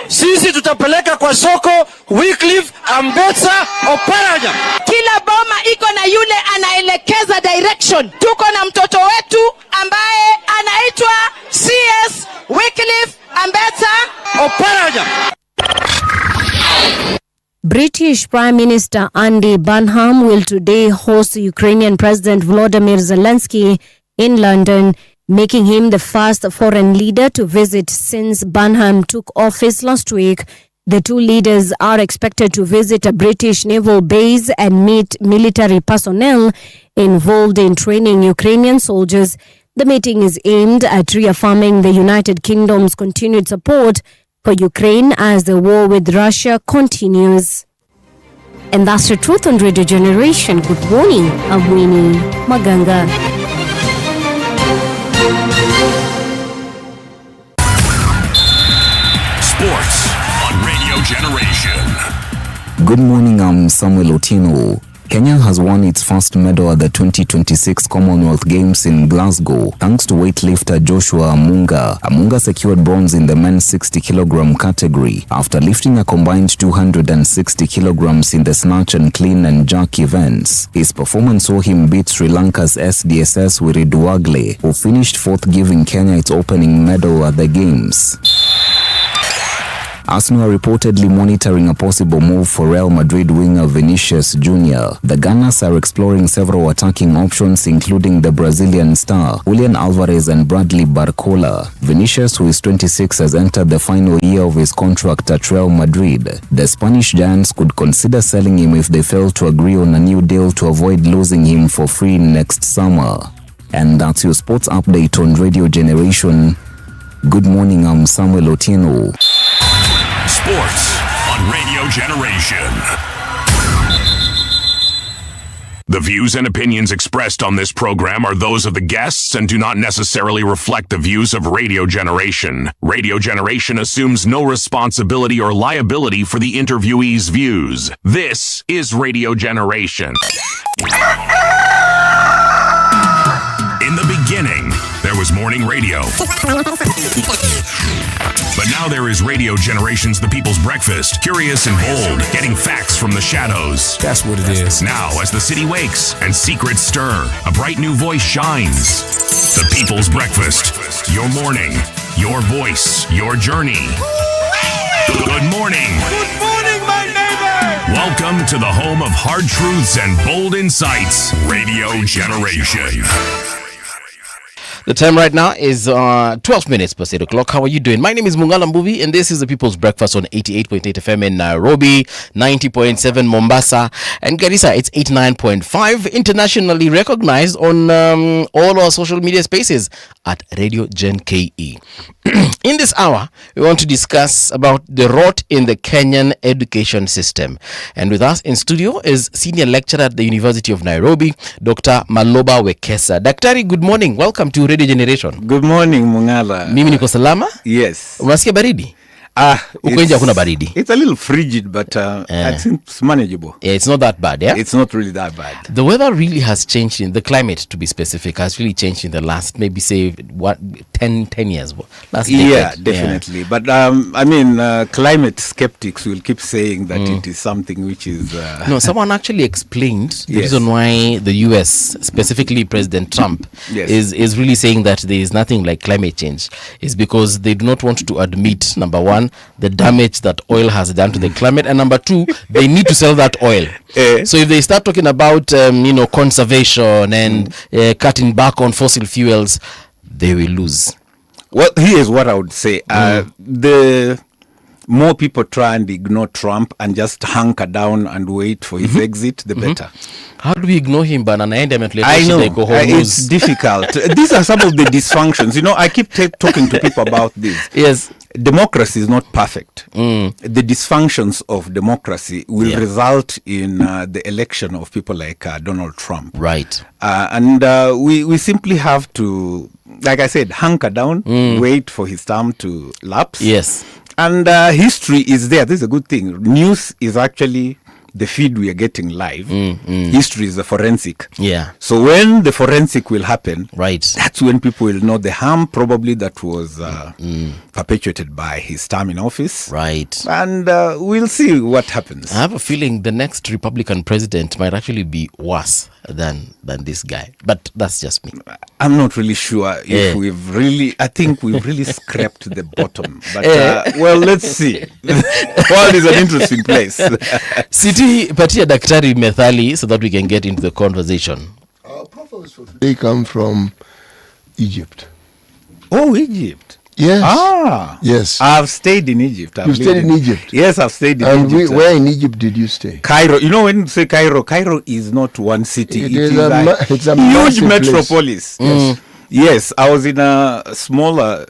Sisi tutapeleka kwa soko Wycliffe Ambetsa Oparanya. Kila boma iko na yule anaelekeza direction. Tuko na mtoto wetu ambaye anaitwa CS Wycliffe Ambetsa Oparanya. British Prime Minister Andy Burnham will today host Ukrainian President Volodymyr Zelensky in London, making him the first foreign leader to visit since Burnham took office last week. The two leaders are expected to visit a British naval base and meet military personnel involved in training Ukrainian soldiers. The meeting is aimed at reaffirming the United Kingdom's continued support for Ukraine as the war with Russia continues. And that's the truth on Radio Generation. Good morning, I'm Winnie Maganga. Sports on Radio Generation. Good morning, I'm Samuel Otieno. Kenya has won its first medal at the 2026 Commonwealth Games in Glasgow thanks to weightlifter Joshua Amunga. Amunga secured bronze in the men's 60-kilogram category after lifting a combined 260 kilograms in the snatch and clean and jerk events. His performance saw him beat Sri Lanka's SDSS Wiriduagle, who finished fourth, giving Kenya its opening medal at the Games. Arsenal are reportedly monitoring a possible move for Real Madrid winger Vinicius Jr. The Gunners are exploring several attacking options, including the Brazilian star Julian Alvarez and Bradley Barcola. Vinicius, who is 26, has entered the final year of his contract at Real Madrid. The Spanish Giants could consider selling him if they fail to agree on a new deal to avoid losing him for free next summer. And that's your sports update on Radio Generation. Good morning, I'm Samuel Otieno. Sports on Radio Generation. The views and opinions expressed on this program are those of the guests and do not necessarily reflect the views of Radio Generation. Radio Generation assumes no responsibility or liability for the interviewee's views. This is Radio Generation. In the beginning, there was morning radio. But now there is Radio Generation's The People's Breakfast. Curious and bold, getting facts from the shadows. That's what it is. Now, as the city wakes and secrets stir, a bright new voice shines. The People's Breakfast. Your morning, your voice, your journey. Good morning. Good morning, my neighbor. Welcome to the home of hard truths and bold insights. Radio Generation. The time right now is 12 minutes past 8 o'clock. How are you doing? My name is Mungala Mbuvi, and this is the People's Breakfast on 88.8 FM in Nairobi, 90.7 Mombasa, and Garissa. It's 89.5, internationally recognized on all our social media spaces at Radio Gen KE. In this hour, we want to discuss about the rot in the Kenyan education system. And with us in studio is senior lecturer at the University of Nairobi, Dr. Maloba Wekesa. Daktari, good morning. Welcome to Radio Generation. Good morning, Mungala. Mimi niko salama? Yes. Unasikia baridi? Huko nje hakuna baridi. It's a little frigid, but I think it's manageable. Yeah, it's not that bad, yeah? It's not really that bad. The weather really has changed in the climate, to be specific, has really changed in the last, maybe say, 10 years. Last decade. Yeah, definitely. But I mean, climate skeptics will keep saying that it is something which is... No, someone actually explained the reason why the US, specifically President Trump, is really saying that there is nothing like climate change. Is because they do not want to admit, number one, the damage that oil has done to the climate, and number two, they need to sell that oil. So if they start talking about conservation and cutting back on fossil fuels, they will lose. Well, here's what I would say. The more people try and ignore Trump and just hunker down and wait for his exit, the better. How do we ignore him? But I know, it's difficult. These are some of the dysfunctions. You know, I keep talking to people about this. Yes. Democracy is not perfect. The dysfunctions of democracy will result in the election of people like Donald Trump. Right. And we simply have to, like I said, hunker down, wait for his term to lapse. Yes. And history is there. This is a good thing. News is actually the feed we are getting live. History is the forensic. Yeah. So when the forensic will happen, right, that's when people will know the harm probably that was perpetuated by his term in office. Right. And we'll see what happens. I have a feeling the next Republican president might actually be worse than this guy. But that's just me. I'm not really sure if I think we've really scraped the bottom. But, well, let's see. The world is an interesting place. Siti, patia daktari methali so that we can get into the conversation. Our proverbs for today come from Egypt. Oh, Egypt. Yes. Yes. I've stayed in Egypt. You've stayed in Egypt? Yes, I've stayed in Egypt. Where in Egypt did you stay? Cairo. You know, when you say Cairo, Cairo is not one city. It's a huge metropolis. Yes. Yes, I was in a smaller,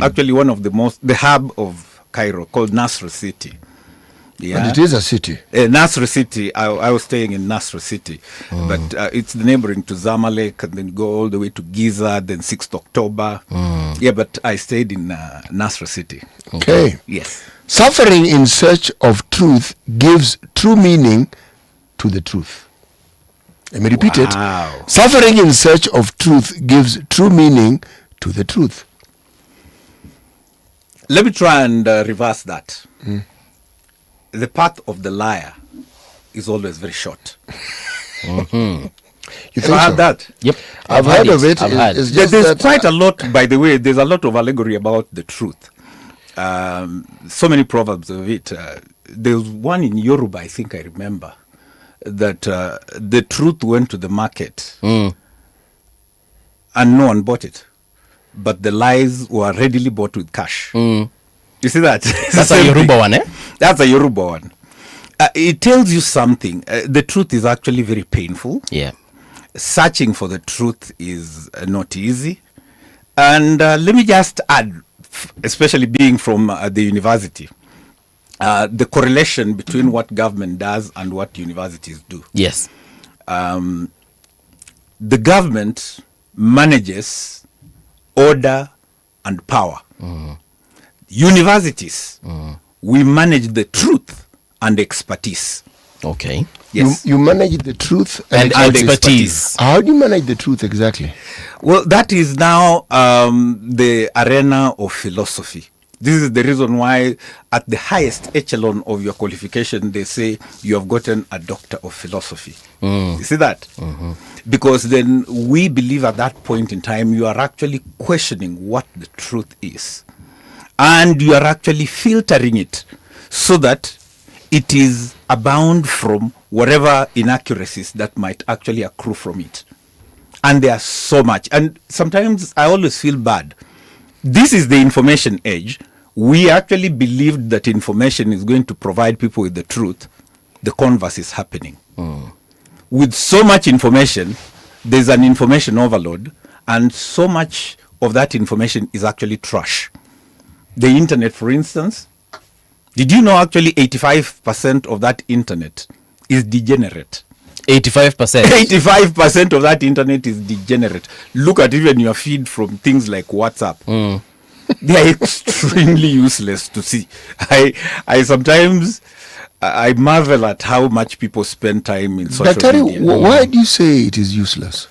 actually one of the hub of Cairo called Nasr City. Yeah. But it is a city. Nasr City. I was staying in Nasr City, but it's the neighboring to Zamalek, and then go all the way to Giza, then 6th October. Yeah, but I stayed in Nasr City. Okay. Yes. Suffering in search of truth gives true meaning to the truth. Let me repeat it. Suffering in search of truth gives true meaning to the truth. Let me try and reverse that. The path of the liar is always very short. You think heard that? Yep. I've heard of it. There's quite a lot, by the way, there's a lot of allegory about the truth. So many proverbs of it. There's one in Yoruba, I think I remember, that the truth went to the market and no one bought it. But the lies were readily bought with cash. You see that? That's a Yoruba one, eh? That's a Yoruba one. It tells you something. The truth is actually very painful. Yeah. Searching for the truth is not easy. And let me just add, especially being from the university, the correlation between what government does and what universities do. Yes. The government manages order and power. Universities, we manage the truth and expertise. Okay. Yes. You manage the truth and expertise. How do you manage the truth exactly? Well, that is now the arena of philosophy. This is the reason why at the highest echelon of your qualification, they say you have gotten a doctor of philosophy. You see that? Because then we believe at that point in time, you are actually questioning what the truth is. And you are actually filtering it so that it is abound from whatever inaccuracies that might actually accrue from it. And there are so much. And sometimes I always feel bad. This is the information age. We actually believed that information is going to provide people with the truth. The converse is happening. With so much information, there's an information overload, and so much of that information is actually trash. The internet, for instance, did you know actually 85% of that internet is degenerate? 85%? 85% of that internet is degenerate. Look at even your feed from things like WhatsApp. They are extremely useless to see. I sometimes I marvel at how much people spend time in social media. Why do you say it is useless?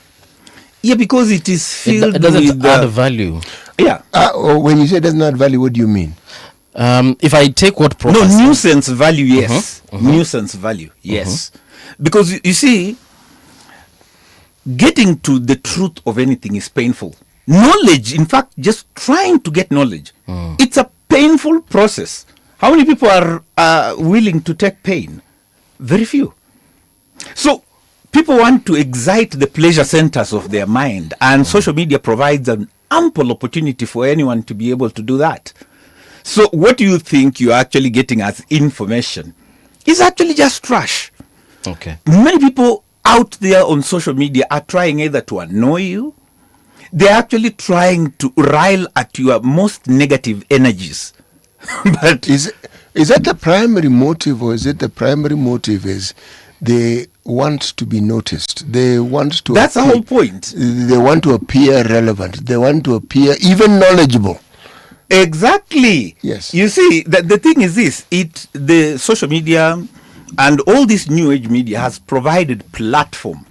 Yeah, because it is filled it doesn't with add value. Yeah. When you say it doesn't add value, what do you mean? If I take what No, nuisance value, yes. Nuisance value, yes. Because you see, getting to the truth of anything is painful. Knowledge, in fact, just trying to get knowledge, it's a painful process. How many people are willing to take pain? Very few. So people want to excite the pleasure centers of their mind, and social media provides an ample opportunity for anyone to be able to do that. So what do you think you're actually getting as information is actually just trash. Okay. Many people out there on social media are trying either to annoy you, they're actually trying to rile at your most negative energies. But is that the primary motive, or is it the primary motive is they want to be noticed? They want to. That's the whole point. They want to appear relevant. They want to appear even knowledgeable. Exactly. Yes. You see, the thing is this: the social media and all this new age media has provided platform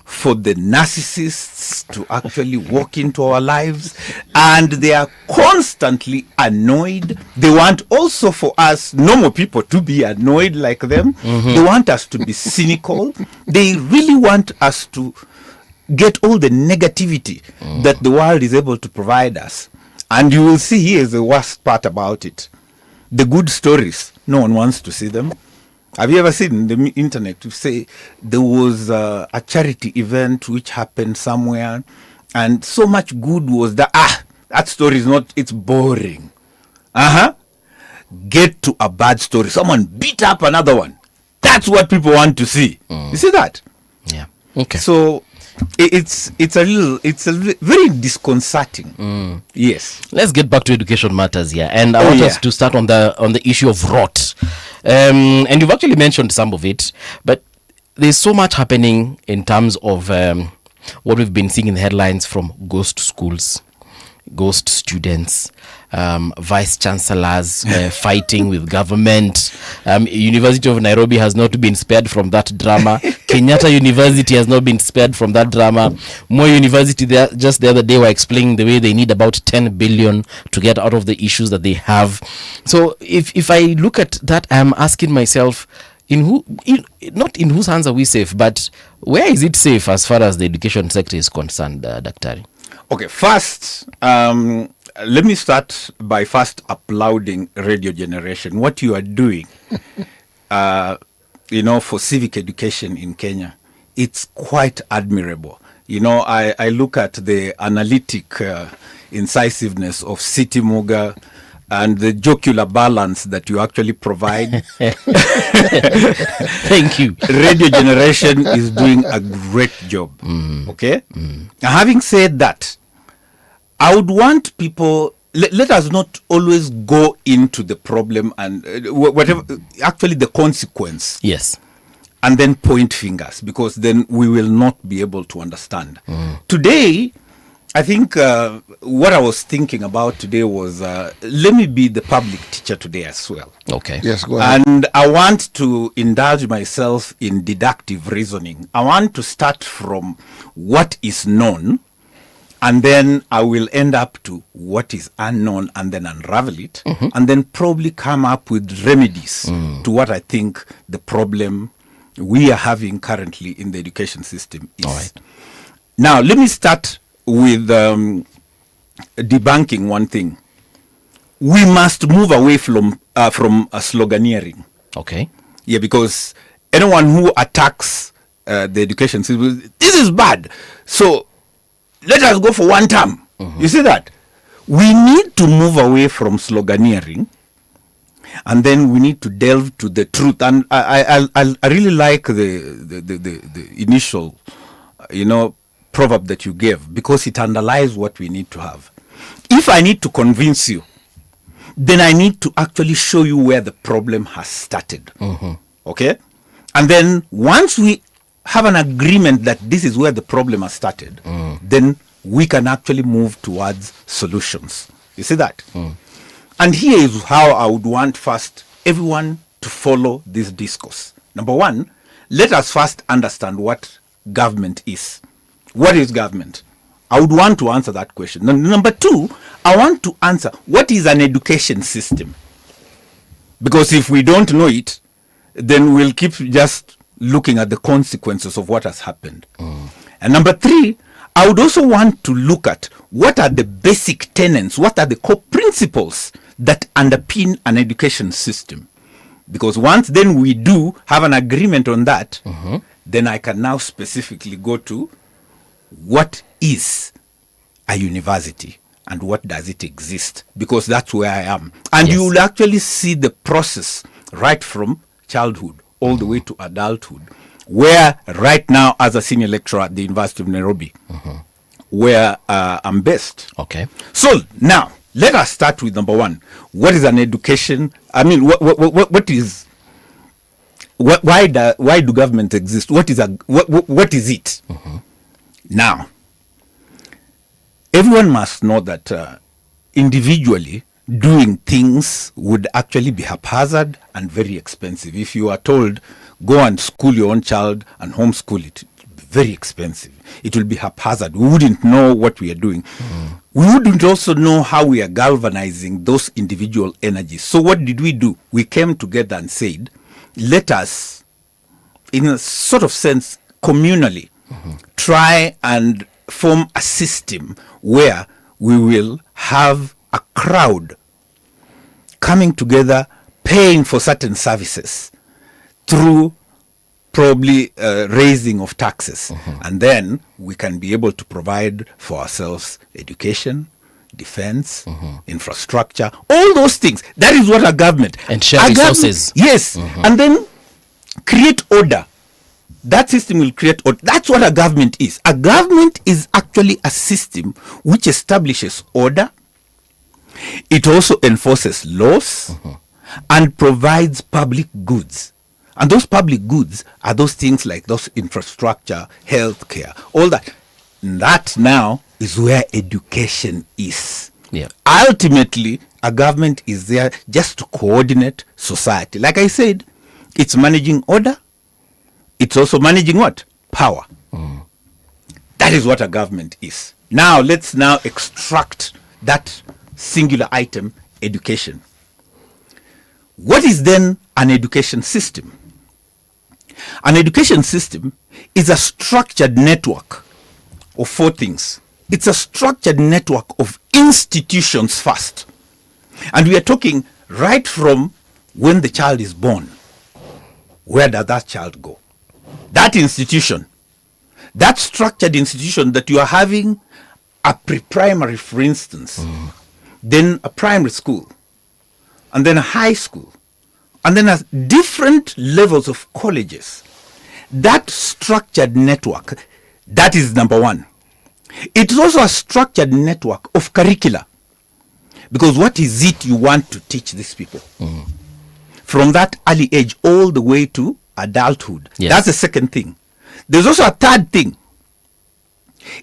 for the narcissists to actually walk into our lives, and they are constantly annoyed. They want also for us normal people to be annoyed like them. They want us to be cynical. They really want us to get all the negativity that the world is able to provide us. And you will see here is the worst part about it. The good stories, no one wants to see them. Have you ever seen the internet to say there was a charity event which happened somewhere and so much good was that, that story is not, it's boring. Get to a bad story. Someone beat up another one. That's what people want to see. You see that? Yeah. Okay. So it's a very disconcerting. Yes. Let's get back to education matters here, and I want us to start on the issue of rot. And you've actually mentioned some of it, but there's so much happening in terms of what we've been seeing in the headlines from ghost schools, ghost students, vice chancellors fighting with government. University of Nairobi has not been spared from that drama. Kenyatta University has not been spared from that drama. Moi University, just the other day, were explaining the way they need about 10 billion to get out of the issues that they have. So if I look at that, I'm asking myself, not in whose hands are we safe, but where is it safe as far as the education sector is concerned, Daktari? Okay, first, let me start by first applauding Radio Generation. What you are doing, for civic education in Kenya, it's quite admirable. I look at the analytic incisiveness of City Muga and the jocular balance that you actually provide. Thank you. Radio Generation is doing a great job. Okay? Now, having said that, I would want people, let us not always go into the problem and whatever, actually the consequence. Yes. And then point fingers, because then we will not be able to understand. Today, I think what I was thinking about today was, let me be the public teacher today as well. Okay. Yes, go ahead. And I want to indulge myself in deductive reasoning. I want to start from what is known, and then I will end up to what is unknown and then unravel it, and then probably come up with remedies to what I think the problem we are having currently in the education system is. All right. Now, let me start with debunking one thing. We must move away from sloganeering. Okay. Yeah, because anyone who attacks the education system, this is bad. So let us go for one term. You see that? We need to move away from sloganeering, and then we need to delve to the truth. And I really like the initial, proverb that you gave, because it underlies what we need to have. If I need to convince you, then I need to actually show you where the problem has started. Okay? And then once we have an agreement that this is where the problem has started, then we can actually move towards solutions. You see that? And here is how I would want first everyone to follow this discourse. Number one, let us first understand what government is. What is government? I would want to answer that question. Number two, I want to answer what is an education system. Because if we don't know it, then we'll keep just looking at the consequences of what has happened. And number three, I would also want to look at what are the basic tenets, what are the core principles that underpin an education system. Because once then we do have an agreement on that, then I can now specifically go to what is a university and what does it exist, because that's where I am. And you will actually see the process right from childhood all the way to adulthood, where right now as a senior lecturer at the University of Nairobi, where I'm based. Okay. So now, let us start with number one. What is an education? I mean, what is... why do government exist? What is it? Now, everyone must know that individually doing things would actually be haphazard and very expensive. If you are told, go and school your own child and homeschool it, very expensive. It will be haphazard. We wouldn't know what we are doing. We wouldn't also know how we are galvanizing those individual energies. So what did we do? We came together and said, let us, in a sort of sense, communally, try and form a system where we will have a crowd coming together, paying for certain services through probably raising of taxes. And then we can be able to provide for ourselves education, defense, infrastructure, all those things. That is what a government. And share resources. Yes. And then create order. That system will create order. That's what a government is. A government is actually a system which establishes order. It also enforces laws and provides public goods. And those public goods are those things like those infrastructure, healthcare, all that. That now is where education is. Ultimately, a government is there just to coordinate society. Like I said, it's managing order. It's also managing what? Power. That is what a government is. Now, let's now extract that singular item, education. What is then an education system? An education system is a structured network of four things. It's a structured network of institutions first. And we are talking right from when the child is born. Where does that child go? That institution, that structured institution that you are having a pre-primary, for instance, then a primary school, and then a high school, and then different levels of colleges. That structured network, that is number one. It is also a structured network of curricula. Because what is it you want to teach these people? From that early age all the way to adulthood. That's the second thing. There's also a third thing.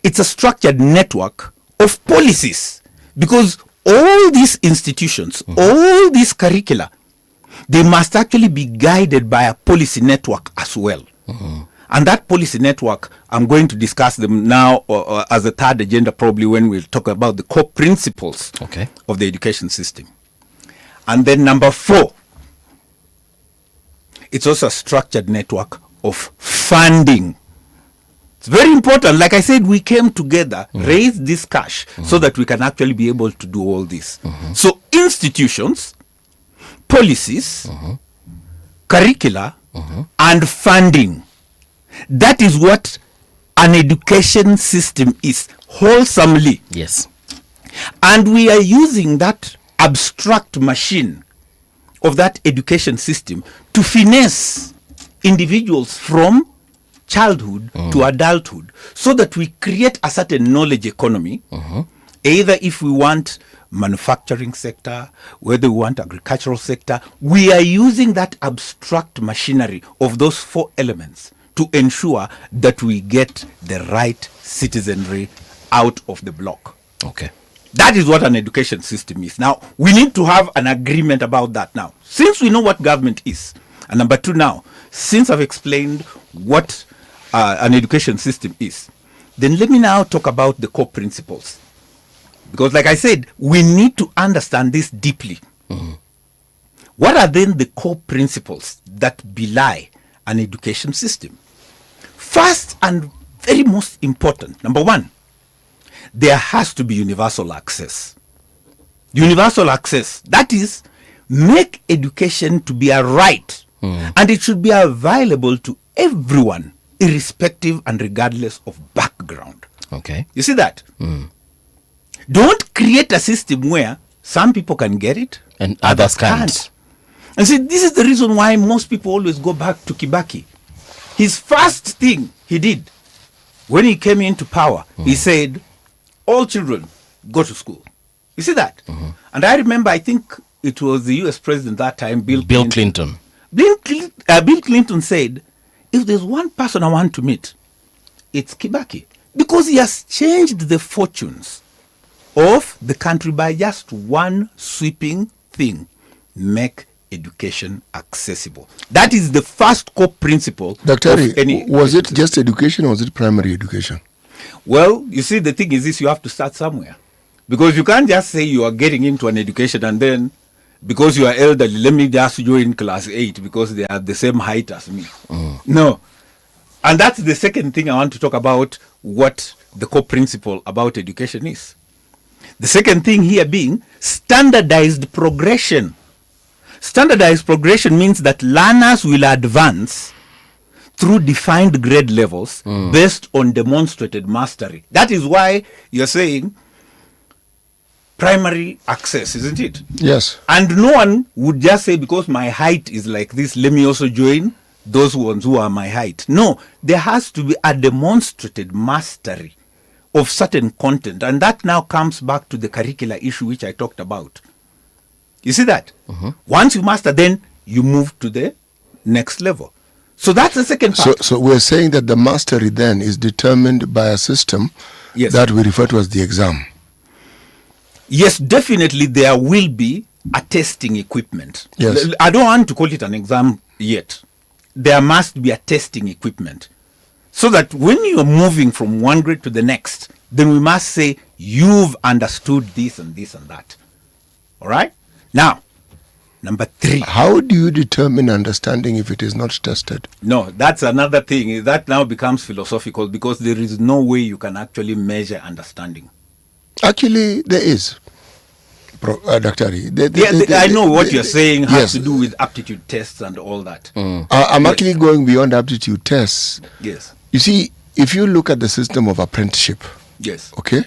It's a structured network of policies. Because all these institutions, all these curricula, they must actually be guided by a policy network as well. And that policy network, I'm going to discuss them now as a third agenda, probably when we'll talk about the core principles of the education system. And then number four, it's also a structured network of funding. It's very important. Like I said, we came together, raised this cash so that we can actually be able to do all this. So institutions, policies, curricula, and funding. That is what an education system is, wholesomely. Yes. And we are using that abstract machine of that education system to finesse individuals from childhood to adulthood, so that we create a certain knowledge economy, either if we want manufacturing sector, whether we want agricultural sector, we are using that abstract machinery of those four elements to ensure that we get the right citizenry out of the block. That is what an education system is. Now, we need to have an agreement about that now. Since we know what government is, and number two now, since I've explained what an education system is, then let me now talk about the core principles. Because like I said, we need to understand this deeply. What are then the core principles that belie an education system? First and very most important, number one, there has to be universal access. Universal access, that is, make education to be a right, and it should be available to everyone, irrespective and regardless of background. Okay. You see that? Don't create a system where some people can get it and others can't. And see, this is the reason why most people always go back to Kibaki. His first thing he did when he came into power, he said, all children go to school. You see that? And I remember, I think it was the US president that time, Bill Clinton. Bill Clinton said, if there's one person I want to meet, it's Kibaki. Because he has changed the fortunes of the country by just one sweeping thing: make education accessible. That is the first core principle. Dr. Was it just education or was it primary education? Well, you see, the thing is this: you have to start somewhere. Because you can't just say you are getting into an education and then, because you are elderly, let me just join class 8 because they are the same height as me. No. And that's the second thing I want to talk about, what the core principle about education is. The second thing here being standardized progression. Standardized progression means that learners will advance through defined grade levels based on demonstrated mastery. That is why you're saying primary access, isn't it? Yes. And no one would just say, because my height is like this, let me also join those ones who are my height. No, there has to be a demonstrated mastery of certain content. And that now comes back to the curricular issue which I talked about. You see that? Once you master, then you move to the next level. So that's the second part. So we're saying that the mastery then is determined by a system that we refer to as the exam. Yes, definitely there will be a testing equipment. Yes. I don't want to call it an exam yet. There must be a testing equipment. So that when you are moving from one grade to the next, then we must say, you've understood this and this and that. All right? Now, number 3. How do you determine understanding if it is not tested? No, that's another thing. That now becomes philosophical because there is no way you can actually measure understanding. Actually, there is. Dr. I know what you're saying has to do with aptitude tests and all that. I'm actually going beyond aptitude tests. Yes. You see, if you look at the system of apprenticeship, yes, okay,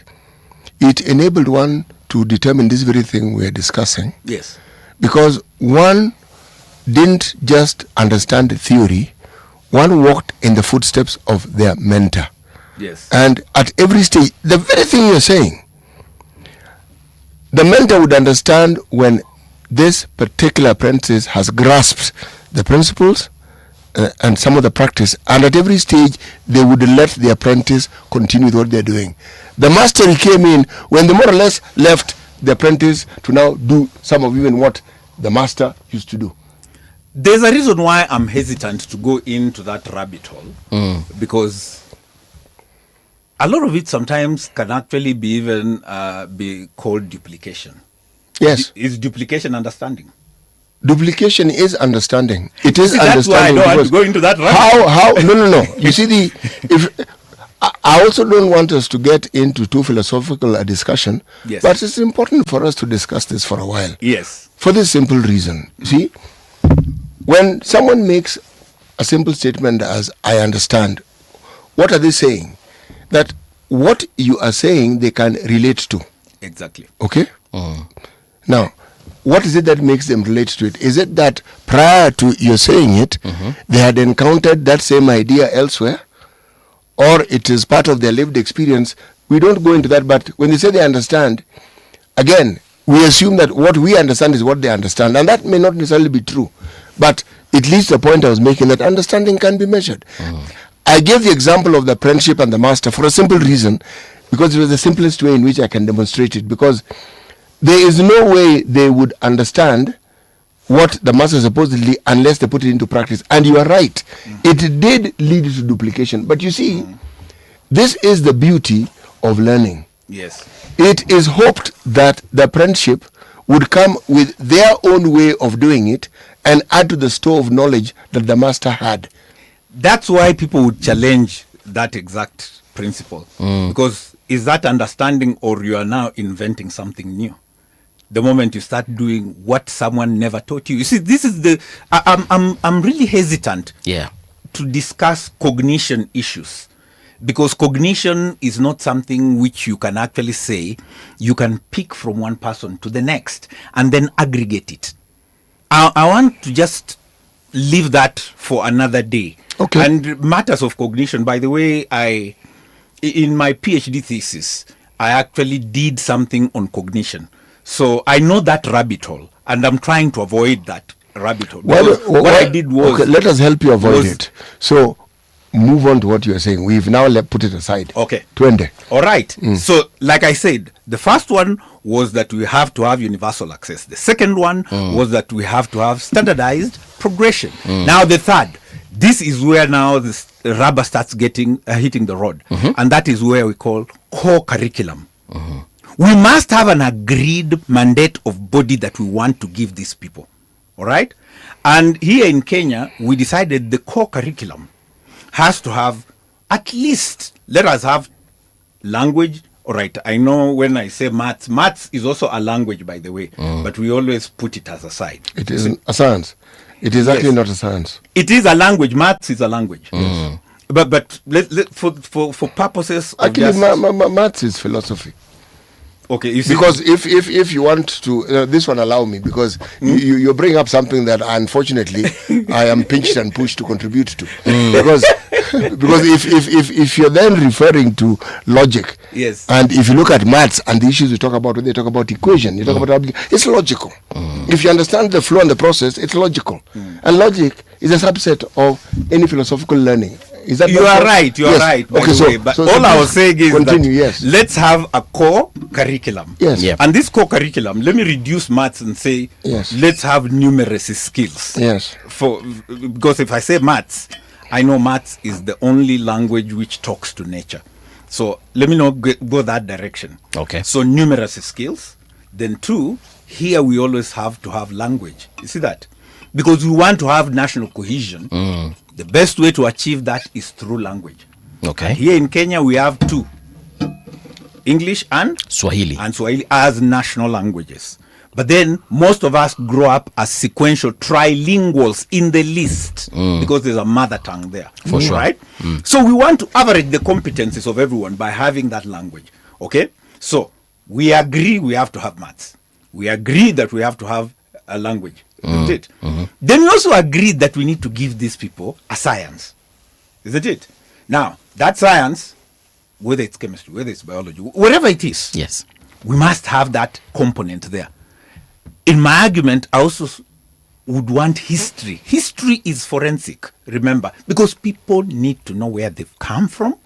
it enabled one to determine this very thing we're discussing. Yes. Because one didn't just understand the theory, one walked in the footsteps of their mentor. Yes. And at every stage, the very thing you're saying, the mentor would understand when this particular apprentice has grasped the principles and some of the practice, and at every stage they would let the apprentice continue with what they're doing. The mastery came in when they more or less left the apprentice to now do some of even what the master used to do. There's a reason why I'm hesitant to go into that rabbit hole, because a lot of it sometimes can actually be even be called duplication. Yes. Is duplication understanding? Duplication is understanding. It is understanding. That's why I don't want to go into that rabbit hole. No. You see, I also don't want us to get into too philosophical a discussion, yes, but it's important for us to discuss this for a while. Yes. For this simple reason. See, when someone makes a simple statement as, I understand, what are they saying? That what you are saying they can relate to. Exactly. Okay? Now, what is it that makes them relate to it? Is it that prior to you saying it, they had encountered that same idea elsewhere? Or it is part of their lived experience? We don't go into that, but when they say they understand, again, we assume that what we understand is what they understand, and that may not necessarily be true. But it leads to the point I was making, that understanding can be measured. I gave the example of the apprenticeship and the master for a simple reason. because it was the simplest way in which I can demonstrate it, because there is no way they would understand what the master supposedly unless they put it into practice. And you are right, it did lead to duplication. But you see, this is the beauty of learning. Yes. It is hoped that the apprenticeship would come with their own way of doing it and add to the store of knowledge that the master had. That's why people would challenge that exact principle, because is that understanding, or you are now inventing something new the moment you start doing what someone never taught you. You see, this is the I'm really hesitant to discuss cognition issues, because cognition is not something which you can actually say you can pick from one person to the next and then aggregate it. I want to just leave that for another day. Okay. And matters of cognition, by the way, in my PhD thesis, I actually did something on cognition. So I know that rabbit hole, and I'm trying to avoid that rabbit hole. What I did was... Okay, let us help you avoid it. So move on to what you are saying. We've now put it aside. Okay. Twende. All right. So, like I said, the first one was that we have to have universal access. The second one was that we have to have standardized progression. Now the third, this is where now the rubber starts hitting the road. And that is where we call core curriculum. We must have an agreed mandate of body that we want to give these people. All right? And here in Kenya, we decided the core curriculum has to have at least, let us have language. All right, I know when I say maths is also a language, by the way, but we always put it as a side. It is a science. It is actually not a science. It is a language. Maths is a language. But for purposes of actually, maths is philosophy. Okay, you see, because if you want to, this one allow me, because you bring up something that unfortunately I am pinched and pushed to contribute to, because if you're then referring to logic, yes, and if you look at maths and the issues you talk about, when they talk about equation, you talk about it's logical. If you understand the flow and the process, it's logical, and logic is a subset of any philosophical learning. Is that you are right? You are right. Okay, so, but all I was saying is continue, that let's have a core curriculum. Yes. Yeah. And this core curriculum, let me reduce maths and say, let's have numeracy skills. Yes. Because if I say maths, I know maths is the only language which talks to nature. So let me not go that direction. Okay. So numeracy skills. Then two, here we always have to have language. You see that? Because we want to have national cohesion. The best way to achieve that is through language. Okay. And here in Kenya, we have two, English and Swahili as national languages. But then most of us grow up as sequential trilinguals in the list because there's a mother tongue there. For sure. Right? So we want to average the competencies of everyone by having that language. Okay? So we agree we have to have maths. We agree that we have to have a language. Isn't it? Then we also agreed that we need to give these people a science. Isn't it? Now, that science, whether it's chemistry, whether it's biology, whatever it is, yes, we must have that component there. In my argument, I also would want history. History is forensic, remember, because people need to know where they've come from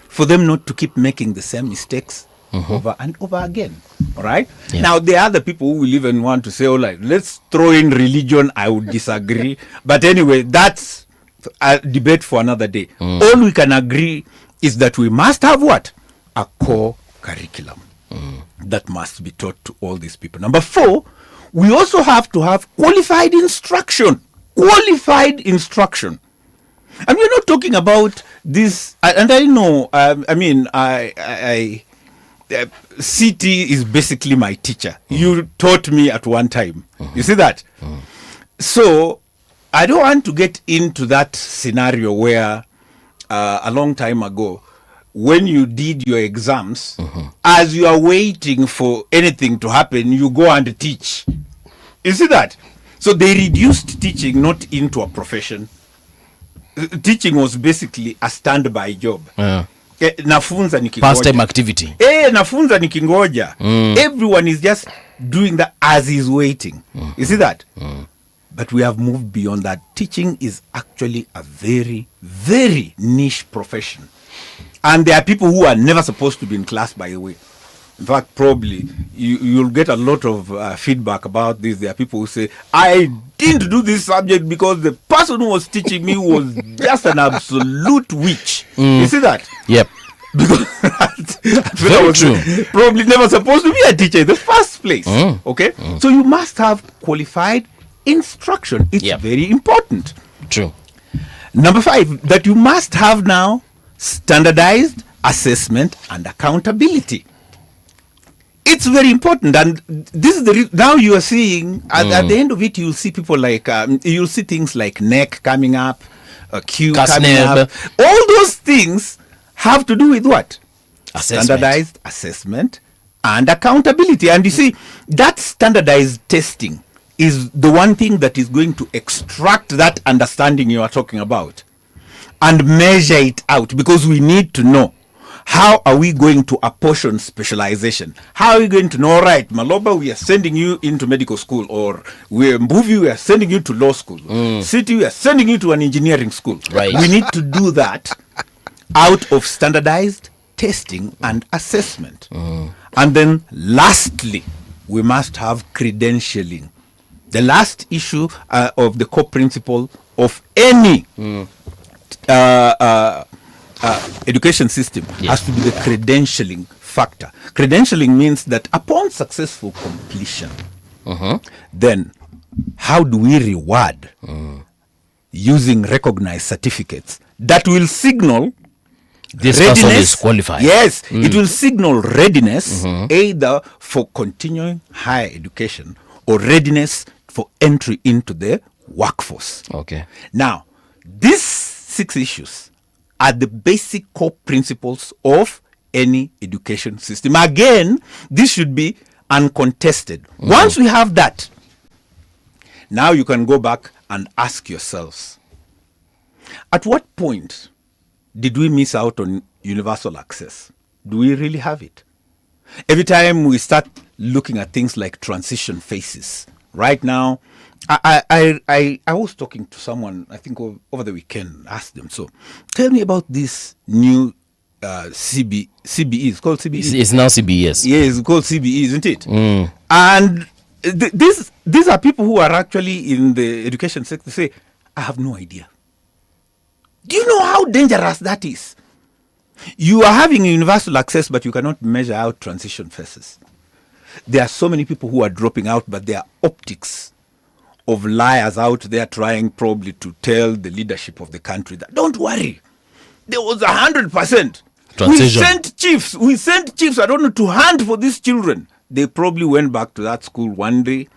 for them not to keep making the same mistakes over and over again. All right? Yeah. Now, there are other people who will even want to say, all right, let's throw in religion. I would disagree. But anyway, that's a debate for another day. All we can agree is that we must have what? A core curriculum that must be taught to all these people. Number 4, we also have to have qualified instruction. Qualified instruction. And we're not talking about this, and I know, CT is basically my teacher. You taught me at one time. You see that? So I don't want to get into that scenario where a long time ago, when you did your exams, as you are waiting for anything to happen, you go and teach. You see that? So they reduced teaching not into a profession. Teaching was basically a standby job. Nafunza nikingoja. Pastime activity. Nafunza nikingoja. Everyone is just doing that as he's waiting. You see that? But we have moved beyond that. Teaching is actually a very, very niche profession. And there are people who are never supposed to be in class, by the way. In fact, probably you'll get a lot of feedback about this. There are people who say, I didn't do this subject because the person who was teaching me was just an absolute witch. You see that? Yep. Because I was probably never supposed to be a teacher in the first place. Okay? So you must have qualified instruction. It's very important. True. Number 5, that you must have now standardized assessment and accountability. It's very important, and this is the now you are seeing at the end of it. You'll see people like you'll see things like NEC coming up, Q coming up. All those things have to do with what? Standardized assessment and accountability. And you see, that standardized testing is the one thing that is going to extract that understanding you are talking about and measure it out, because we need to know. How are we going to apportion specialization? How are we going to know, all right, Maloba, we are sending you into medical school, or we are sending you to law school. City, we are sending you to an engineering school. Right. We need to do that out of standardized testing and assessment. And then lastly, we must have credentialing. The last issue of the core principle of any education system has to be the credentialing factor. Credentialing means that upon successful completion, then how do we reward using recognized certificates that will signal this readiness, person is qualified. Yes, it will signal readiness either for continuing higher education or readiness for entry into the workforce. Okay. Now, these 6 issues are the basic core principles of any education system. Again, this should be uncontested. Once we have that, now you can go back and ask yourselves, at what point did we miss out on universal access? Do we really have it? Every time we start looking at things like transition phases, right now, I was talking to someone, I think over the weekend, asked them, so tell me about this new CBE. It's called CBE. It's now CBE, yes. Yeah, it's called CBE, isn't it? And these are people who are actually in the education sector say, I have no idea. Do you know how dangerous that is? You are having universal access, but you cannot measure out transition phases. There are so many people who are dropping out, but there are optics of liars out there trying probably to tell the leadership of the country that, don't worry, there was 100%. Transition. We sent chiefs, I don't know, to hunt for these children. They probably went back to that school one day.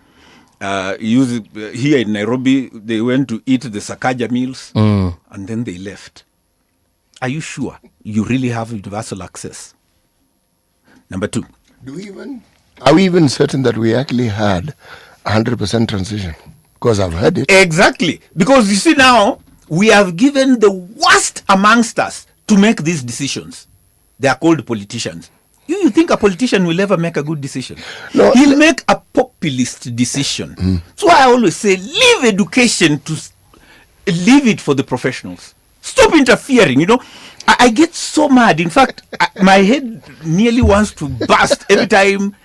Here in Nairobi, they went to eat the Sakaja meals, and then they left. Are you sure you really have universal access? Number 2. Are we even certain that we actually had 100% transition? Because I've heard it. Exactly. Because you see now, we have given the worst amongst us to make these decisions. They are called politicians. You think a politician will ever make a good decision? No. He'll make a populist decision. So I always say, leave education leave it for the professionals. Stop interfering, you know. I get so mad. In fact, my head nearly wants to burst every time.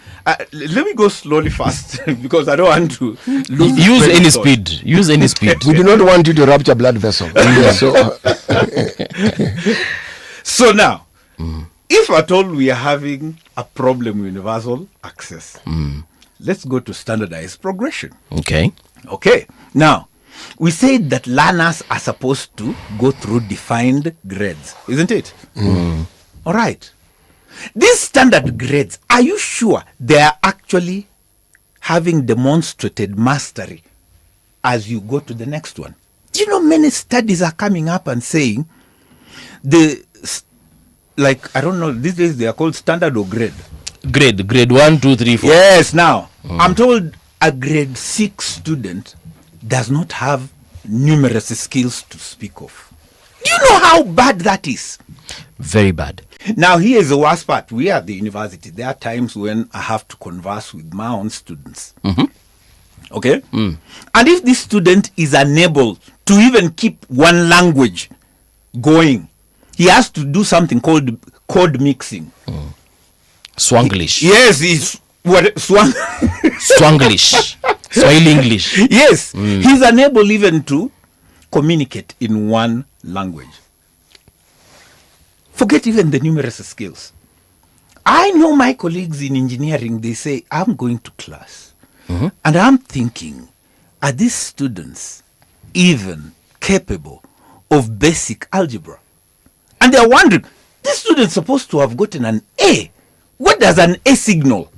Let me go slowly fast because I don't want to lose. Use any speed. Use any speed. We do not want you to rupture blood vessel. So now, if at all we are having a problem with universal access, let's go to standardized progression. Okay. Now, we said that learners are supposed to go through defined grades, isn't it? All right. These standard grades, are you sure they are actually having demonstrated mastery as you go to the next one? Do you know many studies are coming up and saying I don't know, these days they are called standard or grade? Grade 1, 2, 3, 4. Yes, now, I'm told a grade 6 student does not have numeracy skills to speak of. Do you know how bad that is? Very bad. Now, here's the worst part. We are at the university. There are times when I have to converse with my own students. Okay? And if this student is unable to even keep one language going, he has to do something called code mixing. Swanglish. Yes, he's what Swanglish. Swahili English. Yes, he's unable even to communicate in one language. Forget even the numeracy skills. I know my colleagues in engineering, they say, I'm going to class. And I'm thinking, are these students even capable of basic algebra? And they're wondering, this student's supposed to have gotten an A. What does an A signal?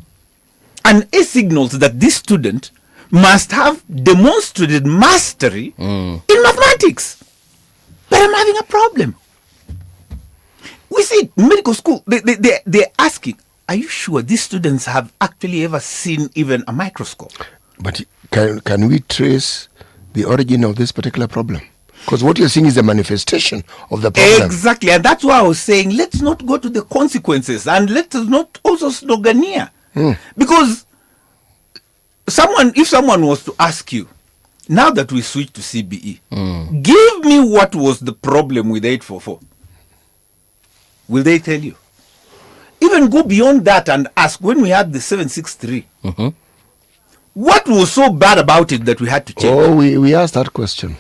An A signals that this student must have demonstrated mastery in mathematics. But I'm having a problem. We see medical school, they're asking, are you sure these students have actually ever seen even a microscope? But can we trace the origin of this particular problem? Because what you're seeing is a manifestation of the problem. Exactly, and that's why I was saying, let's not go to the consequences, and let's not also sloganier. Because if someone was to ask you, now that we switch to CBE, give me what was the problem with 844. Will they tell you? Even go beyond that and ask, when we had the 763, what was so bad about it that we had to change? Oh, we asked that question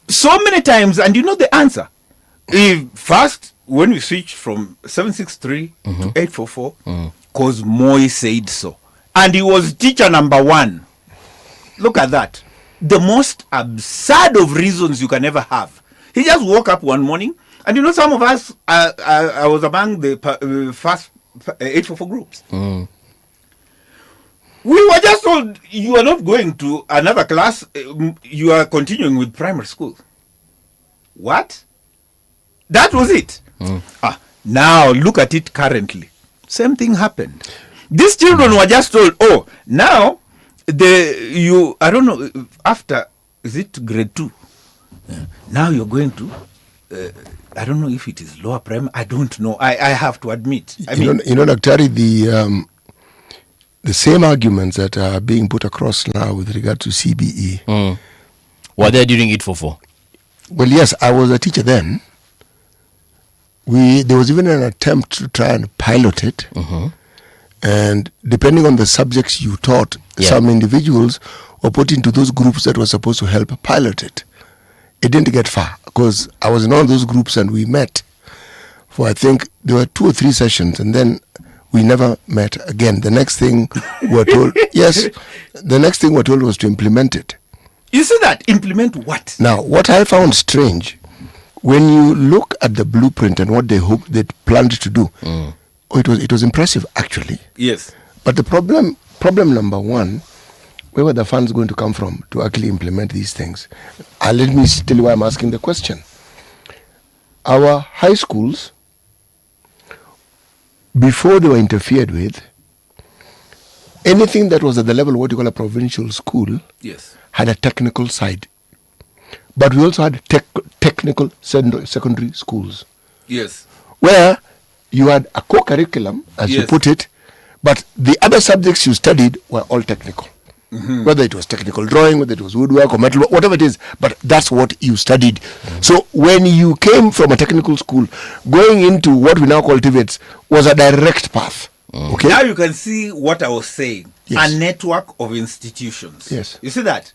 so many times, and you know the answer. First, when we switched from 763 to 844, because Moi said so. And he was teacher number one. Look at that. The most absurd of reasons you can ever have. He just woke up one morning, and you know, some of us, I was among the first 844 groups. We were just told, you are not going to another class, you are continuing with primary school. What? That was it. Now look at it currently. Same thing happened. These children were just told, oh, now, I don't know, after, is it grade 2? Now you're going to, I don't know if it is lower primary, I don't know. I have to admit. You know, Daktari, the same arguments that are being put across now with regard to CBE. Were there during 844? Well, yes, I was a teacher then. There was even an attempt to try and pilot it. And depending on the subjects you taught, some individuals were put into those groups that were supposed to help pilot it. It didn't get far because I was in one of those groups and we met for, I think, there were 2 or 3 sessions, and then we never met again. The next thing we're told, the next thing we're told was to implement it. You see that? Implement what? Now, what I found strange, when you look at the blueprint and what they planned to do, it was impressive, actually. Yes. But the problem number one, where were the funds going to come from to actually implement these things? Let me tell you why I'm asking the question. Our high schools, before they were interfered with, anything that was at the level of what you call a provincial school had a technical side. But we also had technical secondary schools. Yes. Where you had a co-curriculum, as you put it, but the other subjects you studied were all technical. Whether it was technical drawing, whether it was woodwork or metal, whatever it is, but that's what you studied. So when you came from a technical school, going into what we now call TVETs was a direct path. Okay. Now you can see what I was saying. A network of institutions. Yes. You see that?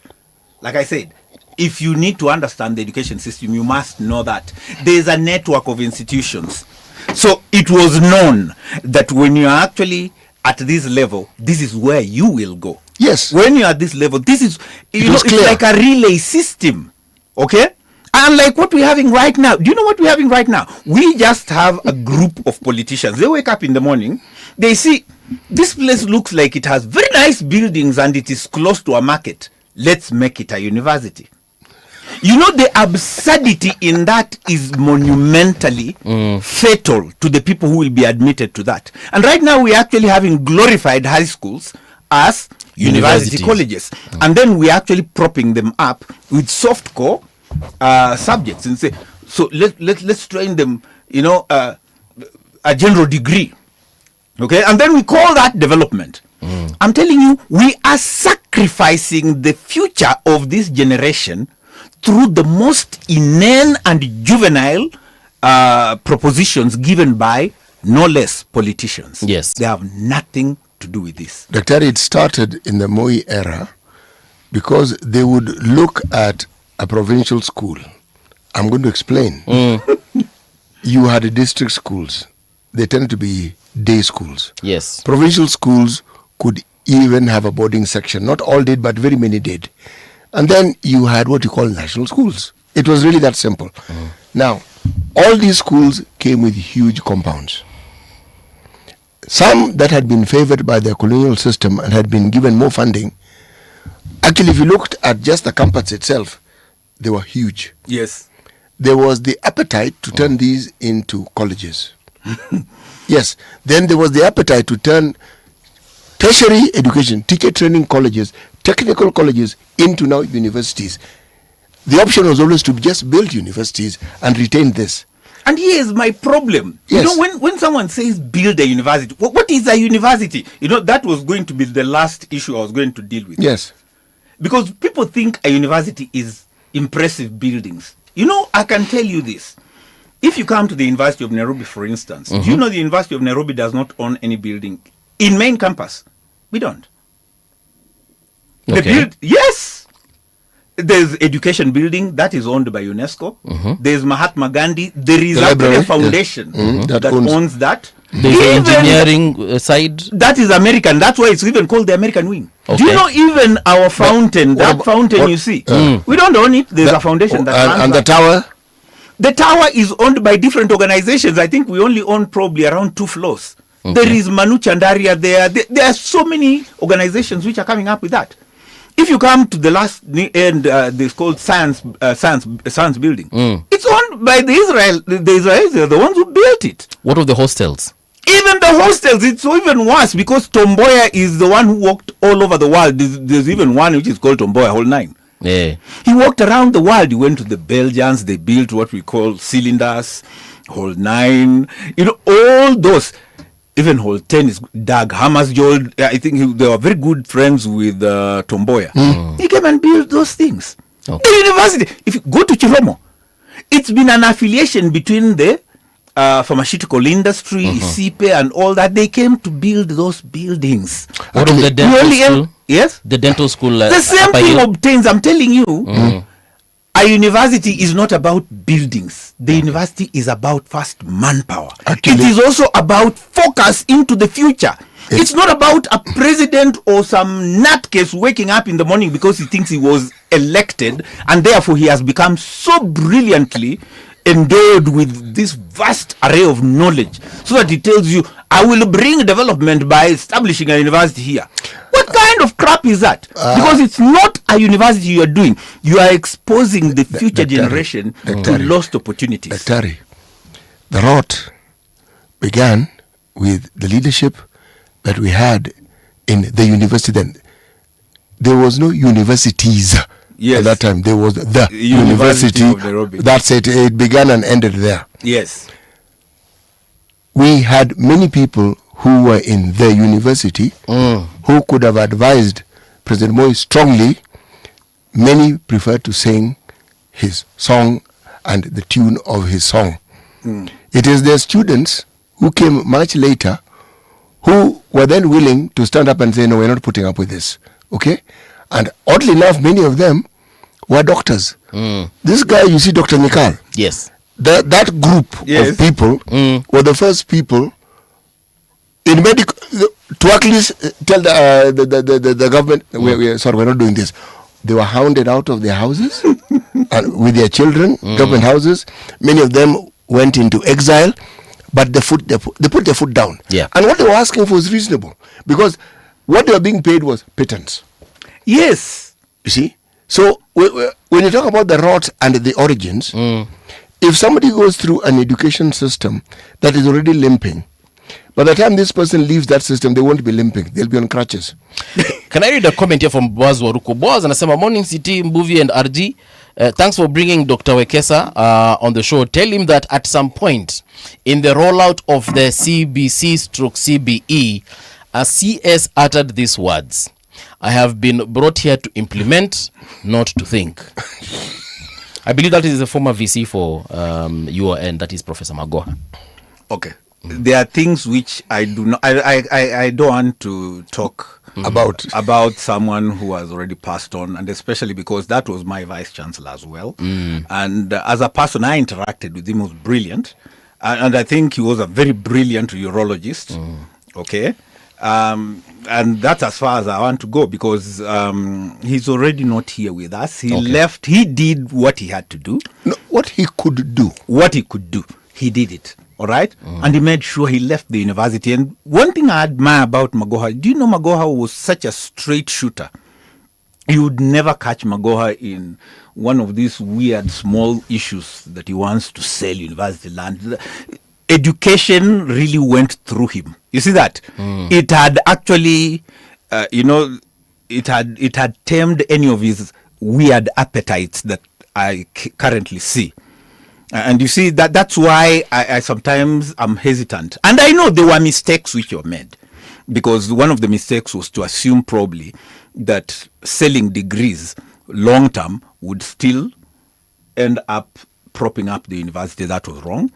Like I said, if you need to understand the education system, you must know that there is a network of institutions. So it was known that when you are actually at this level, this is where you will go. Yes. When you are at this level, this is, it's like a relay system. Okay? And like what we're having right now. Do you know what we're having right now? We just have a group of politicians. They wake up in the morning, they see, this place looks like it has very nice buildings and it is close to a market. Let's make it a university. You know, the absurdity in that is monumentally fatal to the people who will be admitted to that. And right now we're actually having glorified high schools as university colleges. And then we're actually propping them up with soft core subjects and say, so let's train them, you know, a general degree. Okay, and then we call that development. I'm telling you, we are sacrificing the future of this generation through the most inane and juvenile propositions given by no less politicians. Yes. They have nothing to do with this. Dr. It started in the Moi era because they would look at a provincial school. I'm going to explain. You had district schools. They tended to be day schools. Yes. Provincial schools could even have a boarding section. Not all did, but very many did. And then you had what you call national schools. It was really that simple. Now, all these schools came with huge compounds. Some that had been favored by the colonial system and had been given more funding, actually, if you looked at just the campus itself, they were huge. Yes. There was the appetite to turn these into colleges. Yes. Then there was the appetite to turn tertiary education, teacher training colleges, technical colleges into now universities. The option was always to just build universities and retain this. And here's my problem. Yes. You know, when someone says build a university, what is a university? You know, that was going to be the last issue I was going to deal with. Yes. Because people think a university is impressive buildings. You know, I can tell you this. If you come to the University of Nairobi, for instance, do you know the University of Nairobi does not own any building in main campus? We don't. Okay. Yes. There's education building that is owned by UNESCO. There's Mahatma Gandhi. There is a foundation that owns that. There's the engineering side. That is American. That's why it's even called the American wing. Okay. Do you know even our fountain, fountain you see, we don't own it. There's a foundation that runs and the tower? The tower is owned by different organizations. I think we only own probably around 2 floors. Okay. There is Manu Chandaria there. There are so many organizations which are coming up with that. If you come to the last end, this called science building. It's owned by the Israelis are the ones who built it. What of the hostels? Even the hostels, it's even worse because Tomboya is the one who walked all over the world. There's even one which is called Tomboya Hall 9. Yeah. He walked around the world. He went to the Belgians. They built what we call cylinders, Hall 9. You know, all those. Even Hall 10 is Doug Hammarskjöld. I think they were very good friends with Tomboya. He came and built those things. Okay. The university, if you go to Chilomo, it's been an affiliation between the pharmaceutical industry, Isipe, and all that. They came to build those buildings. What of the dental school? Yes? The dental school. The same thing obtains. I'm telling you. A university is not about buildings. The university is about first manpower. It is also about focus into the future. It's not about a president or some nutcase waking up in the morning because he thinks he was elected and therefore he has become so brilliantly endowed with this vast array of knowledge so that he tells you, I will bring development by establishing a university here. What kind of crap is that? Because it's not a university you are doing. You are exposing the future generation to lost opportunities. The rot began with the leadership that we had in the university then. There was no universities at that time. There was the University of Nairobi. That's it. It began and ended there. Yes. We had many people who were in the university who could have advised President Moi strongly. Many preferred to sing his song and the tune of his song. It is the students who came much later who were then willing to stand up and say, no, we're not putting up with this. Okay? And oddly enough, many of them were doctors. This guy, you see, Dr. Nikal. Yes. That group of people were the first people in medical to at least tell the government, sorry, we're not doing this. They were hounded out of their houses and with their children, government houses. Many of them went into exile, but they put their foot down. Yeah. And what they were asking for was reasonable because what they were being paid was pittance. Yes. You see? So when you talk about the rot and the origins, if somebody goes through an education system that is already limping, by the time this person leaves that system, they won't be limping. They'll be on crutches. Can I read a comment here from Boaz Waruko? Boaz anasema, Morning City, Mbuvi and RG. Thanks for bringing Dr. Wekesa on the show. Tell him that at some point in the rollout of the CBC/CBE, a CS uttered these words: I have been brought here to implement, not to think. I believe that is a former VC for UON, that is Professor Magoha. Okay. There are things which I do not. I don't want to talk about someone who has already passed on, and especially because that was my vice chancellor as well. And as a person, I interacted with him. He was brilliant, and I think he was a very brilliant urologist. Okay, and that's as far as I want to go, because he's already not here with us. He left. He did what he had to do. No, what he could do. What he could do. He did it. All right. And he made sure he left the university. And one thing I admire about Magoha, do you know Magoha was such a straight shooter? You would never catch Magoha in one of these weird small issues that he wants to sell university land. Education really went through him. You see that? It had actually, it had tamed any of his weird appetites that I currently see. And you see, that's why I sometimes am hesitant. And I know there were mistakes which were made. Because one of the mistakes was to assume probably that selling degrees long term would still end up propping up the university. That was wrong.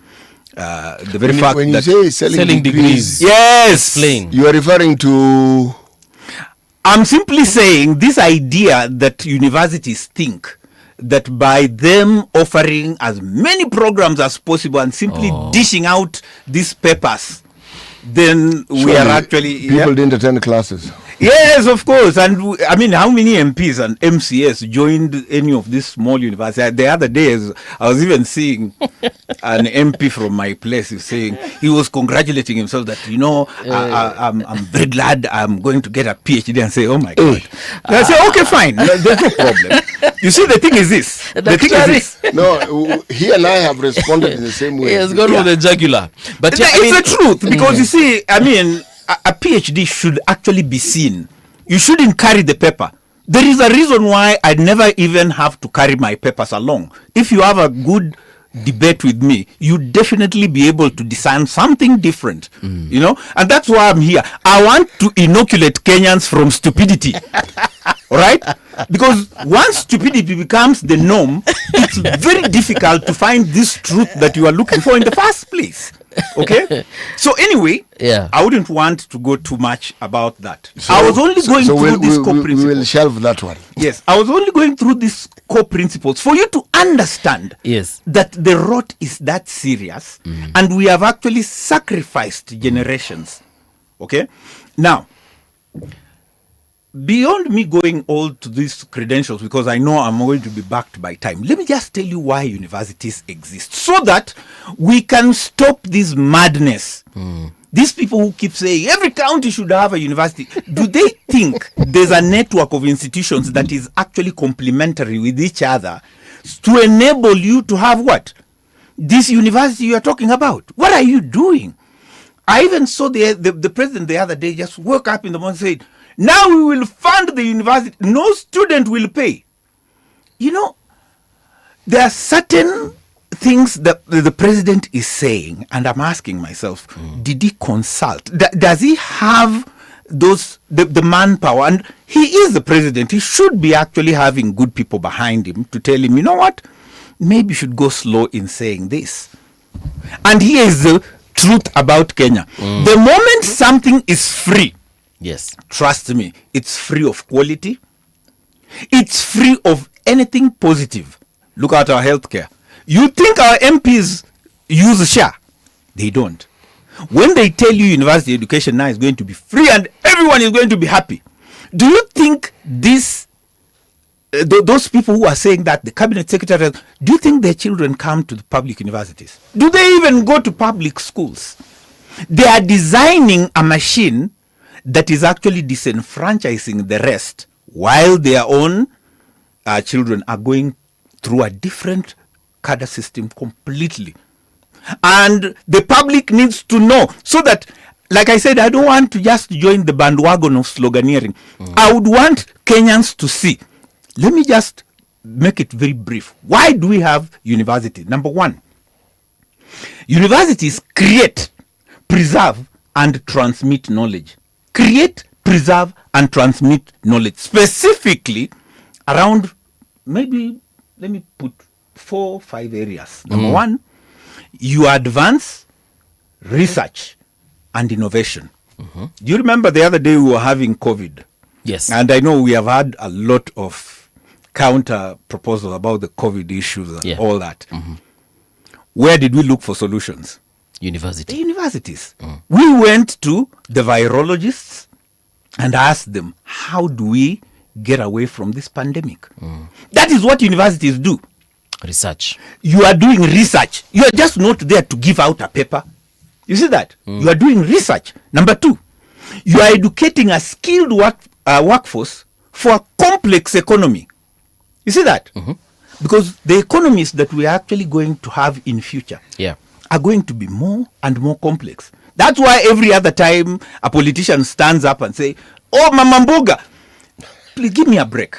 The very fact when that you say selling degrees, yes, explain. You are referring to... I'm simply saying this idea that universities think that by them offering as many programs as possible and simply dishing out these papers, then we are actually... People didn't attend classes. Yes, of course. And I mean, how many MPs and MCS joined any of these small universities? The other days, I was even seeing an MP from my place saying he was congratulating himself that, I'm very glad I'm going to get a PhD, and say, oh my God. I say, okay, fine. There's no problem. You see, the thing is this. No, he and I have responded in the same way. He has gone with the jugular. But it's the truth, because you see, I mean, a PhD should actually be seen. You shouldn't carry the paper. There is a reason why I never even have to carry my papers along. If you have a good debate with me, you definitely be able to discern something different, and that's why I'm here. I want to inoculate Kenyans from stupidity. All right? Because once stupidity becomes the norm, it's very difficult to find this truth that you are looking for in the first place. Okay? So anyway, I wouldn't want to go too much about that. So, I was only going through these core principles. We will shelve that one. Yes, I was only going through these core principles for you to understand that the rot is that serious, and we have actually sacrificed generations. Okay? Now, beyond me going all to these credentials, because I know I'm going to be backed by time, let me just tell you why universities exist, so that we can stop this madness. These people who keep saying every county should have a university, do they think there's a network of institutions that is actually complementary with each other to enable you to have what? This university you are talking about. What are you doing? I even saw the president the other day just woke up in the morning and said, now we will fund the university. No student will pay. There are certain things that the president is saying, and I'm asking myself, did he consult? Does he have the manpower? And he is the president. He should be actually having good people behind him to tell him, you know what? Maybe you should go slow in saying this. And here is the truth about Kenya. The moment something is free, trust me, it's free of quality. It's free of anything positive. Look at our healthcare. You think our MPs use SHA? They don't. When they tell you university education now is going to be free and everyone is going to be happy, do you think those people who are saying that, the cabinet secretary, do you think their children come to the public universities? Do they even go to public schools? They are designing a machine that is actually disenfranchising the rest, while their own children are going through a different cadre system completely. And the public needs to know, so that, like I said, I don't want to just join the bandwagon of sloganeering. I would want Kenyans to see. Let me just make it very brief. Why do we have university? Number one, universities create, preserve, and transmit knowledge. Create, preserve, and transmit knowledge. Specifically around, maybe, let me put 5 areas. Number one, you advance research and innovation. Do you remember the other day we were having COVID? Yes. And I know we have had a lot of counter proposals about the COVID issues and all that. Where did we look for solutions? University. The universities. We went to the virologists and asked them, how do we get away from this pandemic? That is what universities do. Research. You are doing research. You are just not there to give out a paper. You see that? You are doing research. Number two, you are educating a skilled workforce for a complex economy. You see that? Because the economies that we are actually going to have in future are going to be more and more complex. That's why every other time a politician stands up and say, oh, Mama Mboga, please give me a break.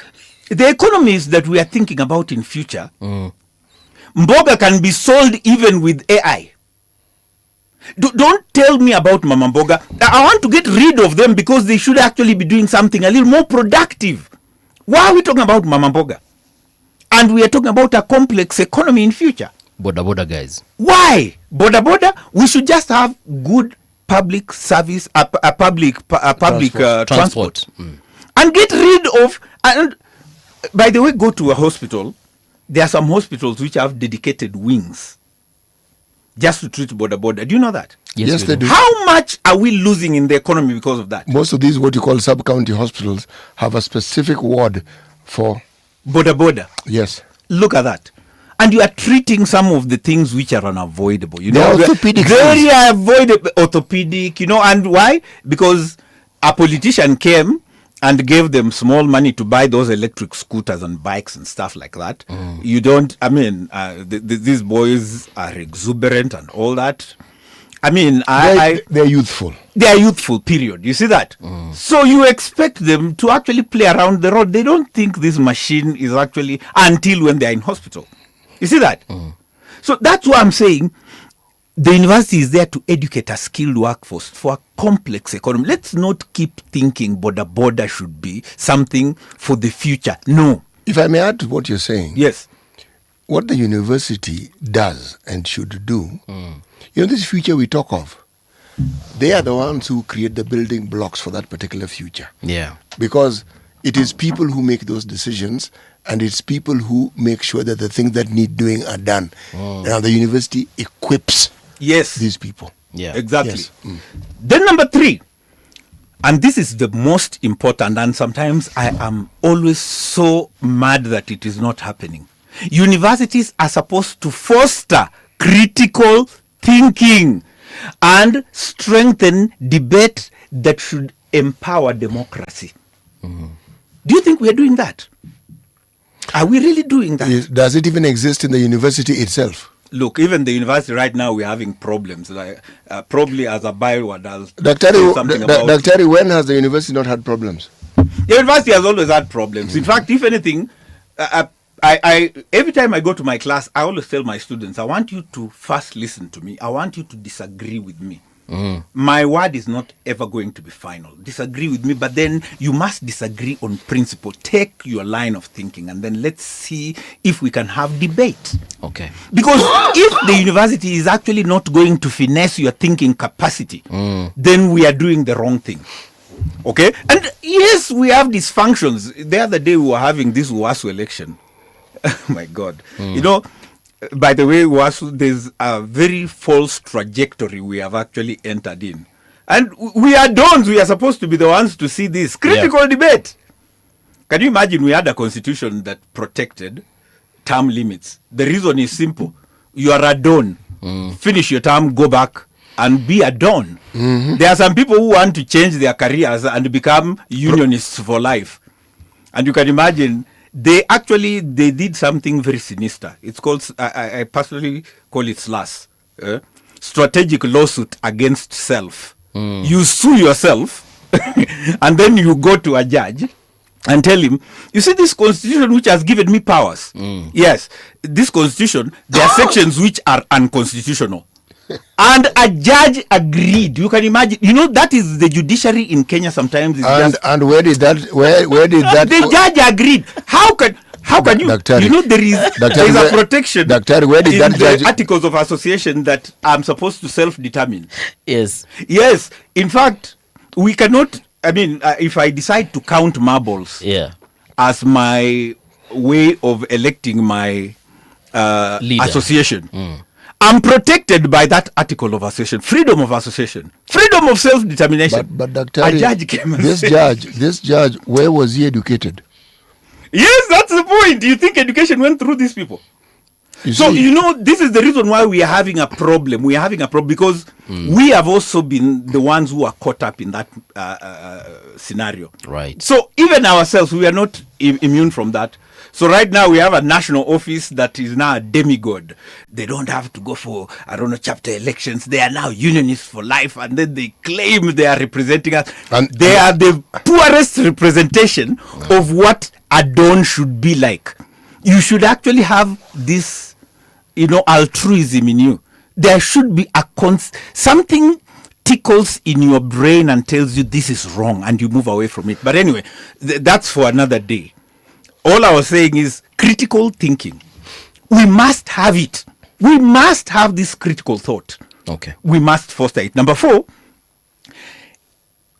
The economies that we are thinking about in future, Mboga can be sold even with AI. Don't tell me about Mama Mboga. I want to get rid of them because they should actually be doing something a little more productive. Why are we talking about Mama Mboga? And we are talking about a complex economy in future. Boda guys. Why? Boda? We should just have good public service, public transport. And get rid of, and by the way, go to a hospital. There are some hospitals which have dedicated wings just to treat boda. Do you know that? Yes, they do. How much are we losing in the economy because of that? Most of these, what you call sub-county hospitals, have a specific ward for boda. Yes. Look at that. And you are treating some of the things which are unavoidable. You know, orthopedic very avoidable, orthopedic, you know, and why? Because a politician came and gave them small money to buy those electric scooters and bikes and stuff like that. You don't, I mean, these boys are exuberant and all that. I mean, they're youthful. They are youthful, period. You see that? So you expect them to actually play around the road. They don't think this machine is actually, until when they're in hospital. You see that? So that's why I'm saying the university is there to educate a skilled workforce for a complex economy. Let's not keep thinking boda should be something for the future. No. If I may add to what you're saying. Yes. What the university does and should do, you know, this future we talk of, they are the ones who create the building blocks for that particular future. Yeah. Because it is people who make those decisions, and it's people who make sure that the things that need doing are done. Now the university equips these people. Yeah, exactly. Yes. Then number 3, and this is the most important, and sometimes I am always so mad that it is not happening. Universities are supposed to foster critical thinking and strengthen debate that should empower democracy. Do you think we are doing that? Are we really doing that? Does it even exist in the university itself? Look, even the university right now, we're having problems. Like probably as a byword, Dr. When has the university not had problems? The university has always had problems. In fact, if anything, I every time I go to my class, I always tell my students, I want you to first listen to me. I want you to disagree with me. My word is not ever going to be final. Disagree with me, but then you must disagree on principle. Take your line of thinking, and then let's see if we can have debate. Okay. Because if the university is actually not going to finesse your thinking capacity, then we are doing the wrong thing. Okay? And yes, we have dysfunctions. The other day we were having this WASU election. Oh my God. You know, by the way, there's a very false trajectory we have actually entered in. And we are dons. We are supposed to be the ones to see this critical debate. Can you imagine we had a constitution that protected term limits? The reason is simple. You are a don. Finish your term, go back and be a don. There are some people who want to change their careers and become unionists for life. And you can imagine they did something very sinister. It's called, I personally call it SLAS, strategic lawsuit against self. You sue yourself and then you go to a judge and tell him, you see this constitution which has given me powers. Yes, this constitution, there are sections which are unconstitutional. And a judge agreed. You can imagine. You know, that is the judiciary in Kenya sometimes. And where did that? Where did that? The judge agreed. How How can you? Daktari, you know there is a protection. Daktari, where did that the articles of association that I'm supposed to self-determine? Yes. Yes. In fact, we cannot. I mean, if I decide to count marbles, as my way of electing my association, I'm protected by that article of association, freedom of association, freedom of self-determination. But Daktari, a judge came and this judge, where was he educated? Yes, that's the point. Do you think education went through these people? You know, this is the reason why we are having a problem. We are having a problem because we have also been the ones who are caught up in that scenario. Right. So even ourselves, we are not immune from that. So right now we have a national office that is now a demigod. They don't have to go for, chapter elections. They are now unionists for life, and then they claim they are representing us. And they are the poorest representation of what a don should be like. You should actually have this, altruism in you. There should be something tickles in your brain and tells you this is wrong, and you move away from it. But anyway, that's for another day. All I was saying is critical thinking. We must have it. We must have this critical thought. Okay. We must foster it. Number 4,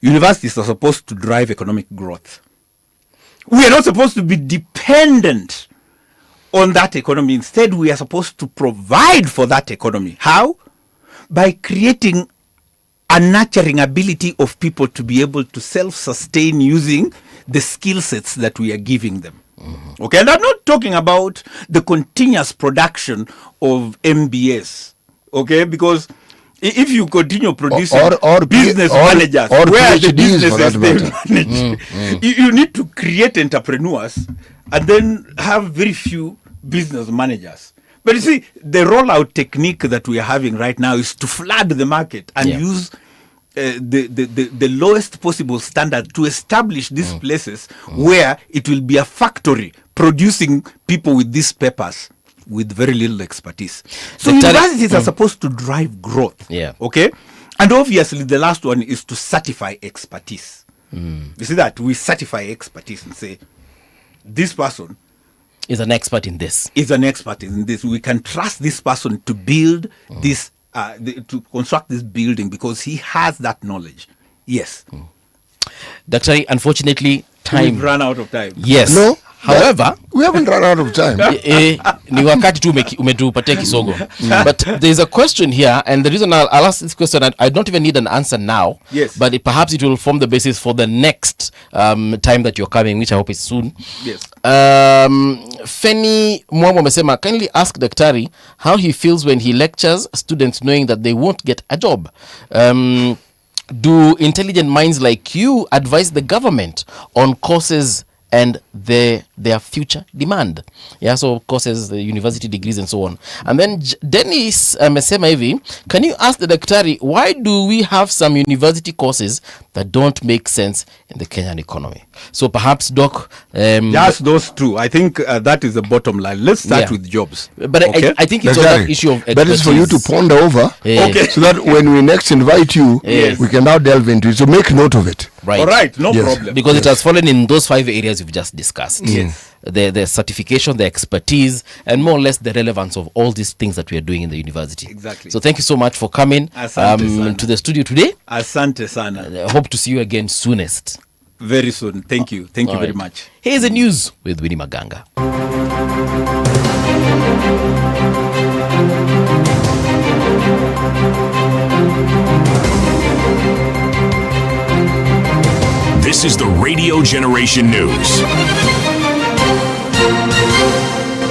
universities are supposed to drive economic growth. We are not supposed to be dependent on that economy. Instead, we are supposed to provide for that economy. How? By creating a nurturing ability of people to be able to self-sustain using the skill sets that we are giving them. Okay, and I'm not talking about the continuous production of MBS. Okay, because if you continue producing business managers, where the businesses they manage, you need to create entrepreneurs and then have very few business managers. But you see, the rollout technique that we are having right now is to flood the market and use the lowest possible standard to establish these places where it will be a factory producing people with these papers with very little expertise. So universities are supposed to drive growth. Okay? And obviously the last one is to certify expertise. You see that? We certify expertise and say, this person is an expert in this. Is an expert in this. We can trust this person to build this to construct this building because he has that knowledge. Yes. Daktari, unfortunately, we've run out of time. Yes. No. However, we haven't run out of time. Ni wakati tu umetupatia kisogo. But there's a question here, and the reason I'll ask this question, I don't even need an answer now. Yes. But perhaps it will form the basis for the next time that you're coming, which I hope is soon. Yes. Feni Mwambo amesema, kindly ask Daktari how he feels when he lectures students knowing that they won't get a job. Do intelligent minds like you advise the government on courses and their future demand? So courses, the university degrees and so on. And then Dennis amesema hivi, can you ask the Daktari, why do we have some university courses that don't make sense in the Kenyan economy? So perhaps, Doc... just those two. I think that is the bottom line. Let's start with jobs. But okay? I think it's on that issue of expertise. That is for you to ponder over, so that when we next invite you, we can now delve into it. So make note of it. Right. All right, no problem. Because it has fallen in those 5 areas you've just discussed. Yes. The certification, the expertise, and more or less the relevance of all these things that we are doing in the university. Exactly. So thank you so much for coming to the studio today. Asante sana. Hope to see you again soonest. Very soon. Thank you. Thank you very much. Here's the news with Winnie Maganga. This is the Radio Generation News.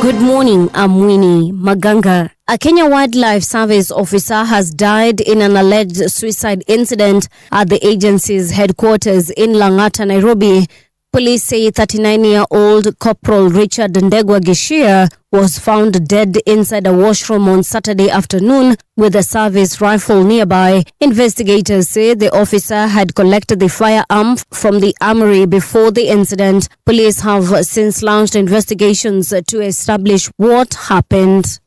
Good morning, I'm Winnie Maganga. A Kenya Wildlife Service officer has died in an alleged suicide incident at the agency's headquarters in Lang'ata, Nairobi. Police say 39-year-old Corporal Richard Ndegwa Gishia was found dead inside a washroom on Saturday afternoon with a service rifle nearby. Investigators say the officer had collected the firearm from the armory before the incident. Police have since launched investigations to establish what happened.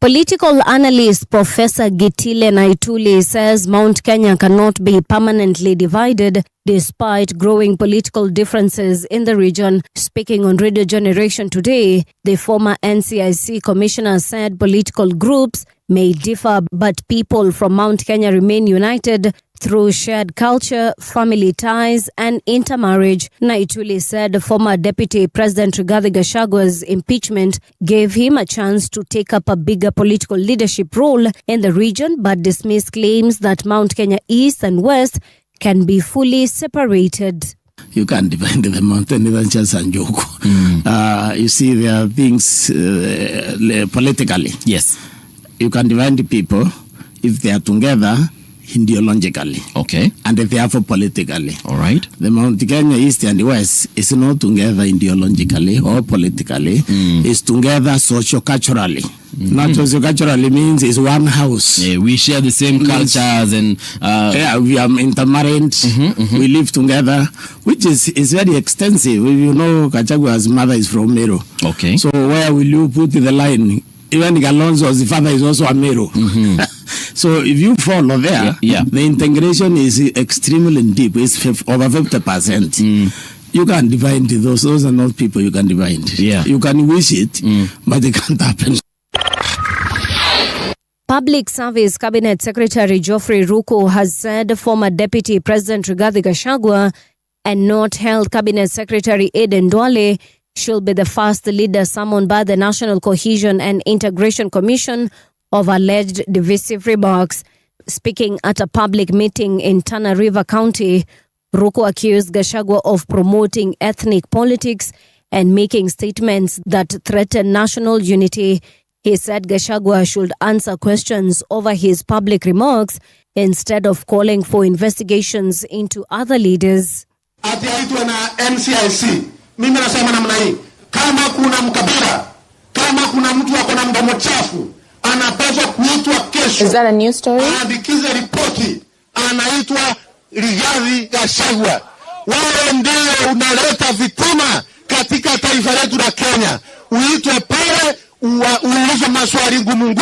Political analyst Professor Gitile Naituli says Mount Kenya cannot be permanently divided despite growing political differences in the region. Speaking on Radio Generation today, the former NCIC commissioner said political groups may differ, but people from Mount Kenya remain united through shared culture, family ties, and intermarriage. Naituli said former Deputy President Rigathi Gachagwa's impeachment gave him a chance to take up a bigger political leadership role in the region, but dismissed claims that Mount Kenya East and West can be fully separated. You can't divide the mountain, even just Sanjoko. You see, there are things politically. Yes. You can divide the people if they are together ideologically. Okay. And therefore politically. All right. The Mount Kenya East and West is not together ideologically or politically. It's together socio-culturally. Not socio-culturally means it's one house. Yeah, we share the same cultures and we are intermarried. We live together, which is very extensive. You know, Gachagwa's mother is from Meru. Okay. So where will you put the line? Even Galonzo's father is also a Meru. So if you follow there, the integration is extremely deep. It's over 50%. You can't divide those. Those are not people you can divide. Yeah. You can wish it, but it can't happen. Public Service Cabinet Secretary Geoffrey Ruku has said former Deputy President Rigathi Gachagua and not held Cabinet Secretary Aden Duale should be the first leader summoned by the National Cohesion and Integration Commission of alleged divisive remarks. Speaking at a public meeting in Tana River County, Ruku accused Gachagua of promoting ethnic politics and making statements that threaten national unity. He said Gachagua should answer questions over his public remarks instead of calling for investigations into other leaders. Ati aitwe na NCIC. Mimi nasema namna hii, kama kuna mkabila, kama kuna mtu wako na mdomo chafu, anapaswa kuitwa kesho. Is that a new story? Aandikize ripoti, anaitwa Rigathi Gachagua. Wao ndio unaleta vitima katika taifa letu la Kenya. Uitwe pale, uulizwe maswali ngumu,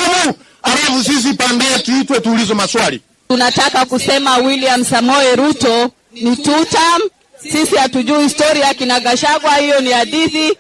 alafu sisi pande yetu tuulizwe maswali. Tunataka kusema William Samoei Ruto ni two-term. Sisi hatujui historia kina Gachagua, hiyo ni hadithi.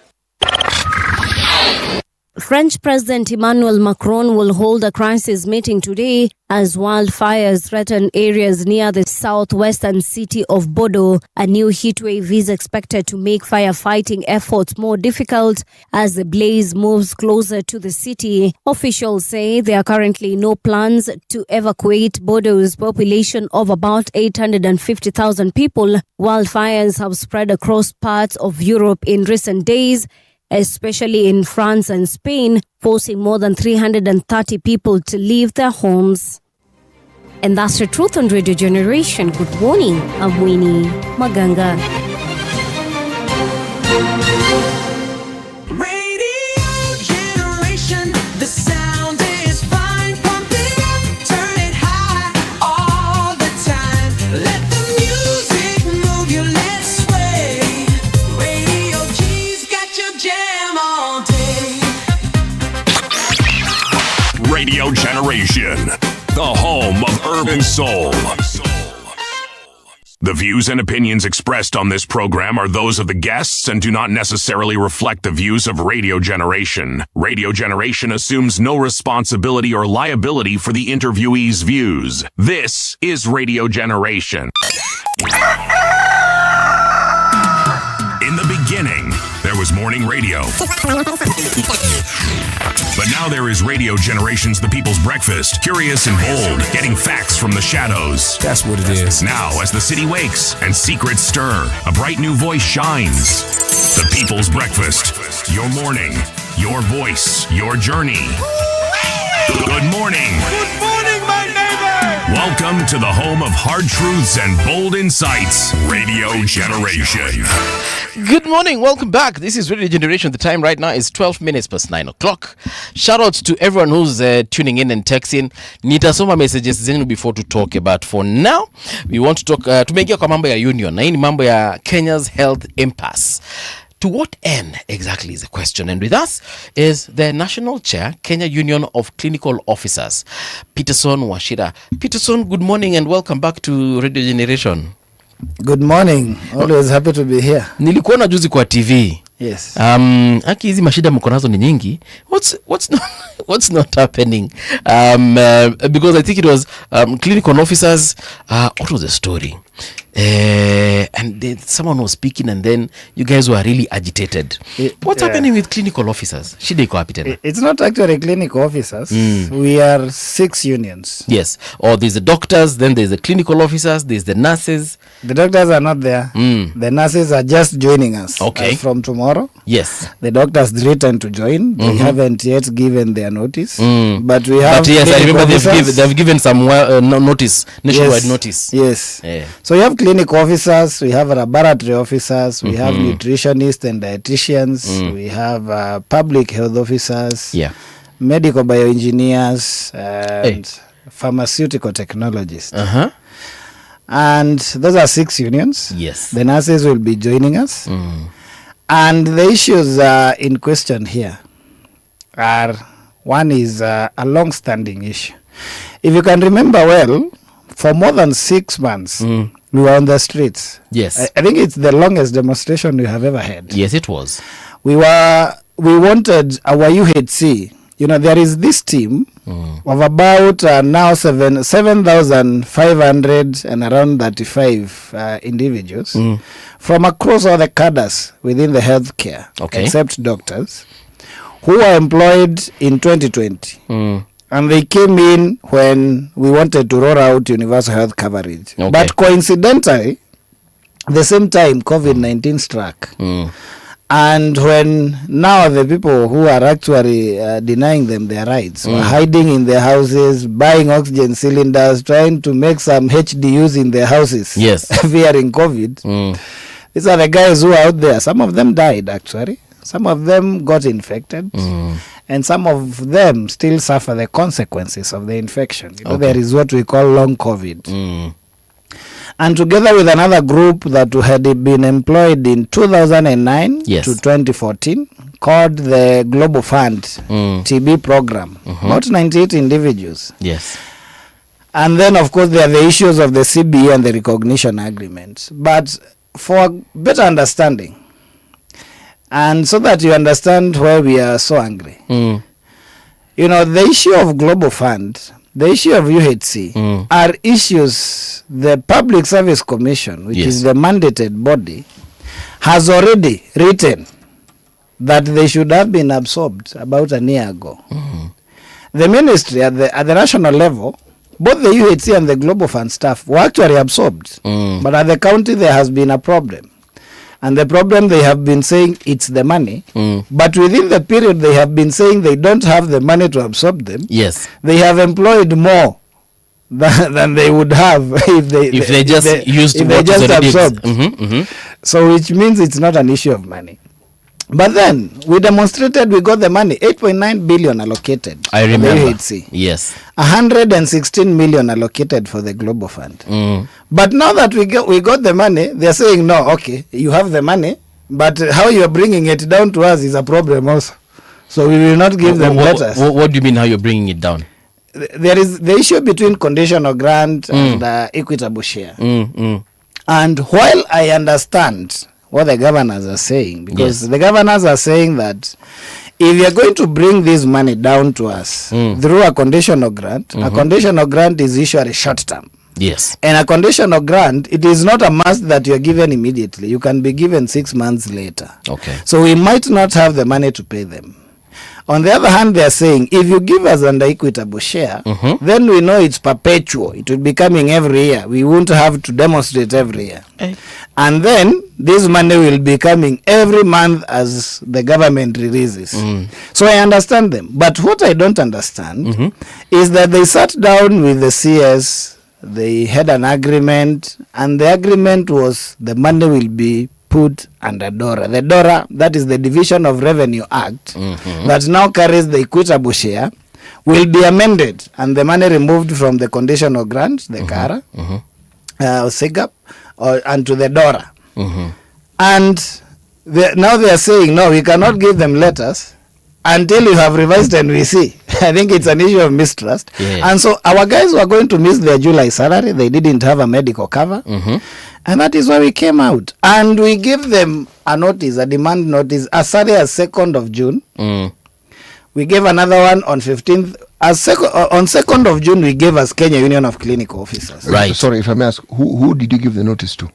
French President Emmanuel Macron will hold a crisis meeting today as wildfires threaten areas near the southwestern city of Bordeaux. A new heatwave is expected to make firefighting efforts more difficult as the blaze moves closer to the city. Officials say there are currently no plans to evacuate Bordeaux's population of about 850,000 people. Wildfires have spread across parts of Europe in recent days, especially in France and Spain, forcing more than 330 people to leave their homes. And that's the truth on Radio Generation. Good morning, I'm Winnie Maganga. Radio Generation, the sound is fine. Pump it up, turn it high, all the time. Let the music move you, let's sway. Radio G's got your jam all day. Radio Generation, the home of urban soul. The views and opinions expressed on this program are those of the guests and do not necessarily reflect the views of Radio Generation. Radio Generation assumes no responsibility or liability for the interviewee's views. This is Radio Generation. In the beginning, there was morning radio. But now there is Radio Generation's The People's Breakfast. Curious and bold, getting facts from the shadows. That's what it is. Now, as the city wakes and secrets stir, a bright new voice shines. The People's Breakfast. Your morning, your voice, your journey. Good morning. Good morning, my neighbor. Welcome to the home of hard truths and bold insights. Radio Generation. Good morning, welcome back. This is Radio Generation. The time right now is 12 minutes past 9 o'clock. Shout out to everyone who's tuning in and texting. Nitasoma messages zenu before to talk about. For now, we want to talk, tumeingia kwa mambo ya union. Na hii ni mambo ya Kenya's health impasse. To what end exactly is the question? And with us is the National Chair, Kenya Union of Clinical Officers, Peterson Wachira. Peterson, good morning and welcome back to Radio Generation. Good morning. Always happy to be here. Nilikuona juzi kwa TV. Yes. Aki hizi mashida mko nazo ni nyingi. What's not happening? Because I think it was clinical officers. What was the story? And then someone was speaking and then you guys were really agitated. What's happening with clinical officers? Shida iko wapi tena? It's not actually clinical officers. We are 6 unions. Yes. Or there's the doctors, then there's the clinical officers, there's the nurses. The doctors are not there. The nurses are just joining us. Okay. From tomorrow. Yes. The doctors threatened to join. They haven't yet given their notice. But we have. But yes, I remember they've given some notice, nationwide notice. Yes. Yeah. So you have clinic officers, we have laboratory officers, we have nutritionists and dietitians, we have public health officers, medical bioengineers, and pharmaceutical technologists. And those are 6 unions. Yes. The nurses will be joining us. And the issues in question here are, one is a long-standing issue. If you can remember well, for more than 6 months, we were on the streets. Yes. I think it's the longest demonstration we have ever had. Yes, it was. We wanted our UHC. You know, there is this team of about now 7,500 and around 35 individuals from across all the cadres within the healthcare, except doctors, who were employed in 2020. And they came in when we wanted to roll out universal health coverage. But coincidentally, the same time COVID-19 struck. And when now the people who are actually denying them their rights were hiding in their houses, buying oxygen cylinders, trying to make some HDUs in their houses, fearing COVID. These are the guys who are out there. Some of them died, actually. Some of them got infected. And some of them still suffer the consequences of the infection. You know, there is what we call long COVID. And together with another group that had been employed in 2009 to 2014, called the Global Fund TB program, about 98 individuals. Yes. And then, of course, there are the issues of the CBE and the recognition agreement. But for better understanding, and so that you understand why we are so angry, you know, the issue of Global Fund, the issue of UHC are issues the Public Service Commission, which is the mandated body, has already written that they should have been absorbed about a year ago. The ministry at the national level, both the UHC and the Global Fund staff were actually absorbed. But at the county there has been a problem. And the problem, they have been saying it's the money. But within the period they have been saying they don't have the money to absorb them. Yes. They have employed more than they would have if they just absorbed. So which means it's not an issue of money. But then we demonstrated, we got the money, 8.9 billion allocated. I remember. For the UHC. Yes. 116 million allocated for the Global Fund. But now that we got the money, they're saying, no, okay, you have the money, but how you're bringing it down to us is a problem also. So we will not give them letters. What do you mean how you're bringing it down? There is the issue between conditional grant and equitable share. And while I understand what the governors are saying, because the governors are saying that if you're going to bring this money down to us through a conditional grant, a conditional grant is usually short term. Yes. And a conditional grant, it is not a must that you're given immediately. You can be given 6 months later. Okay. So we might not have the money to pay them. On the other hand, they are saying, if you give us under equitable share, then we know it's perpetual. It will be coming every year. We won't have to demonstrate every year. And then this money will be coming every month as the government releases. So I understand them. But what I don't understand is that they sat down with the CS, they had an agreement, and the agreement was the money will be put under DORA. The DORA, that is the Division of Revenue Act, that now carries the equitable share, will be amended and the money removed from the conditional grant, the CARA, SIGAP, and to the DORA. And now they are saying, no, we cannot give them letters until you have revised and we see. I think it's an issue of mistrust. Yeah. And so our guys were going to miss their July salary. They didn't have a medical cover. And that is why we came out. And we gave them a notice, a demand notice, as early as 2nd of June. We gave another one on 15th. On 2nd of June, we gave as Kenya Union of Clinical Officers. Right. Sorry, if I may ask, who did you give the notice to?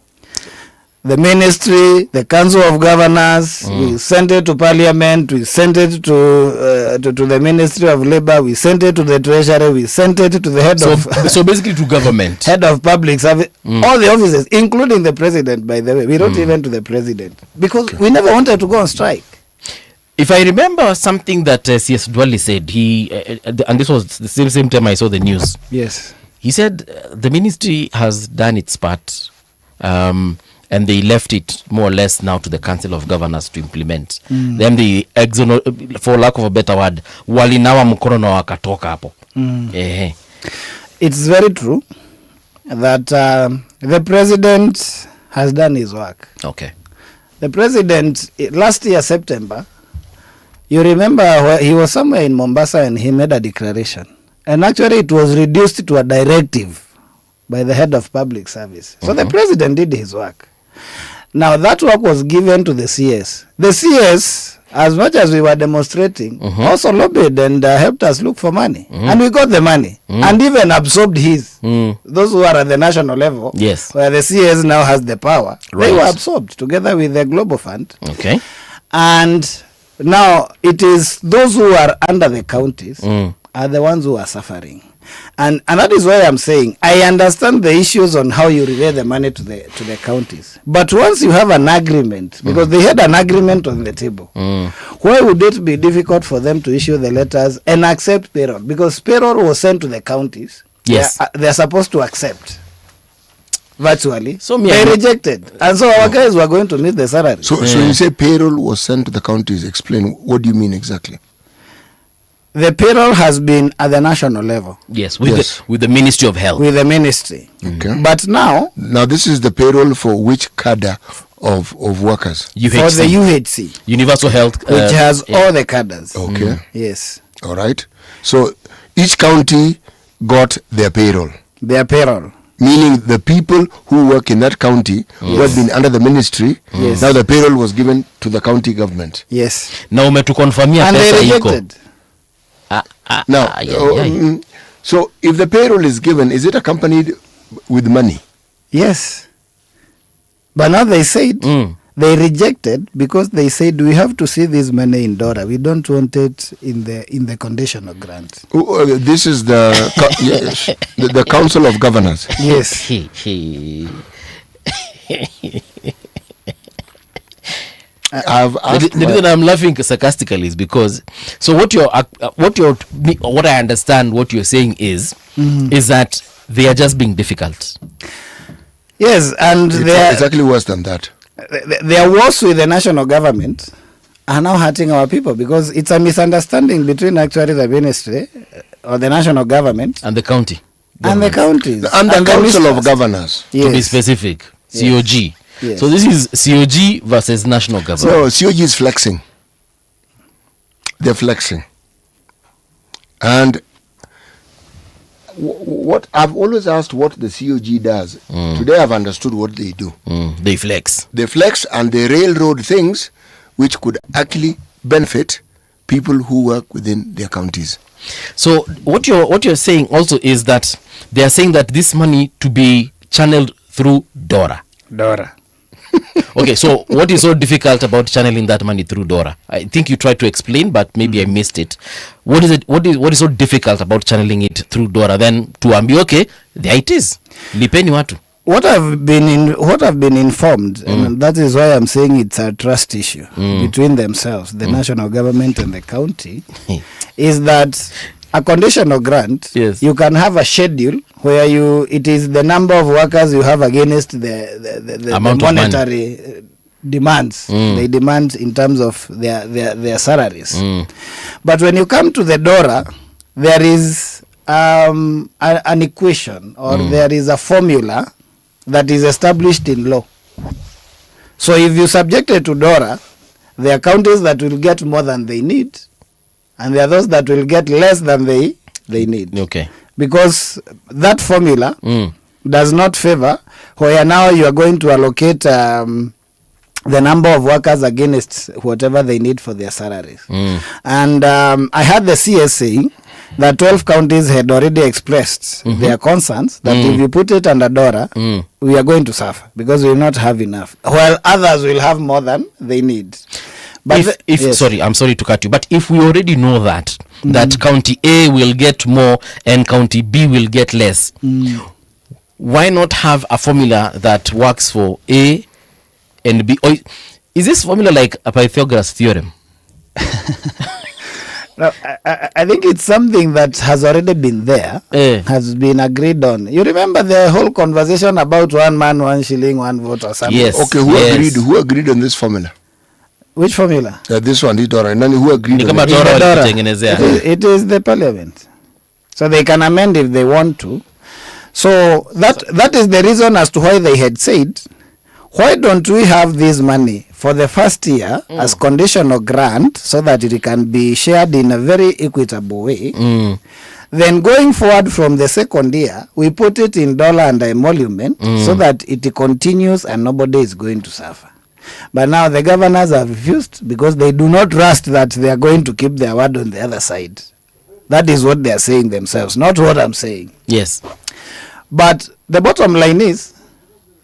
The ministry, the Council of Governors, we sent it to Parliament, we sent it to the Ministry of Labour, we sent it to the Treasury, we sent it to the head of... So basically to government. Head of Public Service, all the offices, including the President, by the way. We wrote even to the President. Because we never wanted to go on strike. If I remember something that CS Dwali said, and this was the same time I saw the news. Yes. He said the ministry has done its part, and they left it more or less now to the Council of Governors to implement. Then the for lack of a better word, walinawa mkono na wakatoka hapo. It's very true that the President has done his work. Okay. The President, last year, September, you remember he was somewhere in Mombasa and he made a declaration. And actually it was reduced to a directive by the head of public service. So the President did his work. Now that work was given to the CS. The CS, as much as we were demonstrating, also lobbied and helped us look for money. And we got the money. And even absorbed his. Those who are at the national level, yes, where the CS now has the power, they were absorbed together with the Global Fund. Okay. And now it is those who are under the counties are the ones who are suffering. And that is why I'm saying I understand the issues on how you relay the money to the counties. But once you have an agreement, because they had an agreement on the table, why would it be difficult for them to issue the letters and accept payroll? Because payroll was sent to the counties. Yes. They are supposed to accept virtually. So they rejected. And so our guys were going to meet the salary. So you say payroll was sent to the counties. Explain, what do you mean exactly? The payroll has been at the national level. Yes, with the Ministry of Health. With the ministry. Okay. But now this is the payroll for which cadre of workers? UHC. For the UHC. Universal Health. Which has all the cadres. Okay. Yes. All right. So each county got their payroll. Their payroll. Meaning the people who work in that county who have been under the ministry, now the payroll was given to the county government. Yes. Now umetukonfirmia and pesa they iko. rejected. So if the payroll is given, is it accompanied with money? Yes. But now they said they rejected because they said we have to see this money in dollar. We don't want it in the conditional grant. This is the Council of Governors. Yes. The reason I'm laughing sarcastically is because what I understand what you're saying is that they are just being difficult. Yes, and it's actually worse than that. Their wars with the national government are now hurting our people because it's a misunderstanding between actually the ministry or the national government and the county and the counties and the Council of Governors. To be specific, COG. Yes. So this is COG versus national government. So COG is flexing. They're flexing. And what I've always asked what the COG does. Today I've understood what they do. They flex. They flex and they railroad things which could actually benefit people who work within their counties. So what you're saying also is that they are saying that this money to be channeled through DORA. Okay, so what is so difficult about channeling that money through DORA? I think you tried to explain, but maybe I missed it. What is so difficult about channeling it through DORA? Then to ambi, okay, there it is. Lipeni watu. What I've been informed, and that is why I'm saying it's a trust issue between themselves, the national government and the county, is that a conditional grant, you can have a schedule where it is the number of workers you have against the monetary demands they demand in terms of their salaries. But when you come to the DORA, there is an equation or there is a formula that is established in law. So if you subject it to DORA, there are counties that will get more than they need, and there are those that will get less than they need. Okay. Because that formula does not favor where now you are going to allocate the number of workers against whatever they need for their salaries. And I had the CS saying that 12 counties had already expressed their concerns that if you put it under DORA, we are going to suffer because we will not have enough, while others will have more than they need. But yes. Sorry, I'm sorry to cut you, but if we already know that that county A will get more and county B will get less, why not have a formula that works for A and B? Or is this formula like a Pythagoras theorem? No, I think it's something that has already been there, has been agreed on. You remember the whole conversation about 1 man, 1 shilling, 1 vote or something? Yes. Okay, who agreed on this formula? Which formula? This one, DORA. And then who agreed on it? It is the parliament. So they can amend if they want to. So that is the reason as to why they had said, why don't we have this money for the first year as conditional grant so that it can be shared in a very equitable way. Then going forward from the second year, we put it in dollar and emolument so that it continues and nobody is going to suffer. But now the governors have refused because they do not trust that they are going to keep their word on the other side. That is what they are saying themselves, not what I'm saying. Yes. But the bottom line is,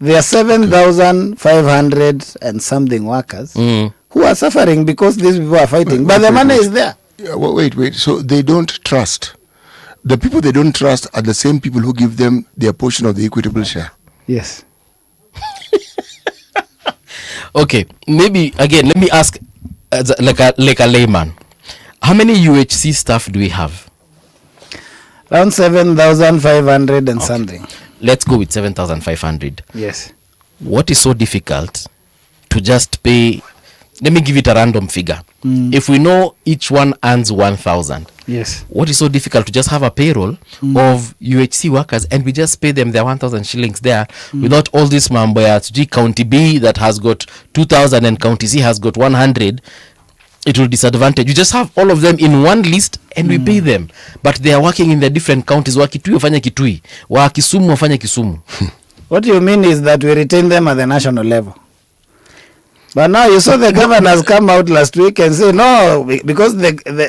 there are 7,500 and something workers who are suffering because these people are fighting. But the money is there. Yeah, wait. So they don't trust. The people they don't trust are the same people who give them their portion of the equitable share. Yes. Okay, maybe again, let me ask like a layman. How many UHC staff do we have? Around 7,500 and something. Let's go with 7,500. Yes. What is so difficult to just pay? Let me give it a random figure. If we know each one earns 1,000. Yes. What is so difficult to just have a payroll of UHC workers and we just pay them their 1,000 shillings there without all this mambo ya county B that has got 2,000 and county C has got 100? It will disadvantage. You just have all of them in one list and we pay them. But they are working in the different counties. Wa Kitui wafanya Kitui. Wa Kisumu wafanya Kisumu. What you mean is that we retain them at the national level. But now you saw the governors come out last week and say no, because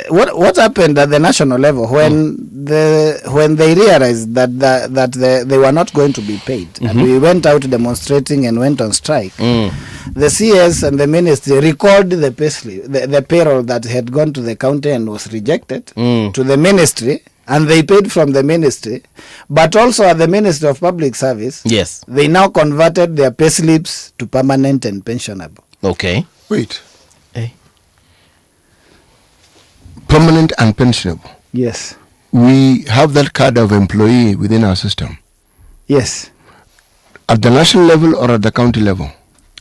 what happened at the national level when they realized that they were not going to be paid and we went out demonstrating and went on strike. The CS and the ministry recalled the payroll that had gone to the county and was rejected to the ministry, and they paid from the ministry, but also at the Ministry of Public Service. Yes, they now converted their pay slips to permanent and pensionable. Okay. Wait. Permanent and pensionable. Yes. We have that card of employee within our system. Yes. At the national level or at the county level?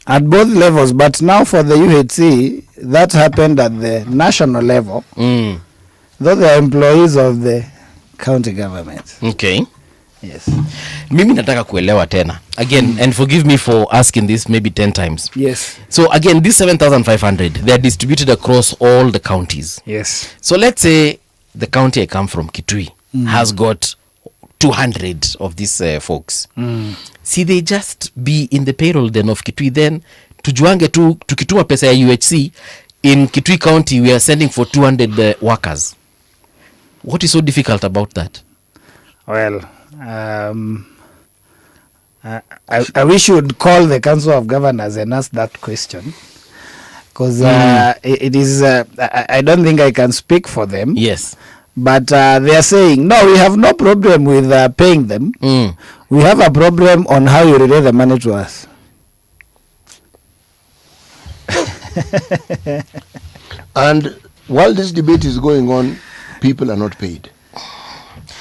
At both levels, but now for the UHC, that happened at the national level. Though they are employees of the county government. Okay. Yes. Mimi nataka kuelewa tena. Again, and forgive me for asking this maybe 10 times. Yes. So again, these 7,500, they are distributed across all the counties. Yes. So let's say the county I come from, Kitui, has got 200 of these folks. See, they just be in the payroll then of Kitui, then tujuange tu tukituma pesa ya UHC in Kitui County, we are sending for 200 workers. What is so difficult about that? Well, I wish you would call the Council of Governors and ask that question, because it is I don't think I can speak for them. Yes. But they are saying, no, we have no problem with paying them. We have a problem on how you relay the money to us. And while this debate is going on, people are not paid.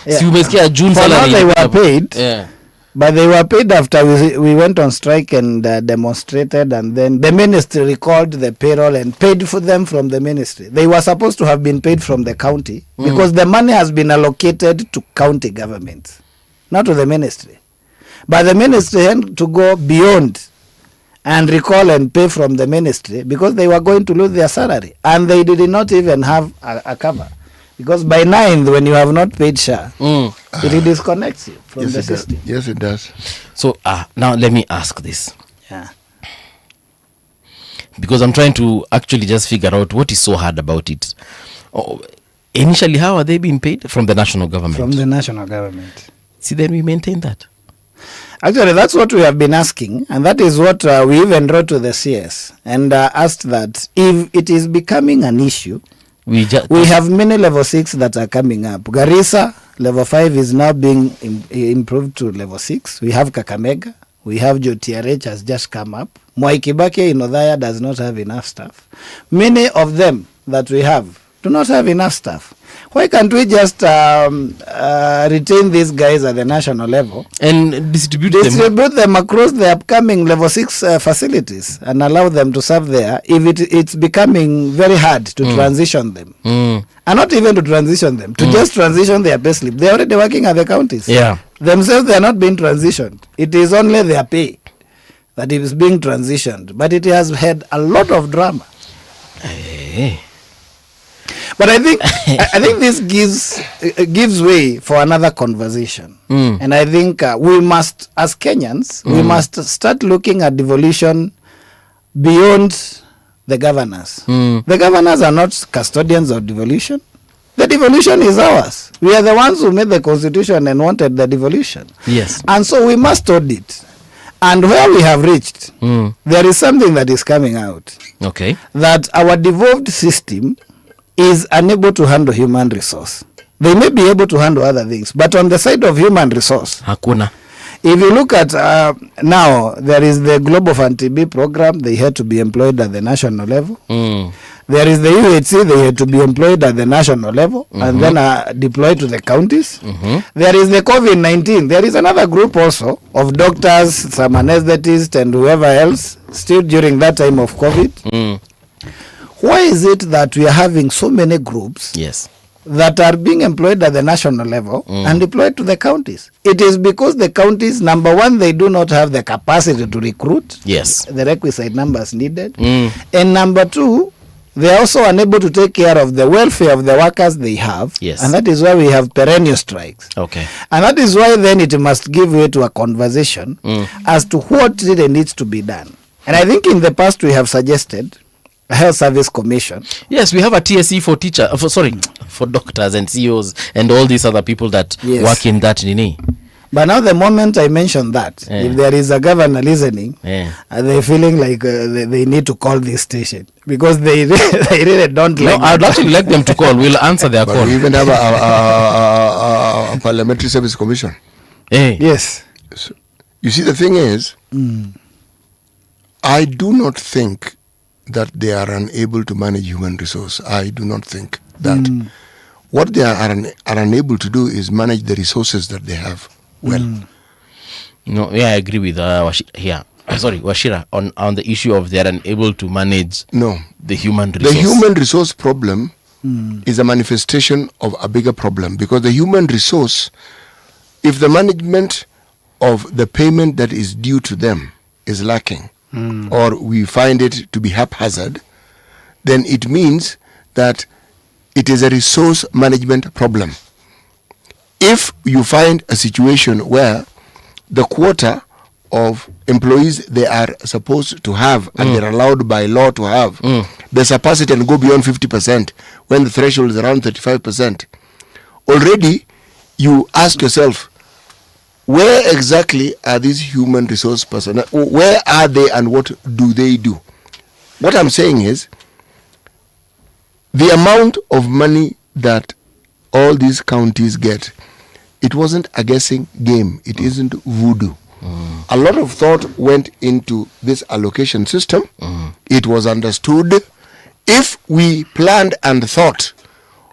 Yeah. So you must get a June For salary. now they were paid. Yeah. But they were paid after we went on strike and demonstrated, and then the ministry recalled the payroll and paid for them from the ministry. They were supposed to have been paid from the county because the money has been allocated to county governments, not to the ministry. But the ministry had to go beyond and recall and pay from the ministry because they were going to lose their salary, and they did not even have a cover. Because by 9th, when you have not paid SHA, it disconnects you from the system. Yes, it does. So now let me ask this. Yeah. Because I'm trying to actually just figure out what is so hard about it. Initially, how are they being paid? From the national government? From the national government. See, then we maintain that. Actually, that's what we have been asking, and that is what we even wrote to the CS and asked that if it is becoming an issue, we have many level 6 that are coming up. Garissa, level 5 is now being improved to level 6. We have Kakamega. We have JTRH has just come up. Mwai Kibaki in Othaya does not have enough staff. Many of them that we have do not have enough staff. Why can't we just retain these guys at the national level and distribute them across the upcoming level 6 facilities and allow them to serve there if it's becoming very hard to transition them? And not even to transition them, to just transition their pay slip. They're already working at the counties. Yeah. Themselves, they are not being transitioned. It is only their pay that is being transitioned. But it has had a lot of drama. Hey. But I think this gives way for another conversation. And I think we must, as Kenyans, we must start looking at devolution beyond the governors. The governors are not custodians of devolution. The devolution is ours. We are the ones who made the constitution and wanted the devolution. Yes. And so we must audit. And where we have reached, there is something that is coming out. Okay. That our devolved system is unable to handle human resource. They may be able to handle other things, but on the side of human resource, hakuna. If you look at now, there is the Global Fund TB program. They had to be employed at the national level. There is the UHC. They had to be employed at the national level and then deployed to the counties. There is the COVID-19. There is another group also of doctors, some anesthetists and whoever else still during that time of COVID. Why is it that we are having so many groups that are being employed at the national level and deployed to the counties? It is because the counties, number one, they do not have the capacity to recruit the requisite numbers needed. And number two, they are also unable to take care of the welfare of the workers they have. And that is why we have perennial strikes. Okay. And that is why then it must give way to a conversation as to what really needs to be done. And I think in the past we have suggested Health Service Commission. Yes, we have a TSC for for doctors and CEOs and all these other people that work in that nini. But now the moment I mention that, if there is a governor listening, they're feeling like they need to call this station because they really don't like. No, I'd actually like them to call. We'll answer their call. We even have a Parliamentary Service Commission. Yes. So, you see, the thing is, I do not think that they are unable to manage human resource. I do not think that. What they are unable to do is manage the resources that they have well. No, I agree with Washira on the issue of they are unable to manage the human resource. The human resource problem is a manifestation of a bigger problem, because the human resource, if the management of the payment that is due to them is lacking, or we find it to be haphazard, then it means that it is a resource management problem. If you find a situation where the quota of employees they are supposed to have and they're allowed by law to have, they surpass it and go beyond 50% when the threshold is around 35%, already you ask yourself, where exactly are these human resource personnel? Where are they and what do they do? What I'm saying is, the amount of money that all these counties get, it wasn't a guessing game. It isn't voodoo. A lot of thought went into this allocation system. It was understood. If we planned and thought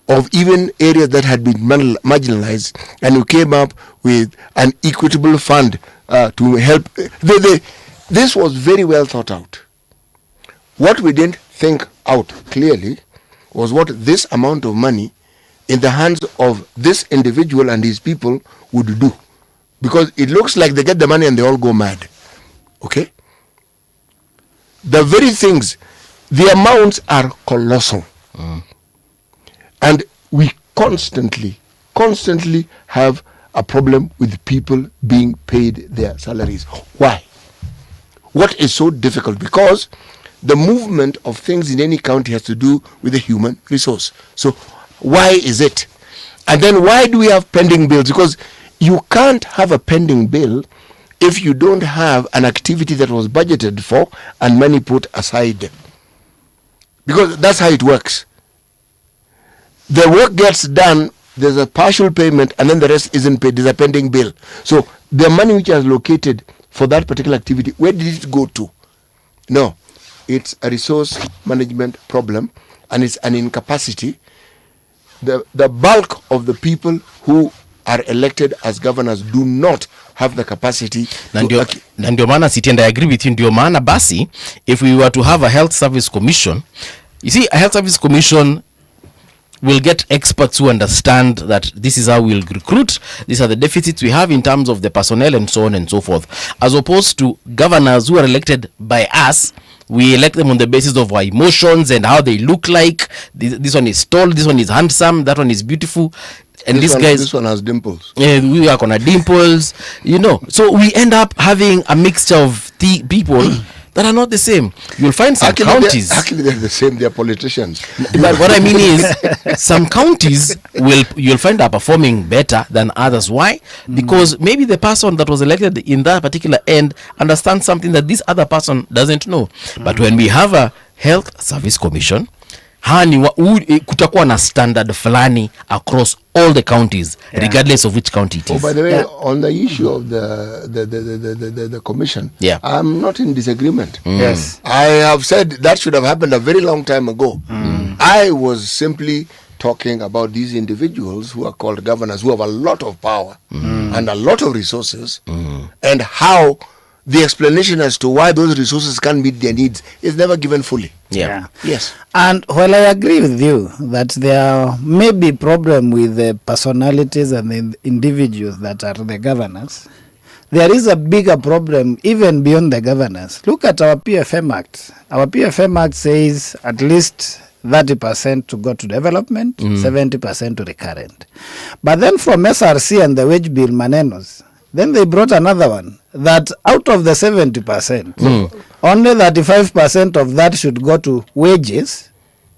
of even areas that had been marginalized, and we came up with an equitable fund to help, this was very well thought out. What we didn't think out clearly was what this amount of money in the hands of this individual and his people would do. Because it looks like they get the money and they all go mad. Okay? the very things, the amounts are colossal. And we constantly have a problem with people being paid their salaries. Why? What is so difficult? Because the movement of things in any county has to do with the human resource. So why is it? And then why do we have pending bills? Because you can't have a pending bill if you don't have an activity that was budgeted for and money put aside. Because that's how it works. The work gets done, there's a partial payment, and then the rest isn't paid. There's a pending bill. So the money which is located for that particular activity, where did it go to? No, it's a resource management problem, and it's an incapacity. The bulk of the people who are elected as governors do not have the capacity. Na ndio maana City, and I agree with you, ndio maana basi, if we were to have a health service commission, you see, a health service commission will get experts who understand that this is how we'll recruit, these are the deficits we have in terms of the personnel and so on and so forth, as opposed to governors who are elected by us. We elect them on the basis of our emotions and how they look like. This one is tall, this one is handsome, that one is beautiful, and this one has dimples. Yeah, we are gonna dimples, you know. So we end up having a mixture of people that are not the same. You'll find some counties. Actually, they're the same. They're politicians. But what I mean is, some counties you'll find are performing better than others. Why? Because maybe the person that was elected in that particular end understands something that this other person doesn't know. But when we have a health service commission, kutakuwa na standard fulani across all the counties, regardless of which county it is. Oh, by the way, on the issue of the commission, I'm not in disagreement. Yes, I have said that should have happened a very long time ago. I was simply talking about these individuals who are called governors, who have a lot of power and a lot of resources, and how the explanation as to why those resources can't meet their needs is never given fully. Yes. And while I agree with you that there may be problem with the personalities and the individuals that are the governors, there is a bigger problem even beyond the governors. Look at our PFM Act. Our PFM Act says at least 30% to go to development, 70% to recurrent. But then from SRC and the wage bill manenos, then they brought another one that out of the 70%, only 35% of that should go to wages.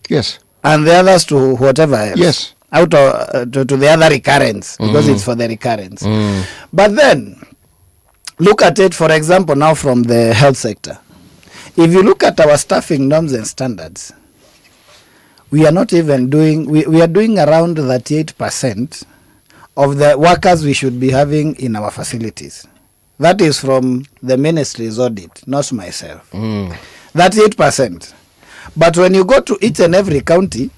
Yes. And the others to whatever else. Yes. Out of to the other recurrence, because it's for the recurrence. But then look at it, for example, now from the health sector. If you look at our staffing norms and standards, we are not even doing, we are doing around 38% of the workers we should be having in our facilities. That is from the ministry's audit, not myself. 38%. But when you go to each and every county,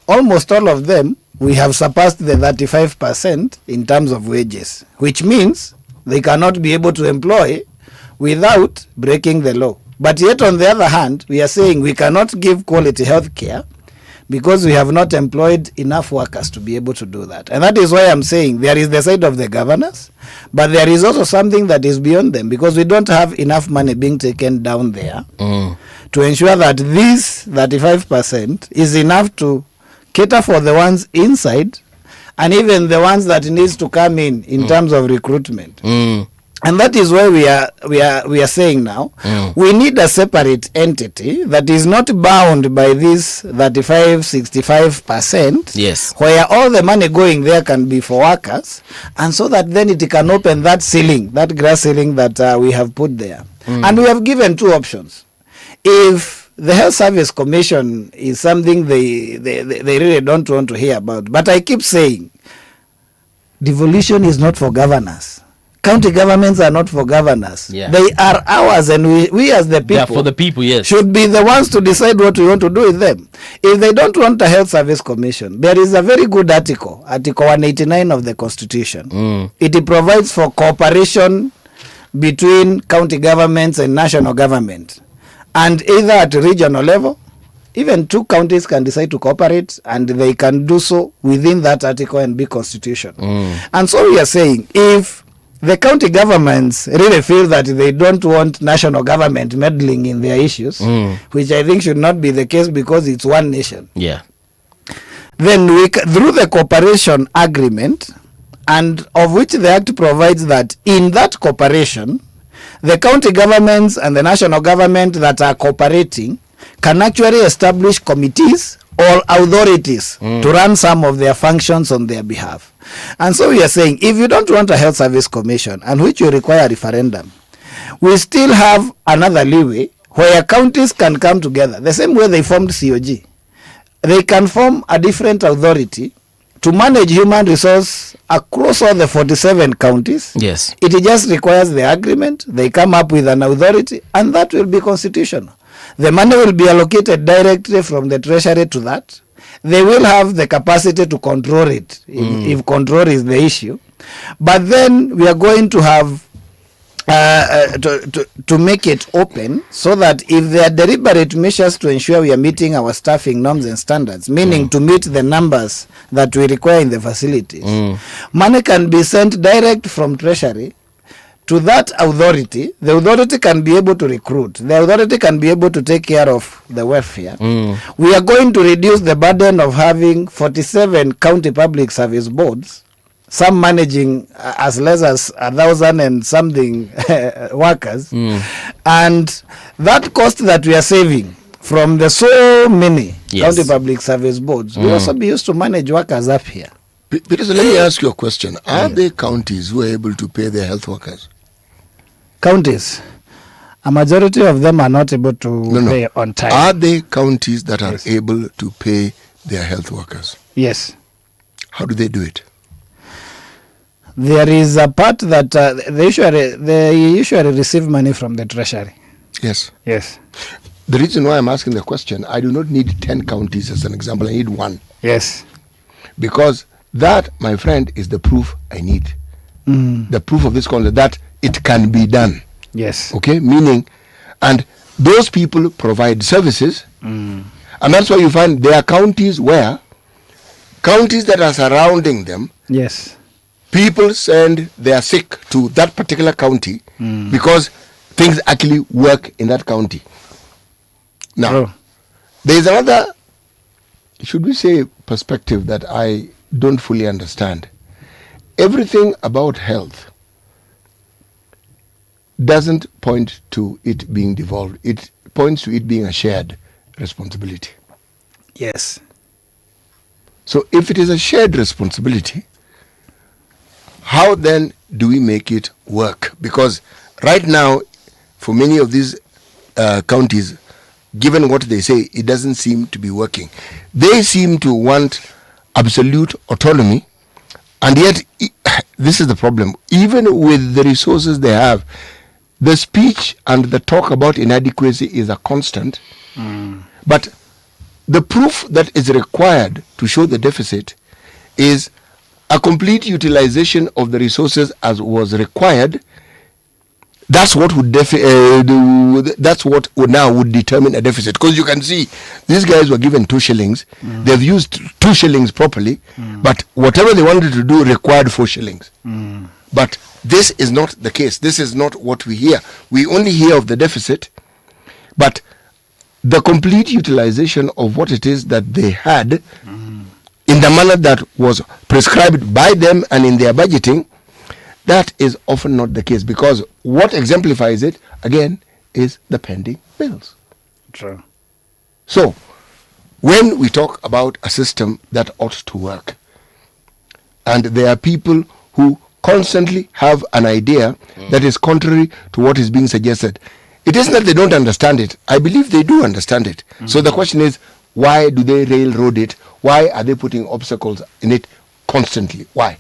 almost all of them, we have surpassed the 35% in terms of wages, which means they cannot be able to employ without breaking the law. But yet, on the other hand, we are saying we cannot give quality health care because we have not employed enough workers to be able to do that. And that is why I'm saying there is the side of the governors, but there is also something that is beyond them, because we don't have enough money being taken down there to ensure that this 35% is enough to cater for the ones inside and even the ones that needs to come in terms of recruitment. And that is why we are saying now we need a separate entity that is not bound by this 35-65%. Yes. Where all the money going there can be for workers, and so that then it can open that ceiling, that glass ceiling that we have put there. And we have given two options. If the Health Service Commission is something they really don't want to hear about, but I keep saying devolution is not for governors. County governments are not for governors. They are ours, and we as the people, for the people, should be the ones to decide what we want to do with them. If they don't want a Health Service Commission, there is a very good article 189 of the Constitution. It provides for cooperation between county governments and national government, and either at regional level, even two counties can decide to cooperate, and they can do so within that article and be constitutional. And so we are saying, if the county governments really feel that they don't want national government meddling in their issues, which I think should not be the case because it's one nation. Yeah. Then through the cooperation agreement, and of which the act provides that in that cooperation, the county governments and the national government that are cooperating can actually establish committees or authorities to run some of their functions on their behalf. And so we are saying, if you don't want a health service commission, and which will require a referendum, we still have another leeway where counties can come together, the same way they formed COG. They can form a different authority to manage human resource across all the 47 counties. Yes. It just requires the agreement. They come up with an authority, and that will be constitutional. The money will be allocated directly from the treasury to that. They will have the capacity to control it, if control is the issue. But then we are going to have to make it open so that if there are deliberate measures to ensure we are meeting our staffing norms and standards, meaning to meet the numbers that we require in the facilities, money can be sent direct from treasury to that authority. The authority can be able to recruit. The authority can be able to take care of the welfare. We are going to reduce the burden of having 47 county public service boards, some managing as less as 1,000 and something workers. And that cost that we are saving from the so many county public service boards will also be used to manage workers up here. Peter, so let me ask you a question. Are there counties who are able to pay their health workers? Counties, a majority of them are not able to pay on time. Are there counties that are able to pay their health workers? Yes. How do they do it? There is a part that they usually receive money from the treasury. Yes. Yes. The reason why I'm asking the question, I do not need 10 counties as an example. I need one. Yes. Because that, my friend, is the proof I need. The proof of this concept that it can be done. Yes. Okay? Meaning, and those people provide services. And that's why you find there are counties where, counties that are surrounding them, yes, people send their sick to that particular county because things actually work in that county. Now, there is another, should we say, perspective that I don't fully understand. Everything about health doesn't point to it being devolved. It points to it being a shared responsibility. Yes. So if it is a shared responsibility, how then do we make it work? Because right now, for many of these counties, given what they say, it doesn't seem to be working. They seem to want absolute autonomy, and yet this is the problem. Even with the resources they have, the speech and the talk about inadequacy is a constant. But the proof that is required to show the deficit is a complete utilization of the resources as was required. That's what would that's what would determine a deficit. Because you can see these guys were given 2 shillings. They've used 2 shillings properly, but whatever they wanted to do required 4 shillings. But this is not the case. This is not what we hear. We only hear of the deficit, but the complete utilization of what it is that they had in the manner that was prescribed by them and in their budgeting, that is often not the case, because what exemplifies it, again, is the pending bills. True. So, when we talk about a system that ought to work, and there are people who constantly have an idea that is contrary to what is being suggested, it isn't that they don't understand it. I believe they do understand it. So the question is, why do they railroad it? Why are they putting obstacles in it constantly? Why?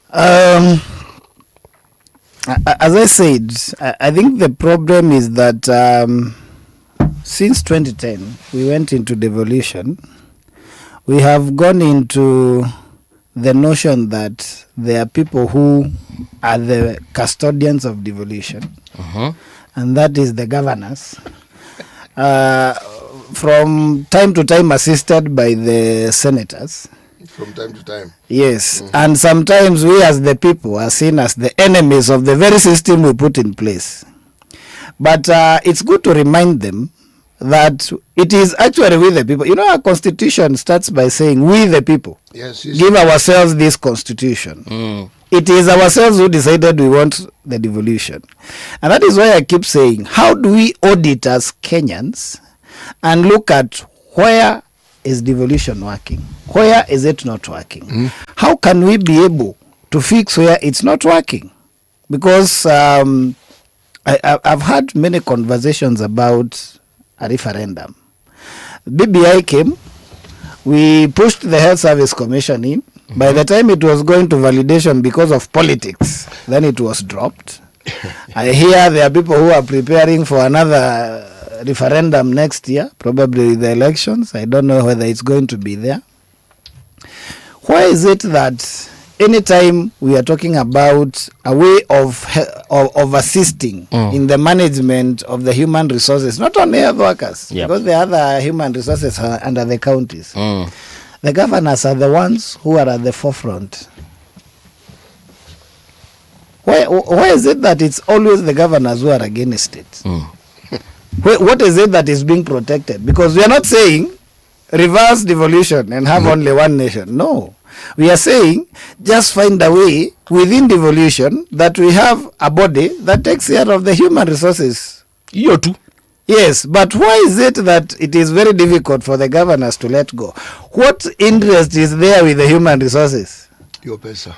As I said, I think the problem is that since 2010, we went into devolution. We have gone into the notion that there are people who are the custodians of devolution, and that is the governors. From time to time assisted by the senators. from time to time. Yes, and sometimes we as the people are seen as the enemies of the very system we put in place. But it's good to remind them that it is actually we the people. You know, our constitution starts by saying we the people give ourselves this constitution. It is ourselves who decided we want the devolution. And that is why I keep saying, how do we audit as Kenyans and look at where is devolution working? Where is it not working? How can we be able to fix where it's not working? Because I've had many conversations about a referendum. BBI came, we pushed the Health Service Commission in. By the time it was going to validation because of politics, then it was dropped. I hear there are people who are preparing for another referendum next year, probably the elections. I don't know whether it's going to be there. Why is it that anytime we are talking about a way of assisting in the management of the human resources, not only health workers, because the other human resources are under the counties, the governors are the ones who are at the forefront? Why is it that it's always the governors who are against it? What is it that is being protected? Because we are not saying reverse devolution and have only one nation. No. We are saying just find a way within devolution that we have a body that takes care of the human resources. You too. Yes, but why is it that it is very difficult for the governors to let go? What interest is there with the human resources? Your pesa.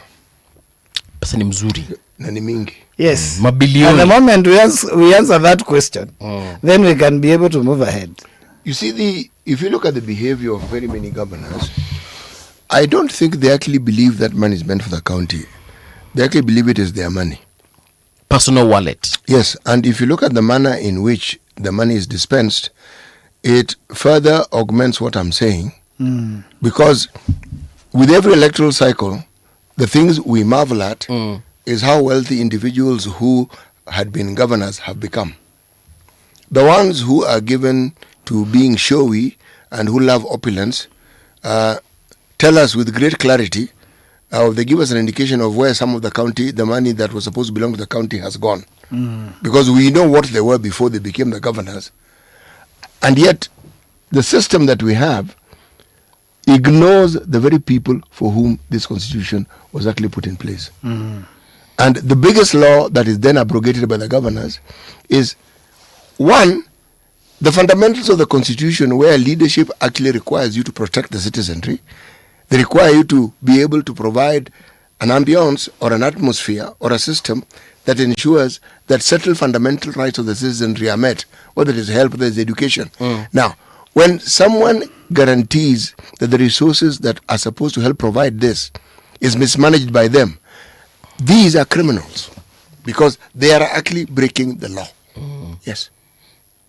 Pesa ni mzuri. Na ni mingi. Yes. Mabilioni. And the moment we answer that question, then we can be able to move ahead. You see, if you look at the behavior of very many governors, I don't think they actually believe that money is meant for the county. They actually believe it is their money. Personal wallet. Yes, and if you look at the manner in which the money is dispensed, it further augments what I'm saying. Because with every electoral cycle, the things we marvel at is how wealthy individuals who had been governors have become. The ones who are given to being showy and who love opulence tell us with great clarity, they give us an indication of where some of the money that was supposed to belong to the county has gone. Because we know what they were before they became the governors. And yet, the system that we have ignores the very people for whom this constitution was actually put in place. And the biggest law that is then abrogated by the governors is, one, the fundamentals of the constitution, where leadership actually requires you to protect the citizenry. They require you to be able to provide an ambience or an atmosphere or a system that ensures that certain fundamental rights of the citizenry are met, whether it is health, whether it is education. Now, when someone guarantees that the resources that are supposed to help provide this is mismanaged by them, these are criminals because they are actually breaking the law. Yes.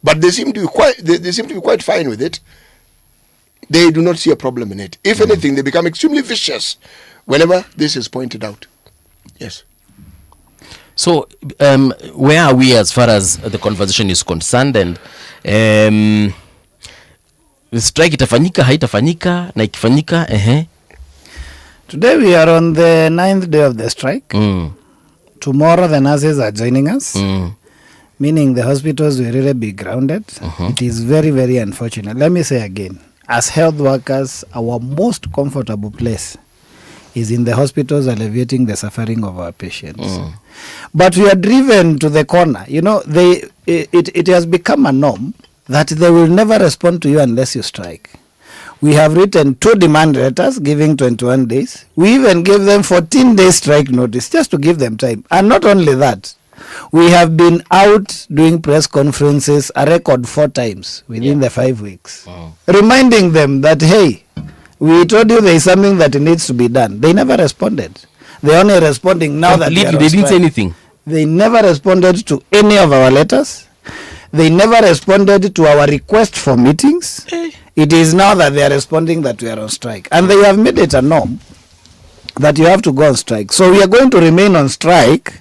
But they seem to be quite fine with it. They do not see a problem in it. If anything, they become extremely vicious whenever this is pointed out. Yes. So, where are we as far as the conversation is concerned? And the strike itafanyika, haitafanyika, na ikifanyika, Today we are on the 9th day of the strike. Tomorrow the nurses are joining us. Meaning the hospitals will really be grounded. It is very, very unfortunate. Let me say again, as health workers, our most comfortable place is in the hospitals, alleviating the suffering of our patients. But we are driven to the corner. You know, it has become a norm that they will never respond to you unless you strike. We have written 2 demand letters giving 21 days. We even gave them 14 days strike notice just to give them time. And not only that, we have been out doing press conferences a record 4 times within the 5 weeks, reminding them that, hey, we told you there is something that needs to be done. They never responded. They're only responding now that they didn't say anything. They never responded to any of our letters. They never responded to our request for meetings. It is now that they are responding that we are on strike. And they have made it a norm that you have to go on strike. So we are going to remain on strike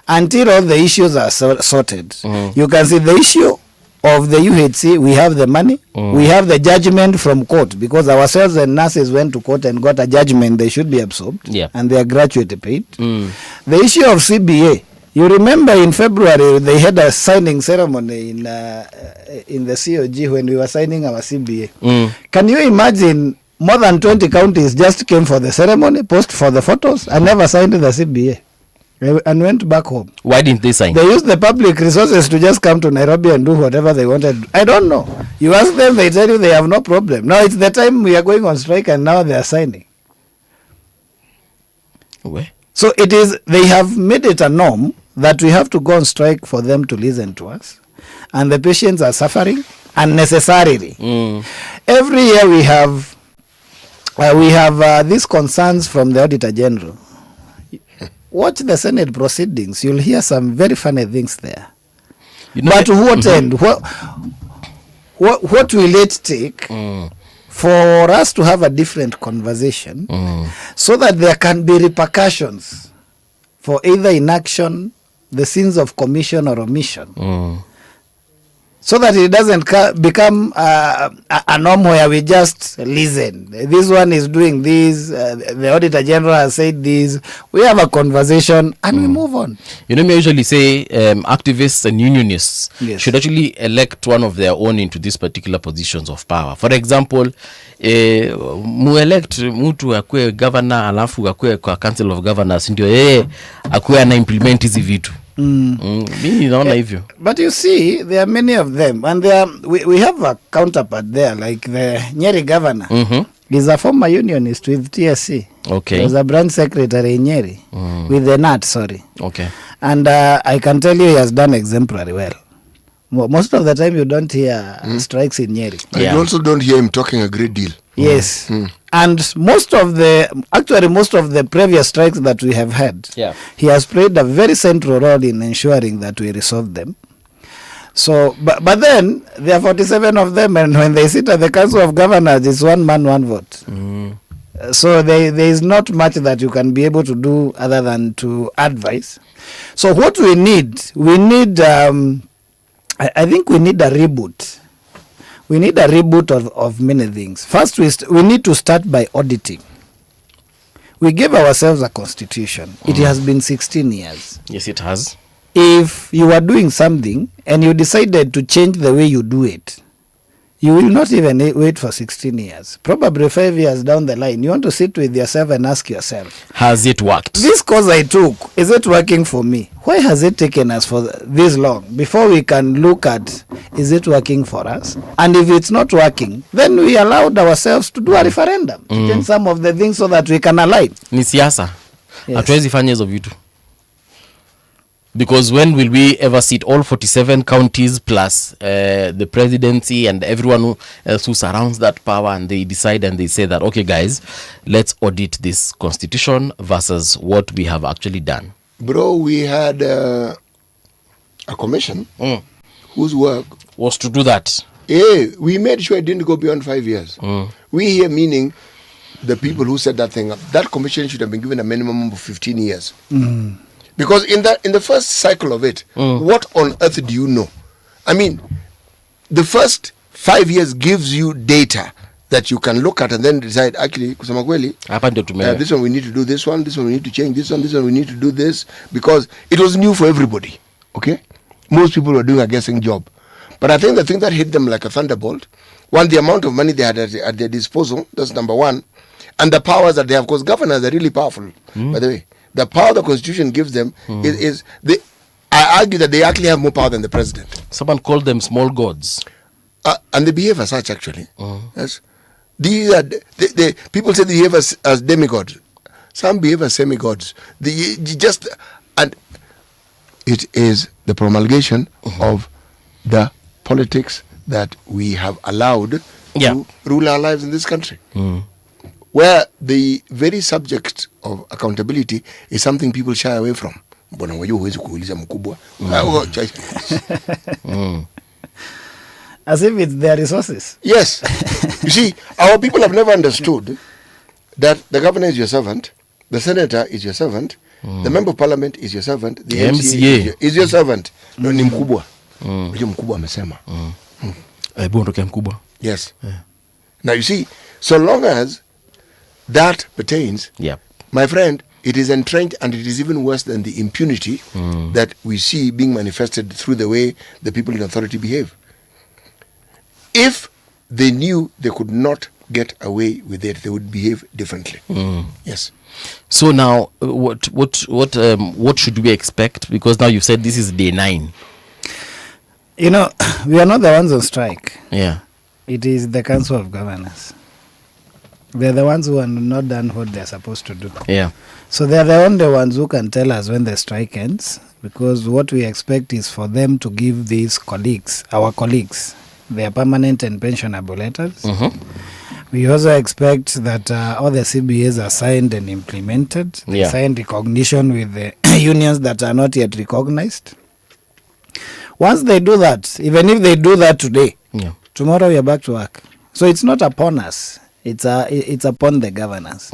until all the issues are sorted. You can see the issue of the UHC, we have the money, we have the judgment from court, because ourselves and nurses went to court and got a judgment they should be absorbed, and they are gratuity paid. The issue of CBA, you remember in February they had a signing ceremony in the COG when we were signing our CBA. Can you imagine more than 20 counties just came for the ceremony, posed for the photos, and never signed the CBA and went back home? Why didn't they sign? They used the public resources to just come to Nairobi and do whatever they wanted. I don't know. You ask them, they tell you they have no problem. Now it's the time we are going on strike and now they are signing. Where? So it is, they have made it a norm that we have to go on strike for them to listen to us. And the patients are suffering unnecessarily. Every year we have these concerns from the Auditor General. Watch the Senate proceedings. You'll hear some very funny things there. But to what end? What will it take for us to have a different conversation so that there can be repercussions for either inaction, the sins of commission or omission? So that it doesn't become a norm where we just listen. This one is doing this, the Auditor General has said this, we have a conversation and we move on. You know, me usually say activists and unionists should actually elect one of their own into these particular positions of power. For example, muelect mtu akue governor alafu akue kwa council of governors ndio yeye akue ana implement hizi vitu. Mimi naona hivyo. But you see, there are many of them, and we have a counterpart there, like the Nyeri governor. He's a former unionist with TSC. Okay. He was a branch secretary in Nyeri with the NAT, sorry. Okay. And I can tell you he has done exemplary well. Most of the time you don't hear strikes in Nyeri. You also don't hear him talking a great deal. Yes. And most of the previous strikes that we have had, he has played a very central role in ensuring that we resolve them. So, but then there are 47 of them, and when they sit at the Council of Governors, it's one man, one vote. So there is not much that you can be able to do other than to advise. So what we need, I think we need a reboot. We need a reboot of many things. First, we need to start by auditing. We gave ourselves a constitution. It has been 16 years. Yes, it has. If you are doing something and you decided to change the way you do it, you will not even wait for 16 years. Probably 5 years down the line, you want to sit with yourself and ask yourself, has it worked? This course I took, is it working for me? Why has it taken us for this long? Before we can look at, is it working for us? And if it's not working, then we allowed ourselves to do a referendum, to change some of the things so that we can align. Ni siasa. Hatuwezi fanya hizo vitu. Because when will we ever sit all 47 counties plus the presidency and everyone else who surrounds that power, and they decide and they say that, okay guys, let's audit this constitution versus what we have actually done. Bro, we had a commission whose work was to do that. Yeah, we made sure it didn't go beyond 5 years. We here meaning the people who set that thing up. That commission should have been given a minimum of 15 years. Because in the first cycle of it, what on earth do you know? I mean, the first 5 years gives you data that you can look at and then decide, actually, kusema kweli, this one we need to do this one we need to change this one we need to do this, because it was new for everybody. Okay? Most people were doing a guessing job. But I think the thing that hit them like a thunderbolt, one, the amount of money they had at their disposal, that's number one, and the powers that they have, because governors are really powerful, by the way. The power the Constitution gives them is I argue that they actually have more power than the president. Someone called them small gods. And they behave as such, actually. Yes. These are the people say they behave as demigods. Some behave as semi-gods. And it is the promulgation of the politics that we have allowed to rule our lives in this country. Where the very subject of accountability is something people shy away from. As if it's their resources. Yes. You see, our people have never understood that the governor is your servant, the senator is your servant, the member of parliament is your servant, the MCA is your servant. No, ni mkubwa. Hiyo mkubwa amesema. Mkubwa. Yes. Now you see, so long as that pertains, my friend, it is entrenched, and it is even worse than the impunity that we see being manifested through the way the people in authority behave. If they knew they could not get away with it, they would behave differently. Yes. So now, what should we expect? Because now you said this is day 9. You know, we are not the ones on strike. Yeah. It is the Council of Governors. They're the ones who are not done what they're supposed to do. Yeah. So they're the only ones who can tell us when the strike ends, because what we expect is for them to give these colleagues, our colleagues, their permanent and pensionable letters. We also expect that all the CBAs are signed and implemented. They signed recognition with the unions that are not yet recognized. Once they do that, even if they do that today, tomorrow we are back to work. So it's not upon us. It's upon the governors.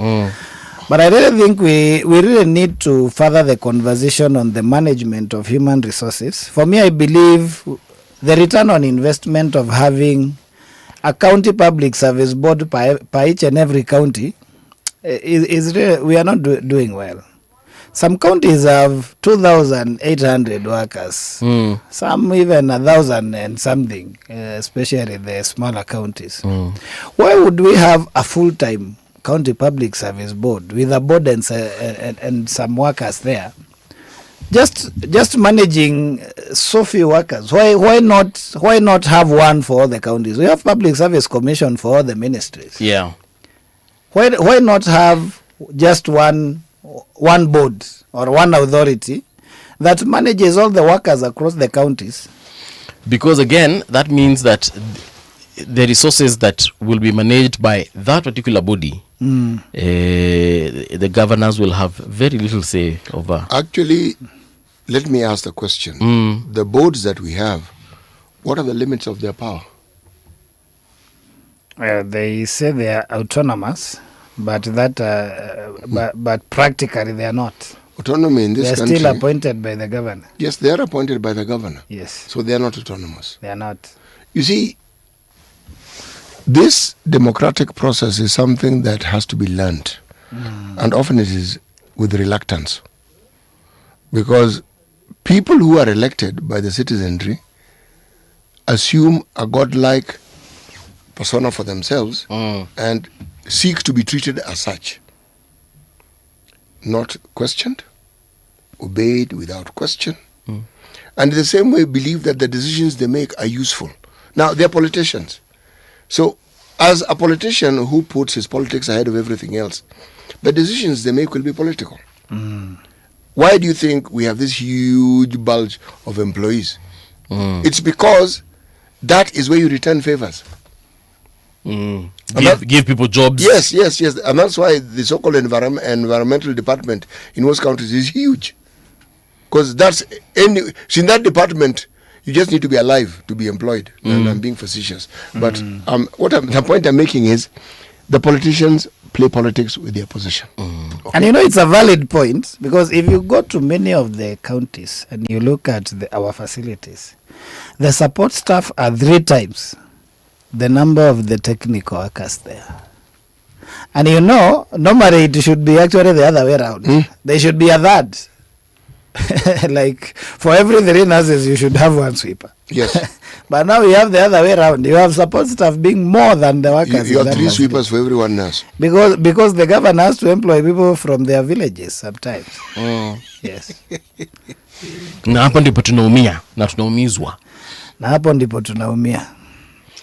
But I really think we really need to further the conversation on the management of human resources. For me, I believe the return on investment of having a county public service board by each and every county is really, we are not doing well. Some counties have 2,800 workers, some even 1,000 and something, especially the smaller counties. Why would we have a full-time county public service board with a board and some workers there, just managing so few workers? Why not have one for all the counties? We have public service commission for all the ministries. Yeah. Why not have just one board or one authority that manages all the workers across the counties? Because again, that means that the resources that will be managed by that particular body, the governors will have very little say over. Actually, let me ask the question. The boards that we have, what are the limits of their power? They say they are autonomous, but but practically they are not. Autonomy in this country. They are still appointed by the governor. Yes, they are appointed by the governor. Yes. So they are not autonomous. They are not. You see, this democratic process is something that has to be learned. And often it is with reluctance. Because people who are elected by the citizenry assume a godlike persona for themselves and seek to be treated as such. Not questioned, obeyed without question. And in the same way believe that the decisions they make are useful. Now, they're politicians. So, as a politician who puts his politics ahead of everything else, the decisions they make will be political. Why do you think we have this huge bulge of employees? It's because that is where you return favors. Give people jobs. Yes. And that's why the so-called environmental department in most countries is huge. Because in that department, you just need to be alive to be employed. And I'm being facetious. But the point I'm making is the politicians play politics with their position. Okay. And you know, it's a valid point, because if you go to many of the counties and you look at our facilities, the support staff are 3 times the number of the technical workers there. And you know, normally it should be actually the other way around. They should be a third. Like, for every 3 nurses, you should have 1 sweeper. Yes. But now you have the other way around. You have support staff being more than the workers. You have 3 sweepers for every 1 nurse. Because the governor has to employ people from their villages sometimes. Yes. Na hapo ndipo tunaumia na tunaumizwa. Na hapo ndipo tunaumia.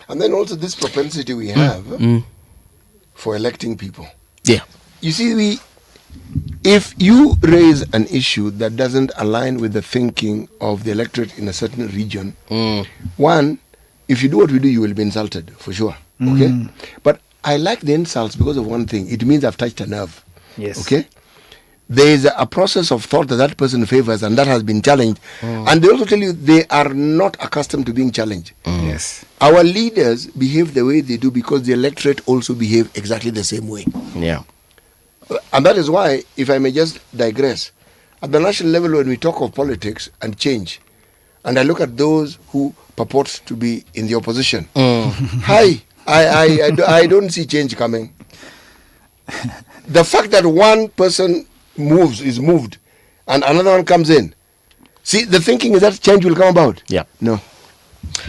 And then also this propensity we have for electing people. Yeah. You see, if you raise an issue that doesn't align with the thinking of the electorate in a certain region, one, if you do what we do, you will be insulted, for sure. Okay? But I like the insults because of one thing. It means I've touched a nerve. Yes. Okay? There is a process of thought that person favors, and that has been challenged. And they also tell you they are not accustomed to being challenged. Yes. Our leaders behave the way they do because the electorate also behave exactly the same way. Yeah. And that is why, if I may just digress, at the national level, when we talk of politics and change, and I look at those who purport to be in the opposition. I don't see change coming. The fact that one person is moved, and another one comes in. See, the thinking is that change will come about. Yeah. No,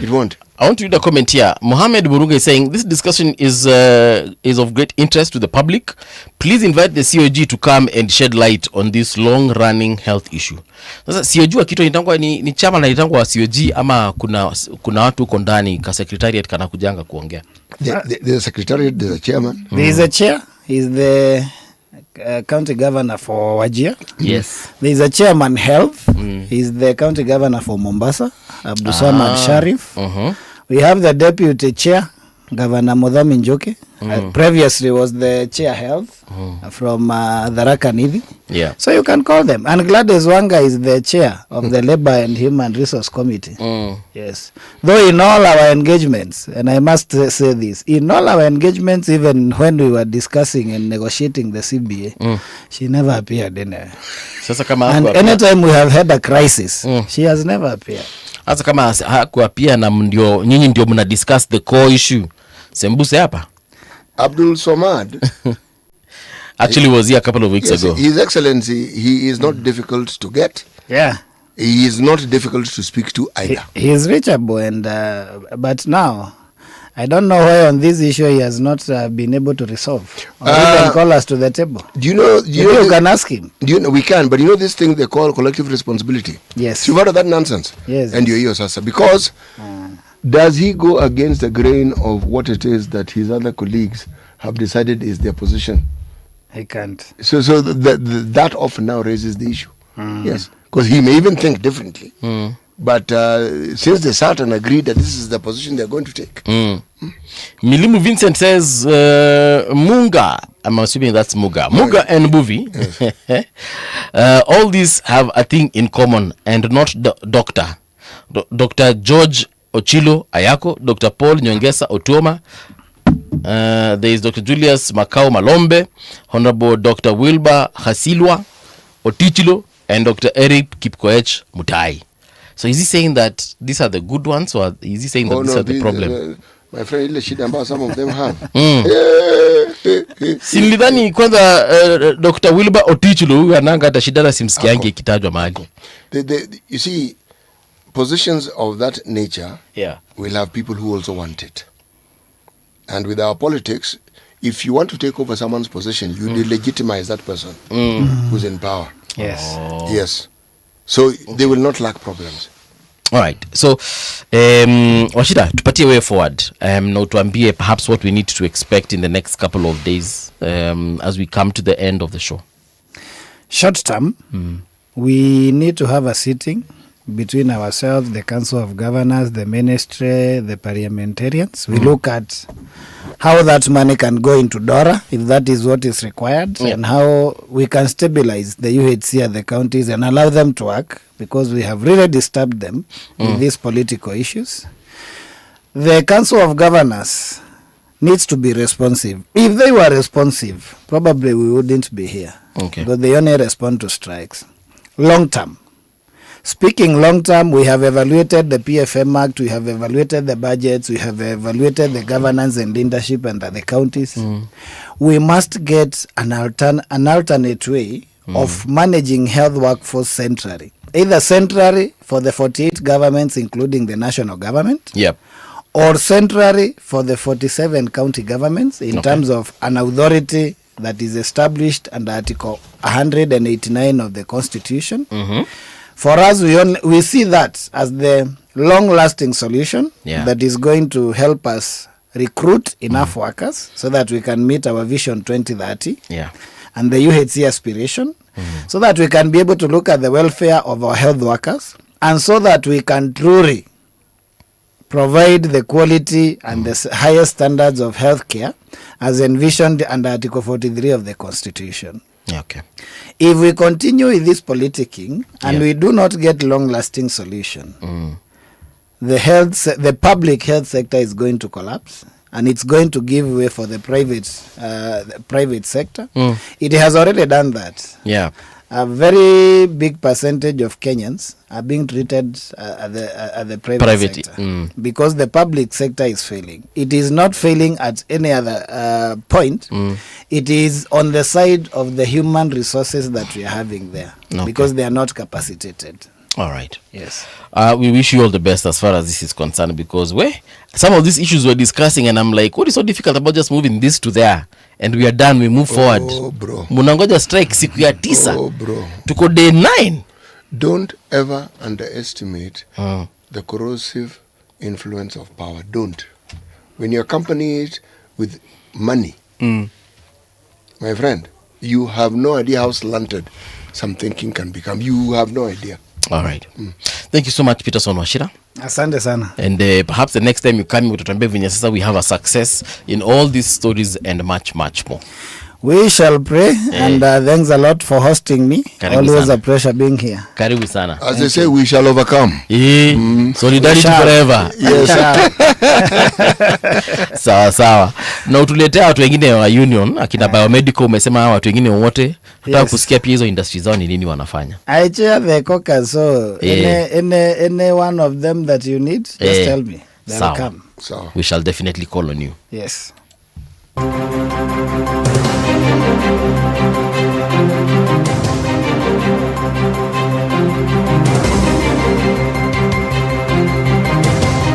it won't. I want to read a comment here. Mohammed Burunga is saying, this discussion is of great interest to the public. Please invite the COG to come and shed light on this long-running health issue. Sasa COG kitu inatangwa ni chama na inatangwa COG ama kuna watu uko ndani ka secretariat kana kujanga kuongea. The secretariat, the chairman. There is a chair. He's the county governor for Wajir. Yes. There is a chairman health. He's the county governor for Mombasa, Abdusamad Sharif. We have the deputy chair, Governor Mudhomi Njoki. Previously was the chair health from Tharaka Nithi. Yeah. So you can call them. And Gladys Wanga is the chair of the Labor and Human Resource Committee. Yes. Though in all our engagements, and I must say this, in all our engagements, even when we were discussing and negotiating the CBA, she never appeared in there. And anytime we have had a crisis, she has never appeared. Hasa kama hakuapia na nyinyi ndio mna discuss the core issue. Sembuse hapa. Abdul Somad actually was here a couple of weeks ago. His Excellency, he is not difficult to get. Yeah. He is not difficult to speak to either. He is reachable, and but now I don't know why on this issue he has not been able to resolve. Or even call us to the table. Do you know? You can ask him. We can, but you know this thing they call collective responsibility. Yes. You've heard of that nonsense. Yes. And you're Sasa, because does he go against the grain of what it is that his other colleagues have decided is their position? He can't. So that often now raises the issue. Yes, because he may even think differently. But since they sat and agreed that this is the position they're going to take. Milimu Vincent says, Munga, I'm assuming that's Muga. Muga and Buvi. Yes. All these have a thing in common and not doctor. Dr. George Ochilo Ayako, Dr. Paul Nyongesa Otuoma, there is Dr. Julius Makau Malombe, Honorable Dr. Wilbur Hasilwa Otichilo, and Dr. Eric Kipkoech Mutai. So is he saying that these are the good ones, or is he saying that these are the problem? My friend, ile shida ambayo some of them have. Sinilidhani kwanza Dr. Wilbur Otichilo huyu ananga hata shida na simsikiangi ikitajwa mahali. You see, positions of that nature will have people who also want it. And with our politics, if you want to take over someone's position, you delegitimize that person who's in power. Yes. Yes. So they will not lack problems. All right. So, Washida, tupatie way forward. Now tuambie perhaps what we need to expect in the next couple of days as we come to the end of the show. Short term, we need to have a sitting between ourselves, the Council of Governors, the Ministry, the parliamentarians. We look at how that money can go into DORA, if that is what is required, and how we can stabilize the UHC at the counties and allow them to work, because we have really disturbed them with these political issues. The Council of Governors needs to be responsive. If they were responsive, probably we wouldn't be here. Because they only respond to strikes. Long term. Speaking long term, we have evaluated the PFM Act, we have evaluated the budgets, we have evaluated the governance and leadership under the counties. We must get an alternate way of managing health workforce centrally. Either centrally for the 48 governments, including the national government, or centrally for the 47 county governments in terms of an authority that is established under Article 189 of the Constitution. For us, we see that as the long-lasting solution that is going to help us recruit enough workers so that we can meet our Vision 2030 and the UHC aspiration, so that we can be able to look at the welfare of our health workers, and so that we can truly provide the quality and the highest standards of healthcare as envisioned under Article 43 of the Constitution. If we continue with this politicking and we do not get long-lasting solution, the public health sector is going to collapse, and it's going to give way for the private sector. It has already done that. a very big percentage of Kenyans are being treated at the private sector because the public sector is failing. It is not failing at any other point. It is on the side of the human resources that we are having there because they are not capacitated. All right. Yes. We wish you all the best as far as this is concerned, because some of these issues we're discussing and I'm like, what is so difficult about just moving this to there and we are done, we move forward. Bro. Munangoja strike siku ya 9. Bro. Tuko day 9. Don't ever underestimate the corrosive influence of power. Don't. When you accompany it with money, my friend, you have no idea how slanted some thinking can become. You have no idea. All right. Thank you so much, Peterson Wachira. Asante sana. And perhaps the next time you come, utatuambia venye sasa we have a success in all these stories and much, much more. We shall pray and thanks a lot for hosting me. Karibu Always sana. a pleasure being here. Karibu sana. As they say, we shall overcome. Solidarity forever. Yes. Sawa sawa. Na utuletea watu wengine wa union, akina biomedical, umesema watu wengine wote. Tutaka kusikia pia hizo industries zao ni nini wanafanya. I chair the caucus, so any one of them that you need, just tell me. They'll come. So we shall definitely call on you. Yes.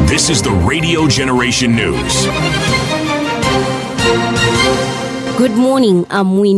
This is the Radio Generation News. Good morning, I'm Winnie.